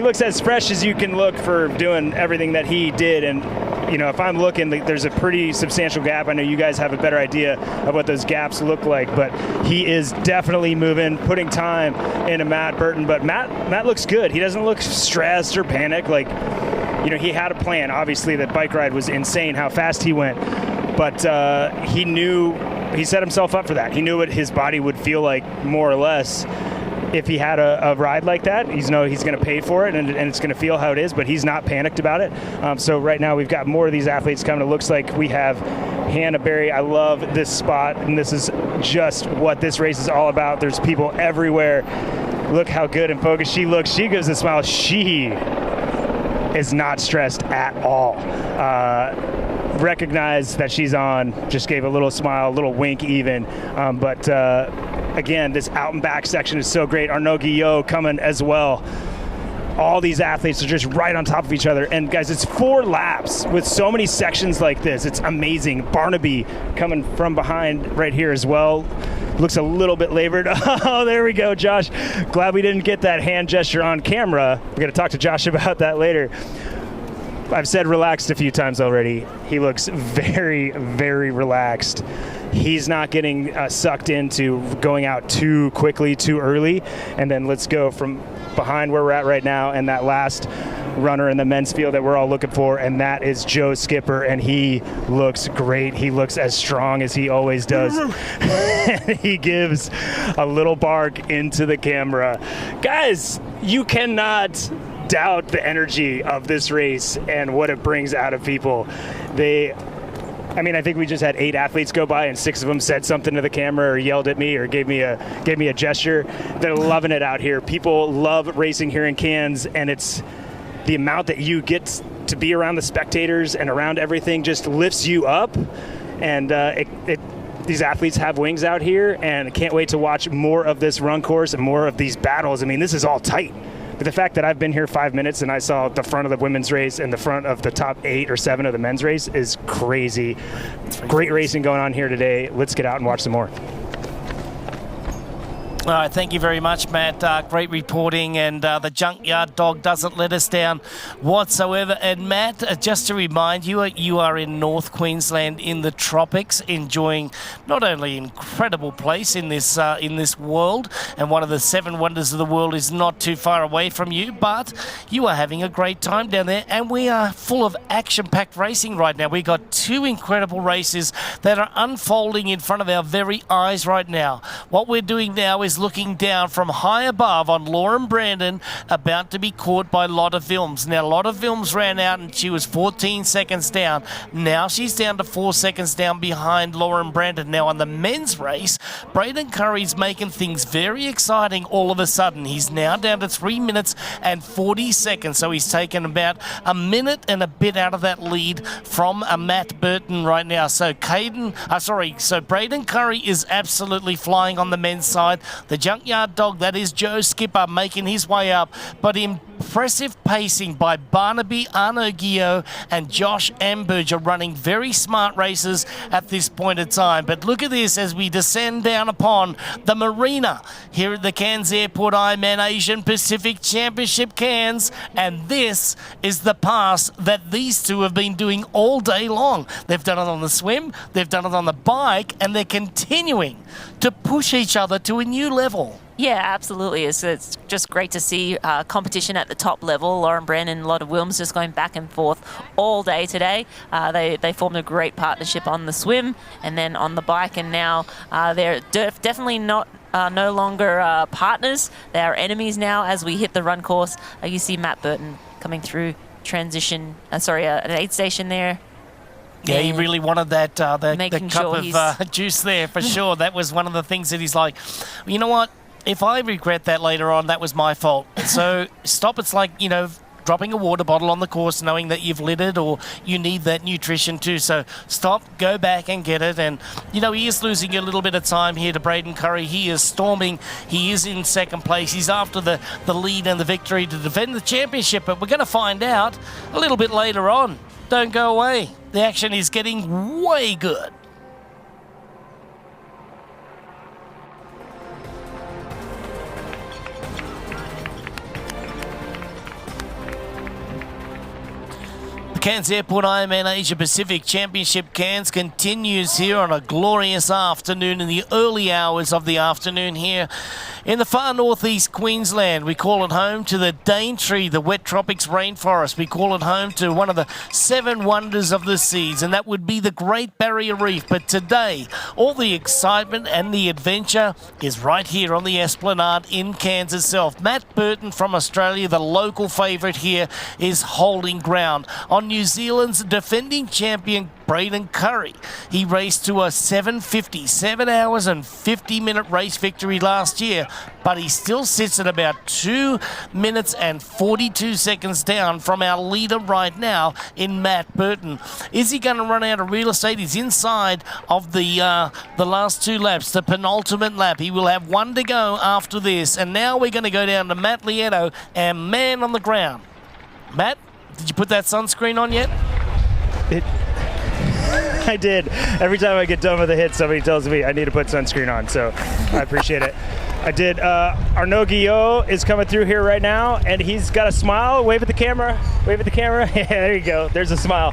looks as fresh as you can look for doing everything that he did. And you know, if I'm looking, there's a pretty substantial gap. I know you guys have a better idea of what those gaps look like, but he is definitely moving, putting time into Matt Burton. But Matt looks good. He doesn't look stressed or panicked. Like, you know, he had a plan. Obviously, that bike ride was insane how fast he went, but he knew, he set himself up for that. He knew what his body would feel like, more or less, if he had a ride like that. He's going to pay for it, and it's going to feel how it is, but he's not panicked about it. So right now we've got more of these athletes coming. It looks like we have Hannah Berry. I love this spot, and this is just what this race is all about. There's people everywhere. Look how good and focused she looks. She gives a smile. She is not stressed at all. Recognize that she's on, just gave a little smile, a little wink even. But again, this out and back section is so great. Arnaud Guillot coming as well. All these athletes are just right on top of each other. And guys, it's 4 laps with so many sections like this. It's amazing. Barnaby coming from behind right here as well. Looks a little bit labored. Oh, there we go, Josh. Glad we didn't get that hand gesture on camera. We're going to talk to Josh about that later. I've said relaxed a few times already. He looks very, very relaxed. He's not getting sucked into going out too quickly, too early. And then let's go from behind where we're at right now, and that last runner in the men's field that we're all looking for, and that is Joe Skipper, and he looks great. He looks as strong as he always does. He gives a little bark into the camera. Guys, you cannot doubt the energy of this race and what it brings out of people. I think we just had 8 athletes go by, and 6 of them said something to the camera or yelled at me or gave me a gesture. They're loving it out here. People love racing here in Cairns, and it's the amount that you get to be around the spectators and around everything just lifts you up. And these athletes have wings out here, and I can't wait to watch more of this run course and more of these battles. I mean, this is all tight. But the fact that I've been here 5 minutes and I saw the front of the women's race and the front of the top 8 or 7 of the men's race is crazy. Great racing going on here today. Let's get out and watch some more. All right, thank you very much, Matt. Great reporting, and the Junkyard Dog doesn't let us down whatsoever. And Matt, just to remind you, you are in North Queensland in the tropics, enjoying not only an incredible place in this world, and one of the 7 wonders of the world is not too far away from you, but you are having a great time down there, and we are full of action-packed racing right now. We got 2 incredible races that are unfolding in front of our very eyes right now. What we're doing now is looking down from high above on Lauren Brandon, about to be caught by Lotta Films. Now, Lotta Films ran out and she was 14 seconds down. Now she's down to 4 seconds down behind Lauren Brandon. Now, on the men's race, Braden Curry's making things very exciting all of a sudden. He's now down to 3 minutes and 40 seconds, so he's taken about a minute and a bit out of that lead from Matt Burton right now. So Braden Curry is absolutely flying on the men's side. The Junkyard Dog, that is Joe Skipper, making his way up. But impressive pacing by Barnaby, Arnaud Guillot, and Josh Amberge are running very smart races at this point in time. But look at this as we descend down upon the marina here at the Cairns Airport Ironman Asian Pacific Championship Cairns. And this is the pass that these 2 have been doing all day long. They've done it on the swim, they've done it on the bike, and they're continuing to push each other to a new level. Yeah, absolutely. It's just great to see competition at the top level. Lauren Brandon and Lotta Wilms just going back and forth all day today. They formed a great partnership on the swim and then on the bike, and now they're definitely no longer partners. They are enemies now as we hit the run course. You see Matt Burton coming through transition, an aid station there. Yeah, he really wanted that the cup of juice there for sure. That was one of the things that he's like, you know what? If I regret that later on, that was my fault. So stop. It's like, dropping a water bottle on the course, knowing that you've littered or you need that nutrition too. So stop, go back and get it. And, you know, he is losing a little bit of time here to Braden Curry. He is storming. He is in second place. He's after the lead and the victory to defend the championship. But we're going to find out a little bit later on. Don't go away. The action is getting way good. Cairns Airport Ironman Asia Pacific Championship Cairns continues here on a glorious afternoon in the early hours of the afternoon here in the far northeast Queensland. We call it home to the Daintree, the wet tropics rainforest. We call it home to one of the 7 wonders of the seas, and that would be the Great Barrier Reef. But today, all the excitement and the adventure is right here on the Esplanade in Cairns itself. Matt Burton from Australia, the local favourite here, is holding ground on New Zealand's defending champion Braden Curry. He raced to a 7:50, 7 hours and 50-minute race victory last year, but he still sits at about 2 minutes and 42 seconds down from our leader right now in Matt Burton. Is he going to run out of real estate? He's inside of the last 2 laps, the penultimate lap. He will have 1 to go after this, and now we're going to go down to Matt Lieto and man on the ground. Matt, did you put that sunscreen on yet? I did. Every time I get done with a hit, somebody tells me I need to put sunscreen on, so I appreciate it. I did. Arnaud Guillot is coming through here right now, and he's got a smile. Wave at the camera. Wave at the camera. Yeah, there you go. There's a smile.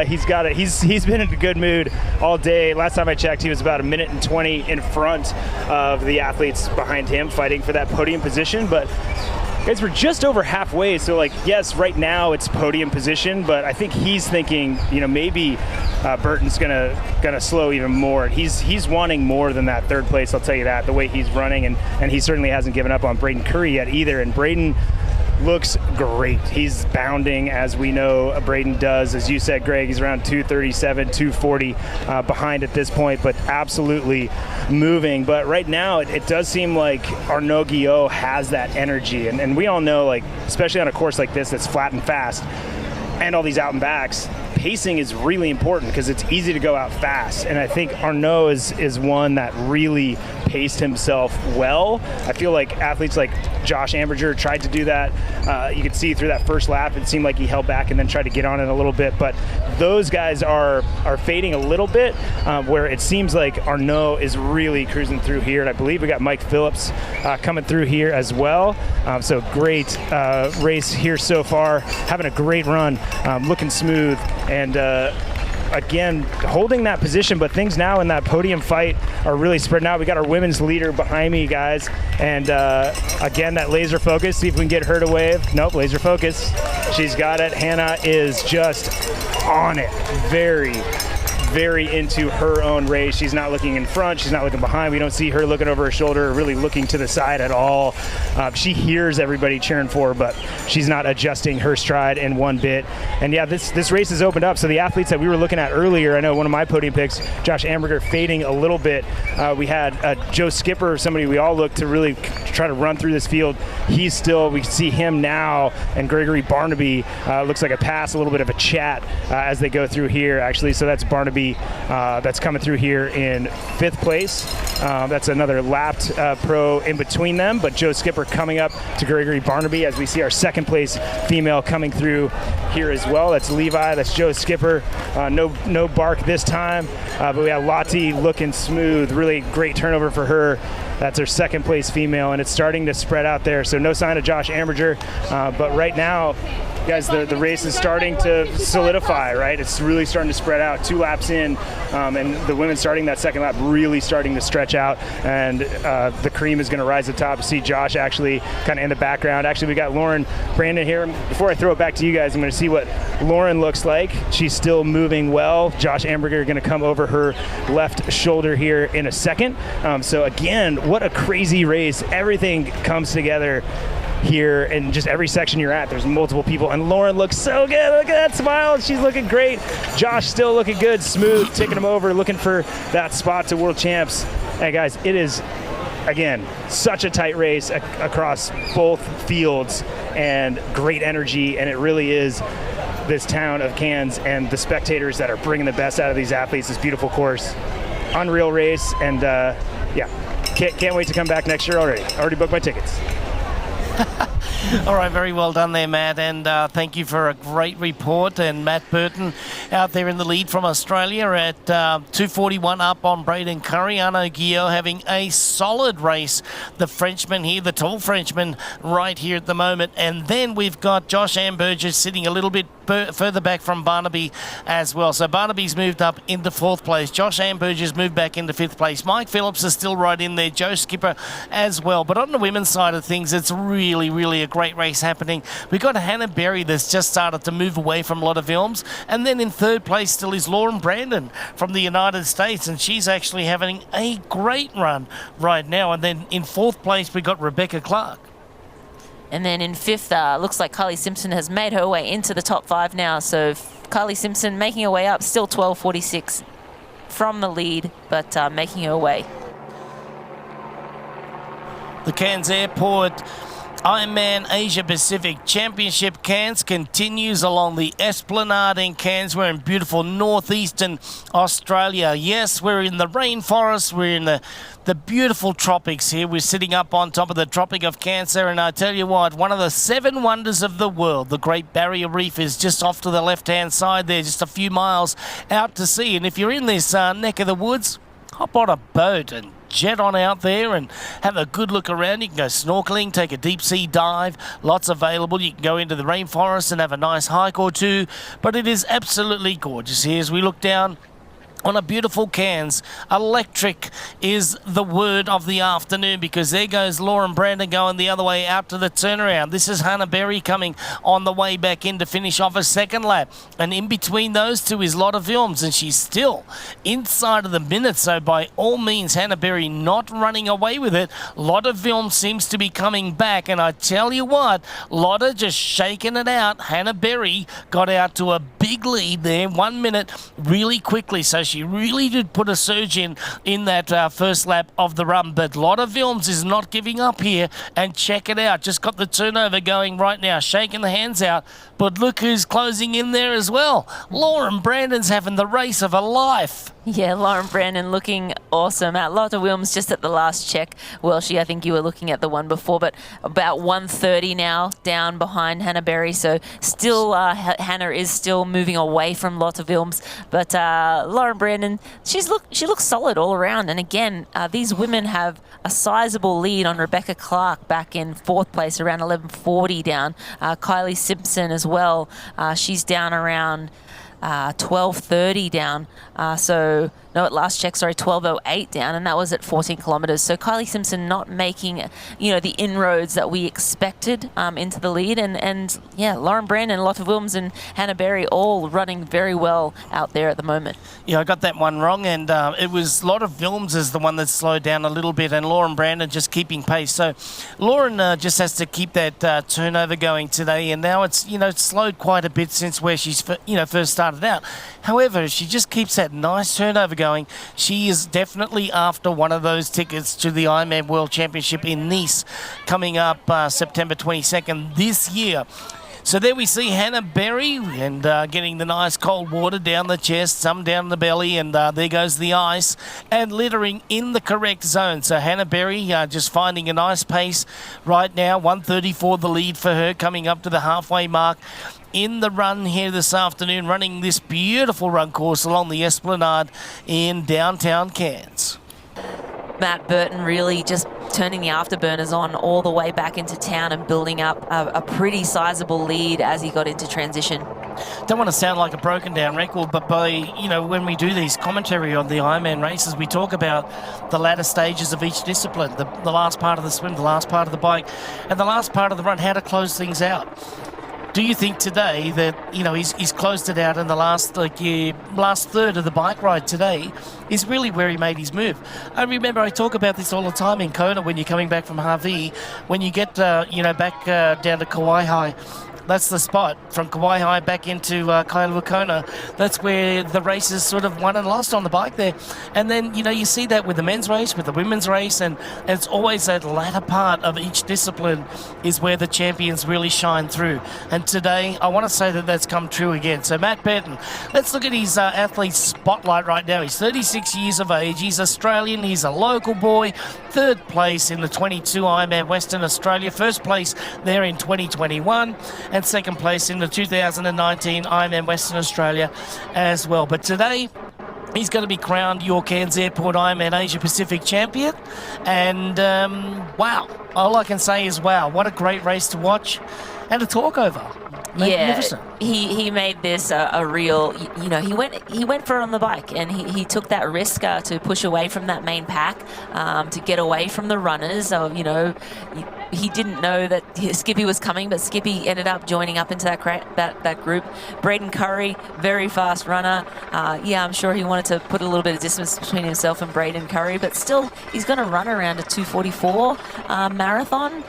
He's got it. He's been in a good mood all day. Last time I checked, he was about 1 minute and 20 in front of the athletes behind him, fighting for that podium position. But guys, we're just over halfway, so like, yes, right now it's podium position, but I think he's thinking, you know, maybe Burton's gonna slow even more. He's wanting more than that 3rd place, I'll tell you that, the way he's running, and he certainly hasn't given up on Braden Curry yet either. And Braden looks great. He's bounding, as we know Braden does. As you said, Greg, he's around 237, 240 behind at this point, but absolutely moving. But right now, it does seem like Arnaud Guillot has that energy. And we all know, like, especially on a course like this that's flat and fast, and all these out and backs, pacing is really important because it's easy to go out fast. And I think Arnaud is one that really paced himself well. I feel like athletes like Josh Amberger tried to do that. You could see through that first lap, it seemed like he held back and then tried to get on it a little bit. But those guys are fading a little bit, where it seems like Arnaud is really cruising through here. And I believe we got Mike Phillips coming through here as well. So great race here so far. Having a great run, looking smooth. And again, holding that position, but things now in that podium fight are really spreading out. We got our women's leader behind me, guys. And again, that laser focus. See if we can get her to wave. Nope, laser focus. She's got it. Hannah is just on it. Very into her own race. She's not looking in front. She's not looking behind. We don't see her looking over her shoulder or really looking to the side at all. She hears everybody cheering for her, but she's not adjusting her stride in one bit. And yeah, this race has opened up. So the athletes that we were looking at earlier, I know one of my podium picks, Josh Amberger, fading a little bit. We had Joe Skipper, somebody we all look to really try to run through this field. He's still, we see him now, and Gregory Barnaby looks like a pass, a little bit of a chat as they go through here, actually. So that's Barnaby that's coming through here in 5th place. That's another lapped pro in between them, but Joe Skipper coming up to Gregory Barnaby as we see our 2nd place female coming through here as well. That's Levi, that's Joe Skipper. No bark this time, but we have Lottie looking smooth, really great turnover for her. That's our 2nd place female, and it's starting to spread out there. So no sign of Josh Amberger, but right now, guys, the race is starting to solidify, right? It's really starting to spread out. 2 laps in, and the women starting that 2nd lap really starting to stretch out, and the cream is going to rise to the top. You see Josh actually kind of in the background. Actually, we got Lauren Brandon here. Before I throw it back to you guys, I'm going to see what Lauren looks like. She's still moving well. Josh Amberger going to come over her left shoulder here in a second. So again, what a crazy race. Everything comes together here, and just every section you're at, there's multiple people, and Lauren looks so good. Look at that smile. She's looking great. Josh still looking good, smooth, taking him over, looking for that spot to world champs. Hey guys, it is again, such a tight race across both fields and great energy, and it really is this town of Cairns and the spectators that are bringing the best out of these athletes. This beautiful course, unreal race, and can't wait to come back next year already. Already booked my tickets. All right, very well done there, Matt, and thank you for a great report. And Matt Burton out there in the lead from Australia at 2:41 up on Braden Curry. Arnaud Guillot having a solid race. The Frenchman here, the tall Frenchman right here at the moment. And then we've got Josh Amberger sitting a little bit further back from Barnaby as well. So Barnaby's moved up into 4th place. Josh Amberger's moved back into 5th place. Mike Phillips is still right in there. Joe Skipper as well. But on the women's side of things, it's really a great race happening. We've got Hannah Berry that's just started to move away from a lot of films. And then in 3rd place still is Lauren Brandon from the United States. And she's actually having a great run right now. And then in 4th place, we got Rebecca Clark. And then in 5th, looks like Kylie Simpson has made her way into the top 5 now. So Kylie Simpson making her way up, still 12:46 from the lead, but making her way. The Cairns Airport Ironman Asia Pacific Championship Cairns continues along the Esplanade in Cairns. We're in beautiful northeastern Australia. Yes, we're in the rainforest. We're in the beautiful tropics here. We're sitting up on top of the Tropic of Cancer, and I tell you what, one of the 7 wonders of the world, the Great Barrier Reef, is just off to the left-hand side there, just a few miles out to sea. And if you're in this neck of the woods, hop on a boat and jet on out there and have a good look around. You can go snorkeling, take a deep sea dive, lots available. You can go into the rainforest and have a nice hike or two, but it is absolutely gorgeous here as we look down on a beautiful Cairns. Electric is the word of the afternoon, because there goes Lauren Brandon going the other way out to the turnaround. This is Hannah Berry coming on the way back in to finish off a second lap. And in between those two is Lotta Vilms, and she's still inside of the minute. So by all means, Hannah Berry not running away with it. Lotta Vilms seems to be coming back. And I tell you what, Lotta just shaking it out. Hannah Berry got out to a big lead there, 1 minute really quickly. So she really did put a surge in that first lap of the run. But Lotta Vilms is not giving up here. And check it out. Just got the turnover going right now. Shaking the hands out. But look who's closing in there as well. Lauren Brandon's having the race of her life. Yeah, Lauren Brandon looking awesome. Lotta Wilms just at the last check. Welshie, I think you were looking at the one before, but about 1:30 now down behind Hannah Berry. So still, Hannah is still moving away from Lotta Wilms. But Lauren Brandon, she looks solid all around. And again, these women have a sizable lead on Rebecca Clark back in 4th place, around 11:40 down. Kylie Simpson as well. She's down around 12:30 down. At last check, 12:08 down, and that was at 14 kilometres. So Kylie Simpson not making, the inroads that we expected into the lead. And Lauren Brandon, Lotta Wilms and Hannah Berry all running very well out there at the moment. Yeah, I got that one wrong, and it was Lotta Vilms is the one that slowed down a little bit, and Lauren Brandon just keeping pace. So Lauren just has to keep that turnover going today, and now it's, slowed quite a bit since where she's, first started out. However, if she just keeps that nice turnover going, she is definitely after one of those tickets to the Ironman World Championship in Nice coming up September 22nd this year. So there we see Hannah Berry and getting the nice cold water down the chest, some down the belly, and there goes the ice, and littering in the correct zone. So Hannah Berry just finding a nice pace right now. 1:34 the lead for her, coming up to the halfway mark in the run here this afternoon, running this beautiful run course along the Esplanade in downtown Cairns. Matt Burton really just turning the afterburners on all the way back into town and building up a pretty sizable lead as he got into transition. Don't want to sound like a broken down record, but when we do these commentary on the Ironman races, we talk about the latter stages of each discipline, the last part of the swim, the last part of the bike, and the last part of the run, how to close things out. Do you think today that, he's closed it out in the last third of the bike ride today is really where he made his move? I remember I talk about this all the time in Kona when you're coming back from Harvey, when you get, back down to Kauai High That's the spot from Kauai High back into Kailua Kona. That's where the races sort of won and lost on the bike there. And then, you see that with the men's race, with the women's race, and it's always that latter part of each discipline is where the champions really shine through. And today, I want to say that that's come true again. So Matt Burton, let's look at his athlete spotlight right now. He's 36 years of age. He's Australian. He's a local boy. Third place in the 22 Ironman Western Australia. First place there in 2021. And second place in the 2019 Ironman Western Australia as well. But today, he's going to be crowned your Cairns Airport Ironman Asia Pacific champion. And wow, all I can say is wow, what a great race to watch and to talk over. Magnificent. Yeah, he made this a real, he went for it on the bike, and he took that risk to push away from that main pack, to get away from the runners. He didn't know that Skippy was coming, but Skippy ended up joining up into that group. Braden Curry, very fast runner. I'm sure he wanted to put a little bit of distance between himself and Braden Curry, but still, he's going to run around a 2:44 marathon.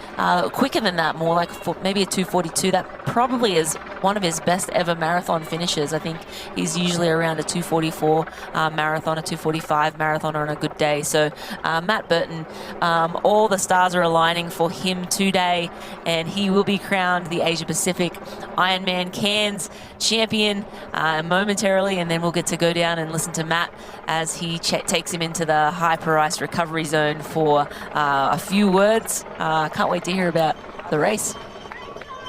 Quicker than that, more like maybe a 2:42. That probably is one of his best ever marathon finishes. I think he's usually around a 2:44 marathon, a 2:45 marathon on a good day. So Matt Burton, all the stars are aligning for him today, and he will be crowned the Asia Pacific Ironman Cairns champion momentarily, and then we'll get to go down and listen to Matt as he takes him into the hyper ice recovery zone for a few words. Can't wait to hear about the race.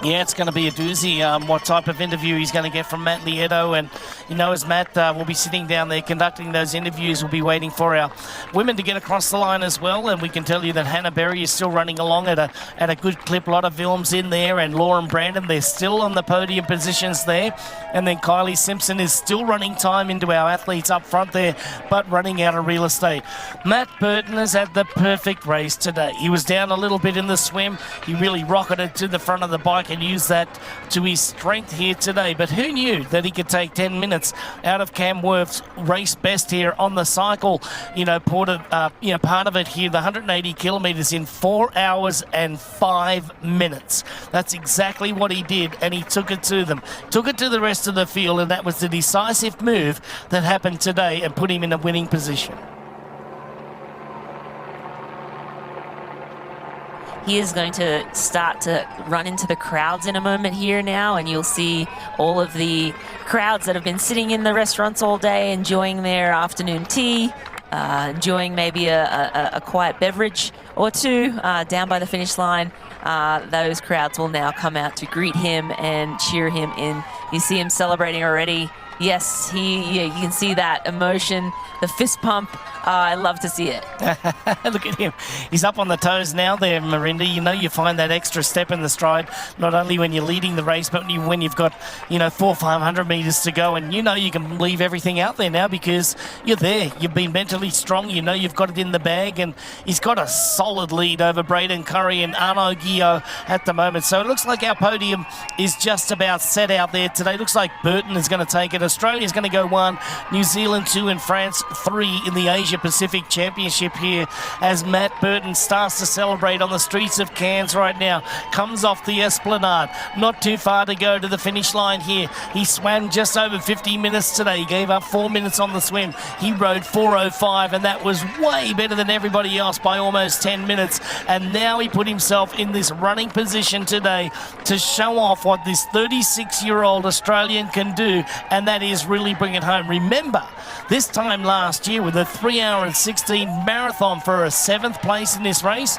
Yeah, it's going to be a doozy, what type of interview he's going to get from Matt Lieto. And, as Matt will be sitting down there conducting those interviews, we'll be waiting for our women to get across the line as well. And we can tell you that Hannah Berry is still running along at a good clip. A lot of Wilms in there, and Lauren Brandon, they're still on the podium positions there. And then Kylie Simpson is still running time into our athletes up front there, but running out of real estate. Matt Burton has had the perfect race today. He was down a little bit in the swim. He really rocketed to the front of the bike and use that to his strength here today. But who knew that he could take 10 minutes out of Cam Worth's race best here on the cycle? Part of it here, the 180 kilometres in 4 hours and 5 minutes. That's exactly what he did, and he took it to them. Took it to the rest of the field, and that was the decisive move that happened today and put him in a winning position. He is going to start to run into the crowds in a moment here now, and you'll see all of the crowds that have been sitting in the restaurants all day enjoying their afternoon tea, enjoying maybe a quiet beverage or two down by the finish line. Those crowds will now come out to greet him and cheer him in. You see him celebrating already. Yes, you can see that emotion, the fist pump. I love to see it. Look at him. He's up on the toes now there, Marinda. You find that extra step in the stride, not only when you're leading the race, but when you've got, 400-500 metres to go. And you can leave everything out there now because you're there. You've been mentally strong. You've got it in the bag. And he's got a solid lead over Braden Curry and Arnaud Guillot at the moment. So it looks like our podium is just about set out there today. Looks like Burton is going to take it. Australia's going to go 1, New Zealand 2, and France 3 in the Asia Pacific Championship here as Matt Burton starts to celebrate on the streets of Cairns right now. Comes off the Esplanade. Not too far to go to the finish line here. He swam just over 50 minutes today. He gave up 4 minutes on the swim. He rode 4:05, and that was way better than everybody else by almost 10 minutes. And now he put himself in this running position today to show off what this 36-year-old Australian can do, and that is really bring it home. Remember, this time last year with a 3-hour and 16 marathon for a 7th place in this race.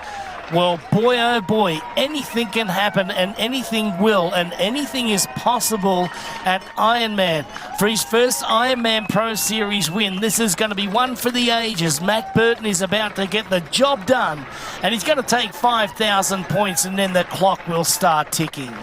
Well, boy, oh boy, anything can happen and anything will, and anything is possible at Ironman. For his first Ironman Pro Series win, this is going to be one for the ages. Matt Burton is about to get the job done, and he's going to take 5,000 points, and then the clock will start ticking.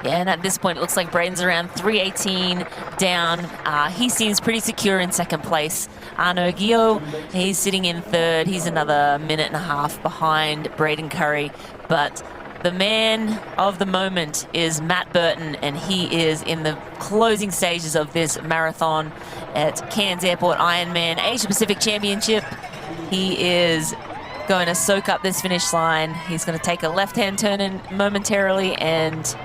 Yeah, and at this point, it looks like Braden's around 3:18 down. He seems pretty secure in second place. Arnaud Guillot, he's sitting in third. He's another minute and a half behind Braden Curry. But the man of the moment is Matt Burton, and he is in the closing stages of this marathon at Cairns Airport Ironman Asia Pacific Championship. He is going to soak up this finish line. He's going to take a left-hand turn in momentarily, and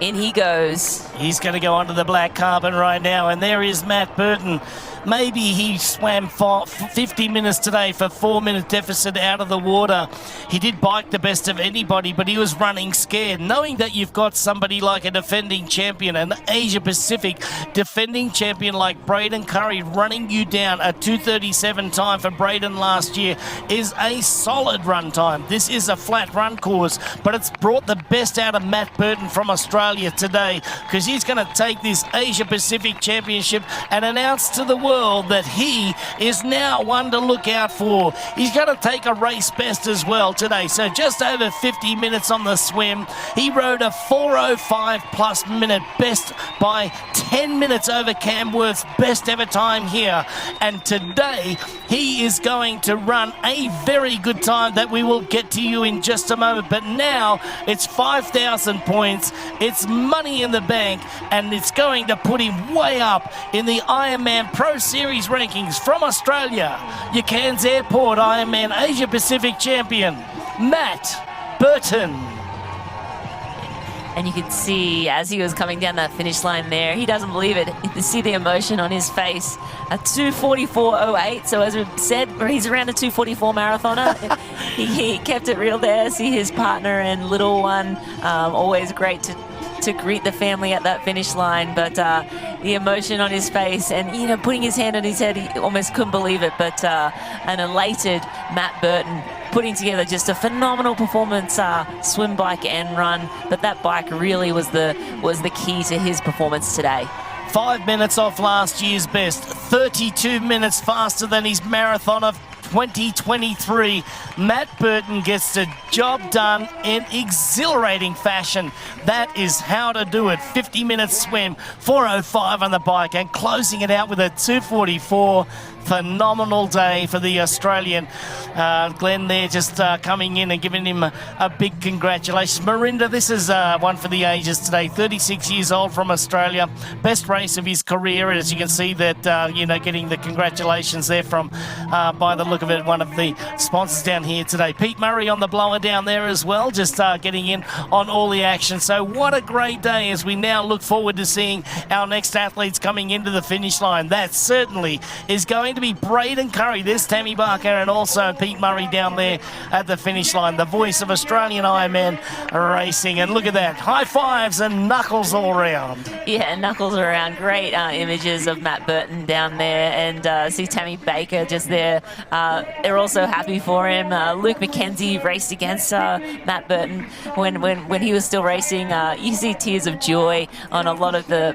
In he goes. He's going to go onto the black carpet right now, and there is Matt Burton. Maybe he swam 50 minutes today for 4-minute deficit out of the water. He did bike the best of anybody, but he was running scared. Knowing that you've got somebody like a defending champion, an Asia-Pacific defending champion like Braden Curry running you down, a 2:37 time for Braden last year is a solid run time. This is a flat run course, but it's brought the best out of Matt Burton from Australia today, because he's going to take this Asia-Pacific Championship and announce to the world that he is now one to look out for. He's going to take a race best as well today. So just over 50 minutes on the swim. He rode a 4:05 plus minute best by 10 minutes over Cam Worth's best ever time here. And today he is going to run a very good time that we will get to you in just a moment. But now it's 5,000 points. It's money in the bank, and it's going to put him way up in the Ironman Pro Series rankings from Australia. Your Cairns Airport Ironman Asia Pacific champion, Matt Burton. And you could see as he was coming down that finish line there, he doesn't believe it. You can see the emotion on his face. A 2:44.08. So as we said, he's around a 2:44 marathoner. he kept it real there. See his partner and little one. Always great to greet the family at that finish line, but the emotion on his face and, you know, putting his hand on his head, he almost couldn't believe it. But an elated Matt Burton putting together just a phenomenal performance, swim, bike and run. But that bike really was the key to his performance today. 5 minutes off last year's best, 32 minutes faster than his marathon of 2023. Matt Burton gets the job done in exhilarating fashion. That is how to do it. 50-minute swim, 4:05 on the bike, and closing it out with a 2:44. Phenomenal day for the Australian. Glenn there just coming in and giving him a big congratulations. Marinda, this is one for the ages today. 36 years old from Australia. Best race of his career. As you can see that, getting the congratulations there from, by the look of it, one of the sponsors down here today. Pete Murray on the blower down there as well, just getting in on all the action. So what a great day as we now look forward to seeing our next athletes coming into the finish line. That certainly is going to be Braden Curry. There's Tammy Barker and also Pete Murray down there at the finish line. The voice of Australian Ironman racing. And look at that. High fives and knuckles all around. Yeah, knuckles around. Great images of Matt Burton down there. And see Tammy Baker just there. They're also happy for him. Luke McKenzie raced against Matt Burton when he was still racing. You see tears of joy on a lot of the...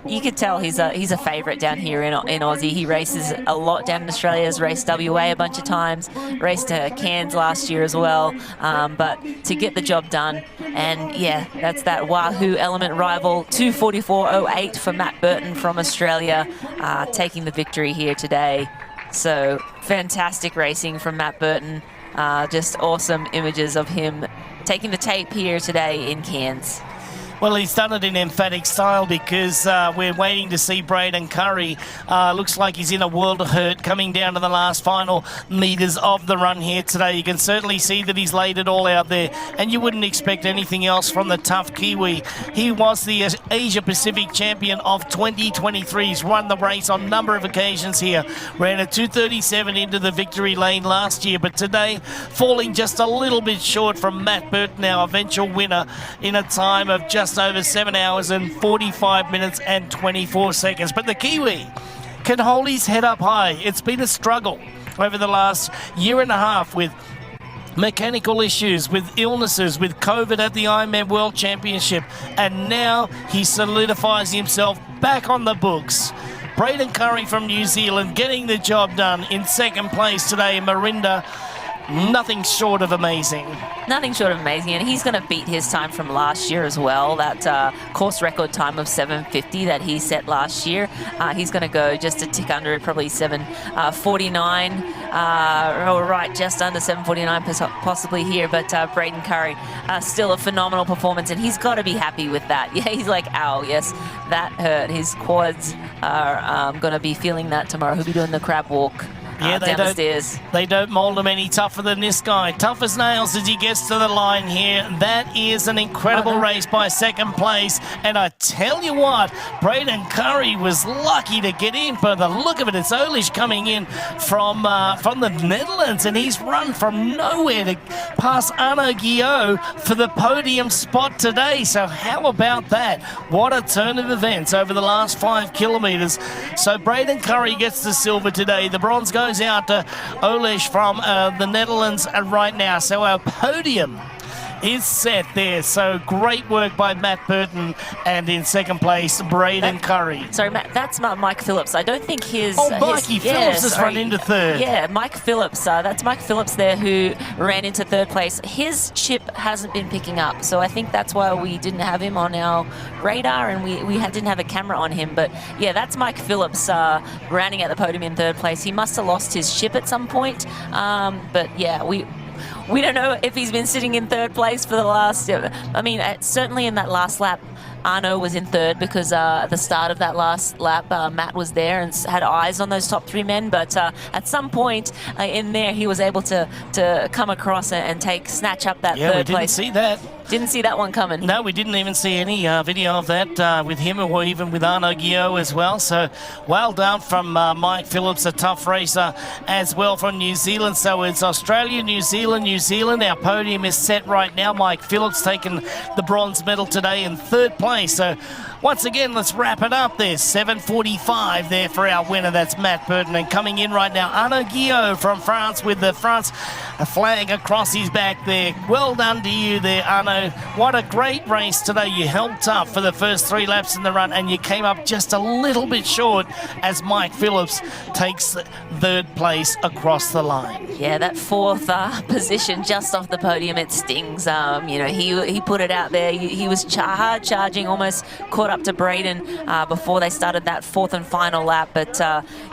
you could tell he's a favourite down here in Aussie. He races a lot down in Australia. Has raced WA a bunch of times, raced Cairns last year as well, but to get the job done, and yeah, that's that Wahoo Element rival. 2:44.08 for Matt Burton from Australia, taking the victory here today. So fantastic racing from Matt Burton. Just awesome images of him taking the tape here today in Cairns. Well, he's done it in emphatic style because we're waiting to see Braden Curry. Looks like he's in a world of hurt coming down to the last final metres of the run here today. You can certainly see that he's laid it all out there, and you wouldn't expect anything else from the tough Kiwi. He was the Asia Pacific champion of 2023. He's run the race on a number of occasions here. Ran a 2:37 into the victory lane last year, but today falling just a little bit short from Matt Burton, our eventual winner, in a time of just over 7 hours and 45 minutes and 24 seconds. But the Kiwi can hold his head up high. It's been a struggle over the last year and a half with mechanical issues, with illnesses, with COVID at the Ironman World Championship, and now he solidifies himself back on the books. Braden Curry from New Zealand getting the job done in second place today in Marinda. Nothing short of amazing. Nothing short of amazing, and he's going to beat his time from last year as well. That course record time of 7:50 that he set last year. He's going to go just a tick under it, probably 7:49, or right just under 7:49 possibly here. But Braden Curry, still a phenomenal performance, and he's got to be happy with that. Yeah, he's like, ow, yes, that hurt. His quads are going to be feeling that tomorrow. He'll be doing the crab walk. Yeah, down the stairs. They don't mould him any tougher than this guy. Tough as nails as he gets to the line here. That is an incredible race by second place. And I tell you what, Braden Curry was lucky to get in. By the look of it, it's Olish coming in from the Netherlands, and he's run from nowhere to pass Arno Guillot for the podium spot today. So how about that? What a turn of events over the last 5 kilometres. So Braden Curry gets the silver today. The bronze goes out to Olish from the Netherlands right now. So our podium is set there. So great work by Matt Burton, and in second place, Braden Curry. Sorry, Matt, that's Mike Phillips. I don't think his... Mikey Phillips has run into third. Yeah, Mike Phillips. That's Mike Phillips there who ran into third place. His chip hasn't been picking up, so I think that's why we didn't have him on our radar, and we didn't have a camera on him. But yeah, that's Mike Phillips rounding out the podium in third place. He must have lost his chip at some point. But yeah, we don't know if he's been sitting in third place for the last... I mean, certainly in that last lap, Arno was in third because at the start of that last lap, Matt was there and had eyes on those top 3 men. But at some point in there, he was able to come across and snatch up that third place. Yeah, we didn't see that. Didn't see that one coming. No, we didn't even see any video of that with him or even with Arno Guillot as well. So well done from Mike Phillips, a tough racer as well from New Zealand. So it's Australia, New Zealand, New Zealand. Our podium is set right now. Mike Phillips taking the bronze medal today in third place. So once again, let's wrap it up there. 7:45 there for our winner. That's Matt Burton. And coming in right now, Arno Guillot from France with the France flag across his back there. Well done to you there, Arno. What a great race today. You held tough for the first 3 laps in the run, and you came up just a little bit short as Mike Phillips takes third place across the line. Yeah, that 4th position just off the podium, it stings. He put it out there. He was hard charging, almost caught up to Braden before they started that 4th and final lap. But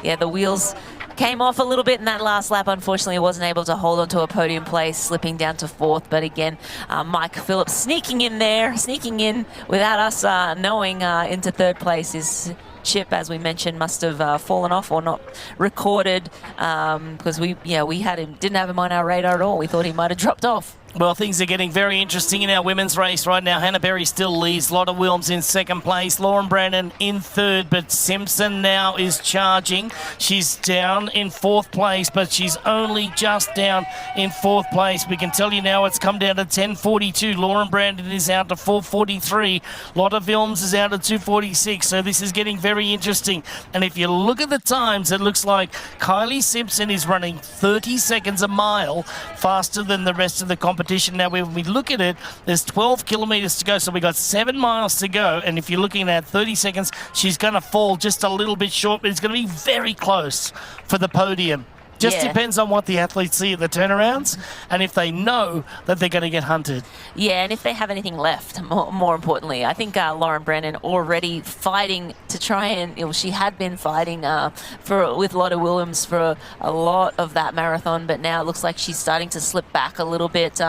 yeah, the wheels came off a little bit in that last lap. Unfortunately, wasn't able to hold onto a podium place, slipping down to 4th. But again, Mike Phillips sneaking in without us knowing into third place. His chip, as we mentioned, must have fallen off or not recorded because we didn't have him on our radar at all. We thought he might have dropped off. Well, things are getting very interesting in our women's race right now. Hannah Berry still leads. Lotta Wilms in second place. Lauren Brandon in third, but Simpson now is charging. She's down in 4th place, but she's only just down in 4th place. We can tell you now it's come down to 10:42. Lauren Brandon is out to 4:43. Lotta Wilms is out to 2:46. So this is getting very interesting. And if you look at the times, it looks like Kylie Simpson is running 30 seconds a mile faster than the rest of the competition. Now, when we look at it, there's 12 kilometres to go, so we got 7 miles to go. And if you're looking at 30 seconds, she's going to fall just a little bit short, but it's going to be very close for the podium. Just depends on what the athletes see at the turnarounds and if they know that they're going to get hunted. Yeah, and if they have anything left, more importantly. I think Lauren Brennan already fighting to try and, she had been fighting with Lotta Williams for a lot of that marathon, but now it looks like she's starting to slip back a little bit,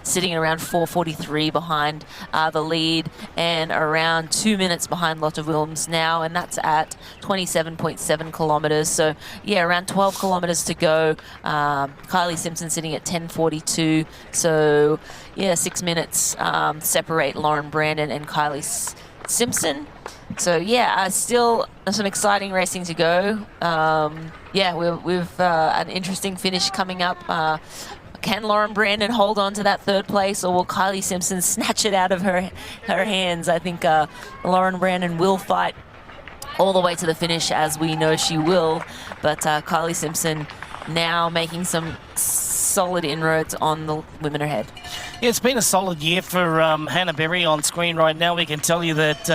sitting around 4:43 behind the lead and around 2 minutes behind Lotta Williams now, and that's at 27.7 kilometres. So, yeah, around 12 kilometres to go. Kylie Simpson sitting at 10:42. So, yeah, 6 minutes separate Lauren Brandon and Kylie Simpson. So, yeah, still some exciting racing to go. We've an interesting finish coming up. Can Lauren Brandon hold on to that third place, or will Kylie Simpson snatch it out of her hands? I think Lauren Brandon will fight all the way to the finish, as we know she will. But Kylie Simpson now making some solid inroads on the women ahead. Yeah, it's been a solid year for Hannah Berry on screen right now. We can tell you that,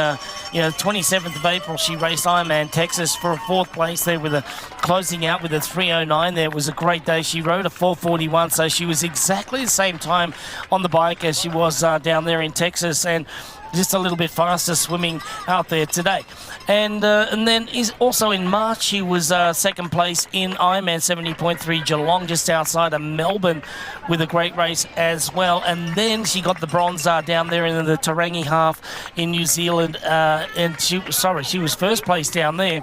27th of April, she raced Ironman Texas for a 4th place there with closing out with a 3:09 there. It was a great day. She rode a 4:41, so she was exactly the same time on the bike as she was down there in Texas, and just a little bit faster swimming out there today. And then is also in March, she was second place in Ironman 70.3 Geelong, just outside of Melbourne, with a great race as well. And then she got the bronze down there in the Tarangi half in New Zealand. She was first place down there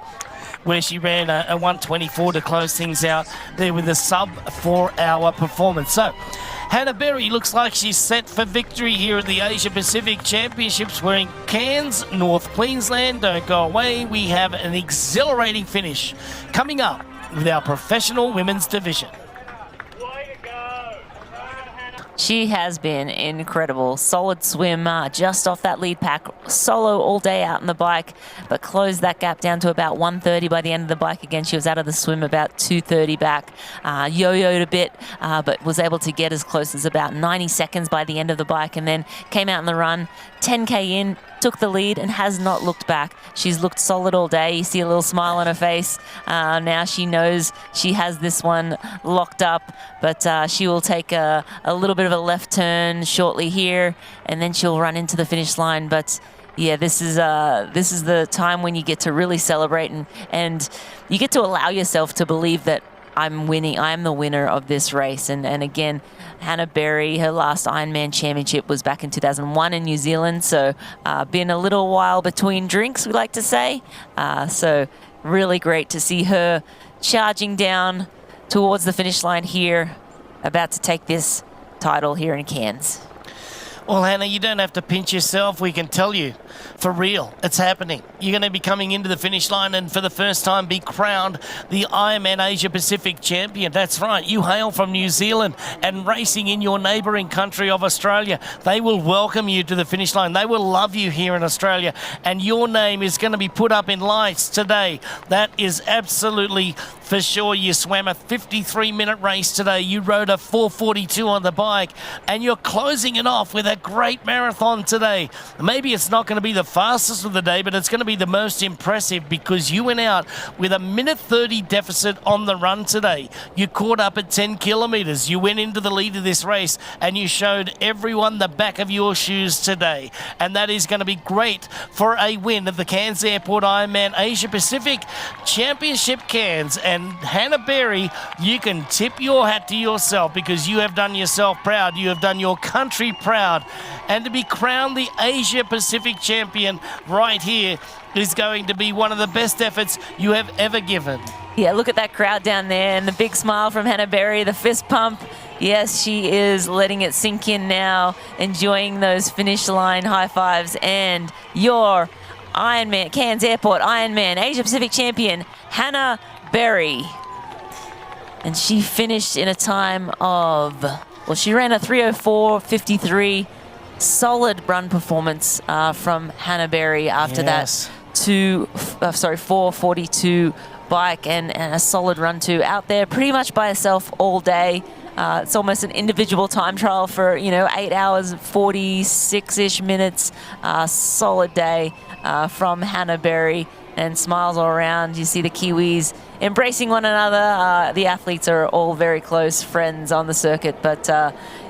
where she ran a 1:24 to close things out there with a sub 4-hour performance. So Hannah Berry looks like she's set for victory here at the Asia Pacific Championships. We're in Cairns, North Queensland. Don't go away. We have an exhilarating finish coming up with our professional women's division. She has been incredible. Solid swim, just off that lead pack. Solo all day out on the bike, but closed that gap down to about 1:30 by the end of the bike. Again, she was out of the swim about 2:30 back. Yo-yoed a bit, but was able to get as close as about 90 seconds by the end of the bike, and then came out in the run. 10K in, took the lead and has not looked back. She's looked solid all day. You see a little smile on her face. Now she knows she has this one locked up, but she will take a little bit of a left turn shortly here, and then she'll run into the finish line. But yeah, this is the time when you get to really celebrate and you get to allow yourself to believe that I'm winning. I'm the winner of this race. And again, Hannah Berry, her last Ironman championship was back in 2001 in New Zealand. So been a little while between drinks, we like to say. So really great to see her charging down towards the finish line here, about to take this title here in Cairns. Well, Hannah, you don't have to pinch yourself. We can tell you, for real, it's happening. You're going to be coming into the finish line and for the first time be crowned the Ironman Asia Pacific champion. That's right. You hail from New Zealand and racing in your neighbouring country of Australia. They will welcome you to the finish line. They will love you here in Australia, and your name is going to be put up in lights today. That is absolutely for sure. You swam a 53-minute race today. You rode a 4:42 on the bike, and you're closing it off with a great marathon today. Maybe it's not going to be the fastest of the day, but it's going to be the most impressive because you went out with a 1:30 deficit on the run today. You caught up at 10 kilometres. You went into the lead of this race and you showed everyone the back of your shoes today. And that is going to be great for a win at the Cairns Airport Ironman Asia Pacific Championship Cairns. And Hannah Berry, you can tip your hat to yourself because you have done yourself proud. You have done your country proud. And to be crowned the Asia Pacific champion right here is going to be one of the best efforts you have ever given. Yeah, look at that crowd down there and the big smile from Hannah Berry, the fist pump. Yes, she is letting it sink in now, enjoying those finish line high fives. And your Ironman, Cairns Airport Ironman Asia Pacific champion, Hannah Berry. And she finished in a time of, well, she ran a 3:04.53. Solid run performance from Hannah Berry after that 4:42 bike and a solid run too. Out there pretty much by herself all day. It's almost an individual time trial for, 8 hours, 46-ish minutes. Solid day from Hannah Berry, and smiles all around. You see the Kiwis embracing one another. The athletes are all very close friends on the circuit, but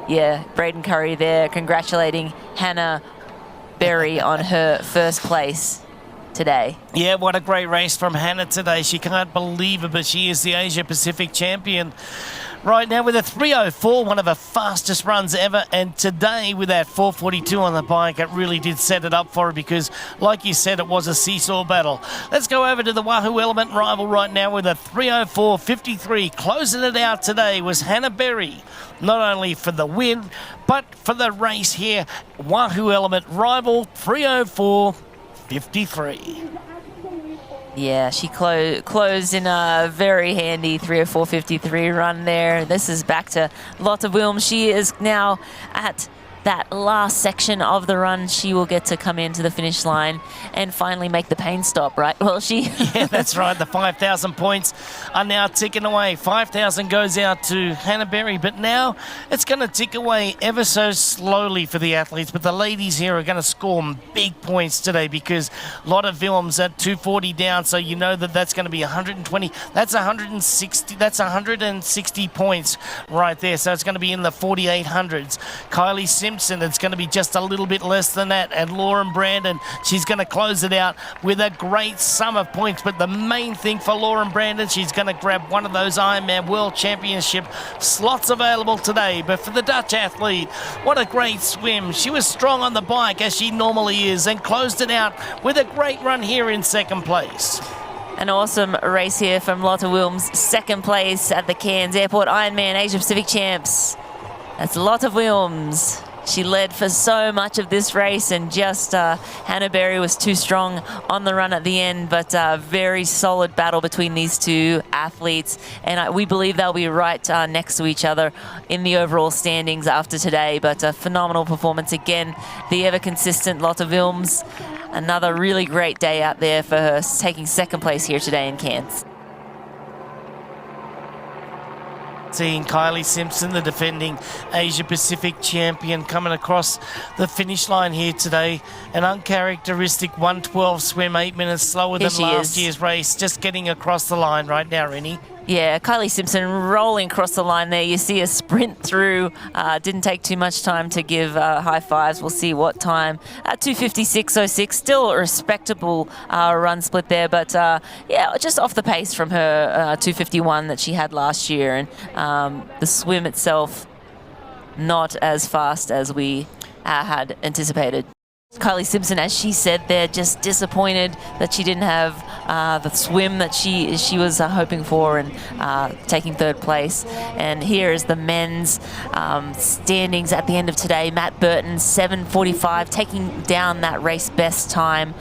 yeah, Braden Curry there congratulating Hannah Berry on her first place today. Yeah, what a great race from Hannah today. She can't believe it, but she is the Asia Pacific champion right now with a 3:04, one of her fastest runs ever. And today with that 4:42 on the bike, it really did set it up for her because, like you said, it was a seesaw battle. Let's go over to the Wahoo Element rival right now with a 3:04.53. Closing it out today was Hannah Berry, not only for the win, but for the race here. Wahoo Element rival 3:04.53. Yeah, she closed in a very handy 3:04.53 run there. This is back to Lotte Wilm. She is now at that last section of the run. She will get to come into the finish line and finally make the pain stop, right? Well, Yeah, that's right. The 5,000 points are now ticking away. 5,000 goes out to Hannah Berry, but now it's going to tick away ever so slowly for the athletes. But the ladies here are going to score big points today because Lotte Wilm's at 240 down, so you know that that's going to be 120. That's 160. That's 160 points right there. So it's going to be in the 4,800s. Kylie Simpson, it's going to be just a little bit less than that. And Lauren Brandon, she's going to close it out with a great sum of points. But the main thing for Lauren Brandon, she's going to grab one of those Ironman World Championship slots available today. But for the Dutch athlete, what a great swim. She was strong on the bike as she normally is and closed it out with a great run here in second place. An awesome race here from Lotte Wilms, second place at the Cairns Airport Ironman Asia Pacific Champs. That's Lotte Wilms. She led for so much of this race, and just Hannah Berry was too strong on the run at the end, but a very solid battle between these two athletes. And we believe they'll be right next to each other in the overall standings after today. But a phenomenal performance again. The ever-consistent Lotte Wilms. Another really great day out there for her, taking second place here today in Cairns. Seeing Kylie Simpson, the defending Asia Pacific champion, coming across the finish line here today. An uncharacteristic 1:12 swim, 8 minutes slower than last year's race. Just getting across the line right now, Rennie. Yeah, Kylie Simpson rolling across the line there. You see a sprint through. Didn't take too much time to give high fives. We'll see what time. 2:56.06, still a respectable run split there. But yeah, just off the pace from her 2:51 that she had last year. And the swim itself, not as fast as we had anticipated. Kylie Simpson, as she said there, just disappointed that she didn't have the swim that she was hoping for, and taking third place. And here is the men's standings at the end of today. Matt Burton, 7:45, taking down that race best time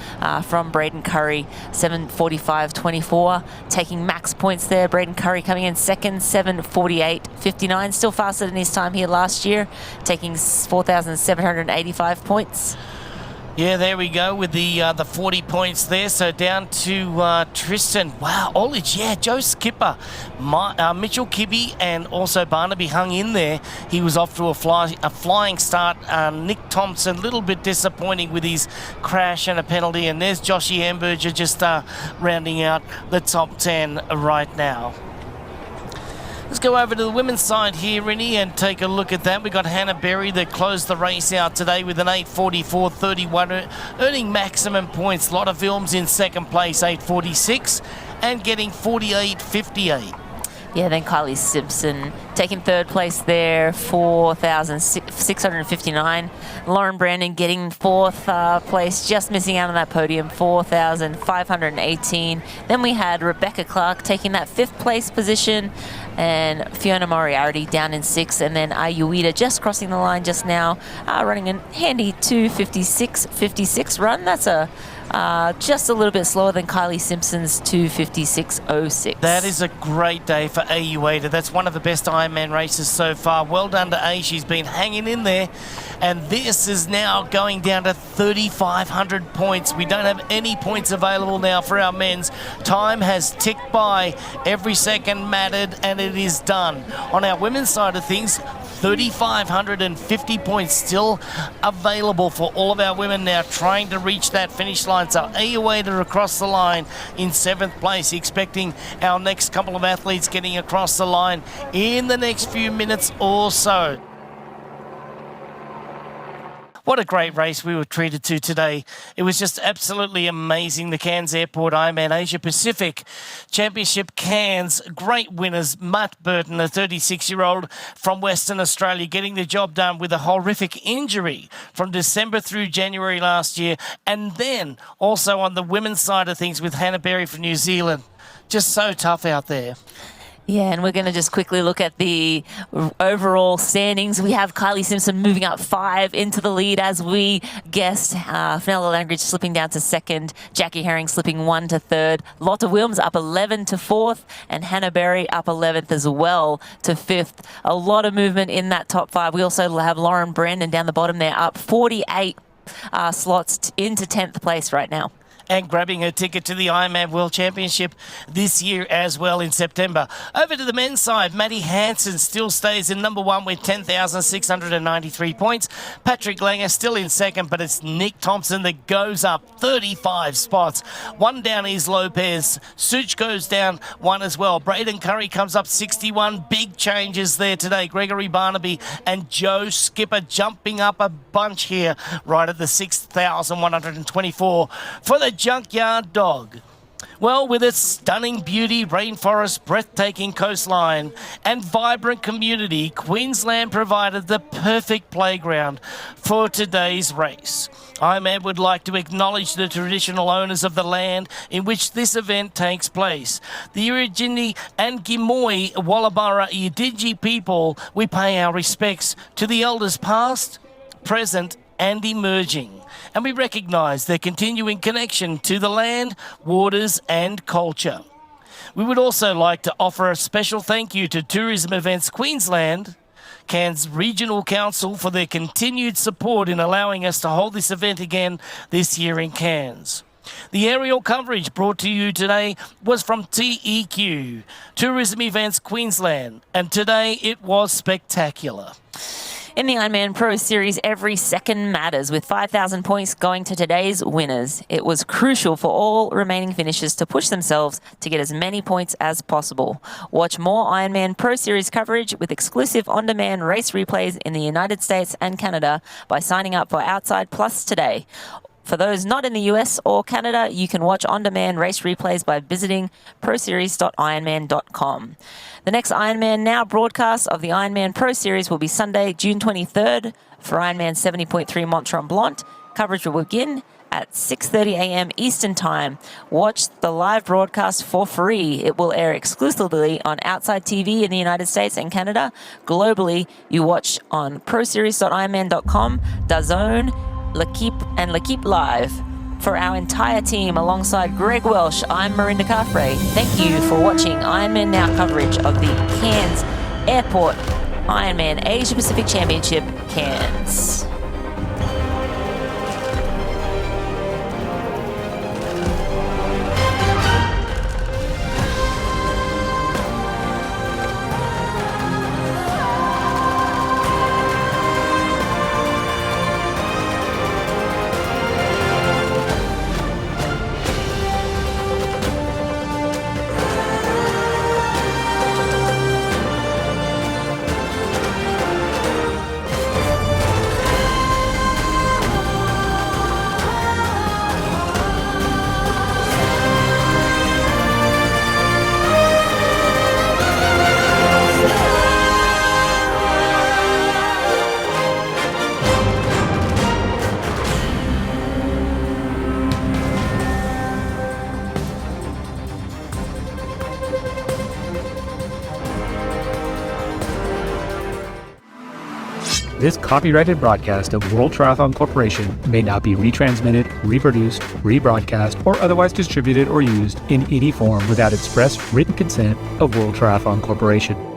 from Braden Curry, 7:45.24, taking max points there. Braden Curry coming in second, 7:48.59, still faster than his time here last year, taking 4,785 points. Yeah, there we go with the 40 points there. So down to Tristan. Wow, Olich, yeah, Joe Skipper, Mitchell Kibbe, and also Barnaby hung in there. He was off to a flying start. Nick Thompson, a little bit disappointing with his crash and a penalty. And there's Joshy Amberger just rounding out the top 10 right now. Let's go over to the women's side here, Rennie, and take a look at that. We've got Hannah Berry that closed the race out today with an 8:44.31, earning maximum points. Lotte Wilms in second place, 8:46, and getting 48.58. Yeah, then Kylie Simpson taking third place there, 4,659. Lauren Brandon getting fourth place, just missing out on that podium, 4,518. Then we had Rebecca Clark taking that fifth place position, and Fiona Moriarty down in sixth, and then Ayuida just crossing the line just now, running a handy 2:56.56 run. That's just a little bit slower than Kylie Simpson's 2:56.06. That is a great day for Ayuida. That's one of the best Ironman races so far. Well done to A. She's been hanging in there. And this is now going down to 3,500 points. We don't have any points available now for our men's. Time has ticked by. Every second mattered, and it is done. On our women's side of things, 3,550 points still available for all of our women now, trying to reach that finish line. So Ayuida across the line in seventh place, expecting our next couple of athletes getting across the line in the next few minutes or so. What a great race we were treated to today. It was just absolutely amazing. The Cairns Airport Ironman Asia Pacific Championship Cairns. Great winners. Matt Burton, a 36-year-old from Western Australia, getting the job done with a horrific injury from December through January last year. And then also on the women's side of things with Hannah Berry from New Zealand. Just so tough out there. Yeah, and we're going to just quickly look at the overall standings. We have Kylie Simpson moving up 5 into the lead as we guessed. Fenella Langridge slipping down to second. Jackie Herring slipping 1 to third. Lotte Wilms up 11 to fourth. And Hannah Berry up 11th as well to fifth. A lot of movement in that top 5. We also have Lauren Brandon down the bottom there, up 48 slots into 10th place right now. And grabbing her ticket to the Ironman World Championship this year as well in September. Over to the men's side, Matty Hansen still stays in number 1 with 10,693 points. Patrick Langer still in second, but it's Nick Thompson that goes up 35 spots. 1 down is Lopez. Such goes down 1 as well. Braden Curry comes up 61. Big changes there today. Gregory Barnaby and Joe Skipper jumping up a bunch here right at the 6,124 for the Junkyard Dog. Well, with its stunning beauty, rainforest, breathtaking coastline, and vibrant community, Queensland provided the perfect playground for today's race. Ironman would like to acknowledge the traditional owners of the land in which this event takes place. The Irigini and Gimoy Wallabara Yidiji people, we pay our respects to the elders past, present, and emerging. And we recognise their continuing connection to the land, waters and culture. We would also like to offer a special thank you to Tourism Events Queensland, Cairns Regional Council, for their continued support in allowing us to hold this event again this year in Cairns. The aerial coverage brought to you today was from TEQ, Tourism Events Queensland, and today it was spectacular. In the Ironman Pro Series, every second matters, with 5,000 points going to today's winners. It was crucial for all remaining finishers to push themselves to get as many points as possible. Watch more Ironman Pro Series coverage with exclusive on-demand race replays in the United States and Canada by signing up for Outside Plus today. For those not in the US or Canada, you can watch on-demand race replays by visiting proseries.ironman.com. The next Ironman Now broadcast of the Ironman Pro Series will be Sunday, June 23rd for Ironman 70.3 Mont Tremblant. Coverage will begin at 6:30 a.m. Eastern Time. Watch the live broadcast for free. It will air exclusively on Outside TV in the United States and Canada. Globally, you watch on proseries.ironman.com, DAZN, L'Equipe Live. For our entire team, alongside Greg Welsh, I'm Marinda Carfrae. Thank you for watching Ironman Now coverage of the Cairns Airport Ironman Asia Pacific Championship, Cairns. This copyrighted broadcast of World Triathlon Corporation may not be retransmitted, reproduced, rebroadcast, or otherwise distributed or used in any form without express written consent of World Triathlon Corporation.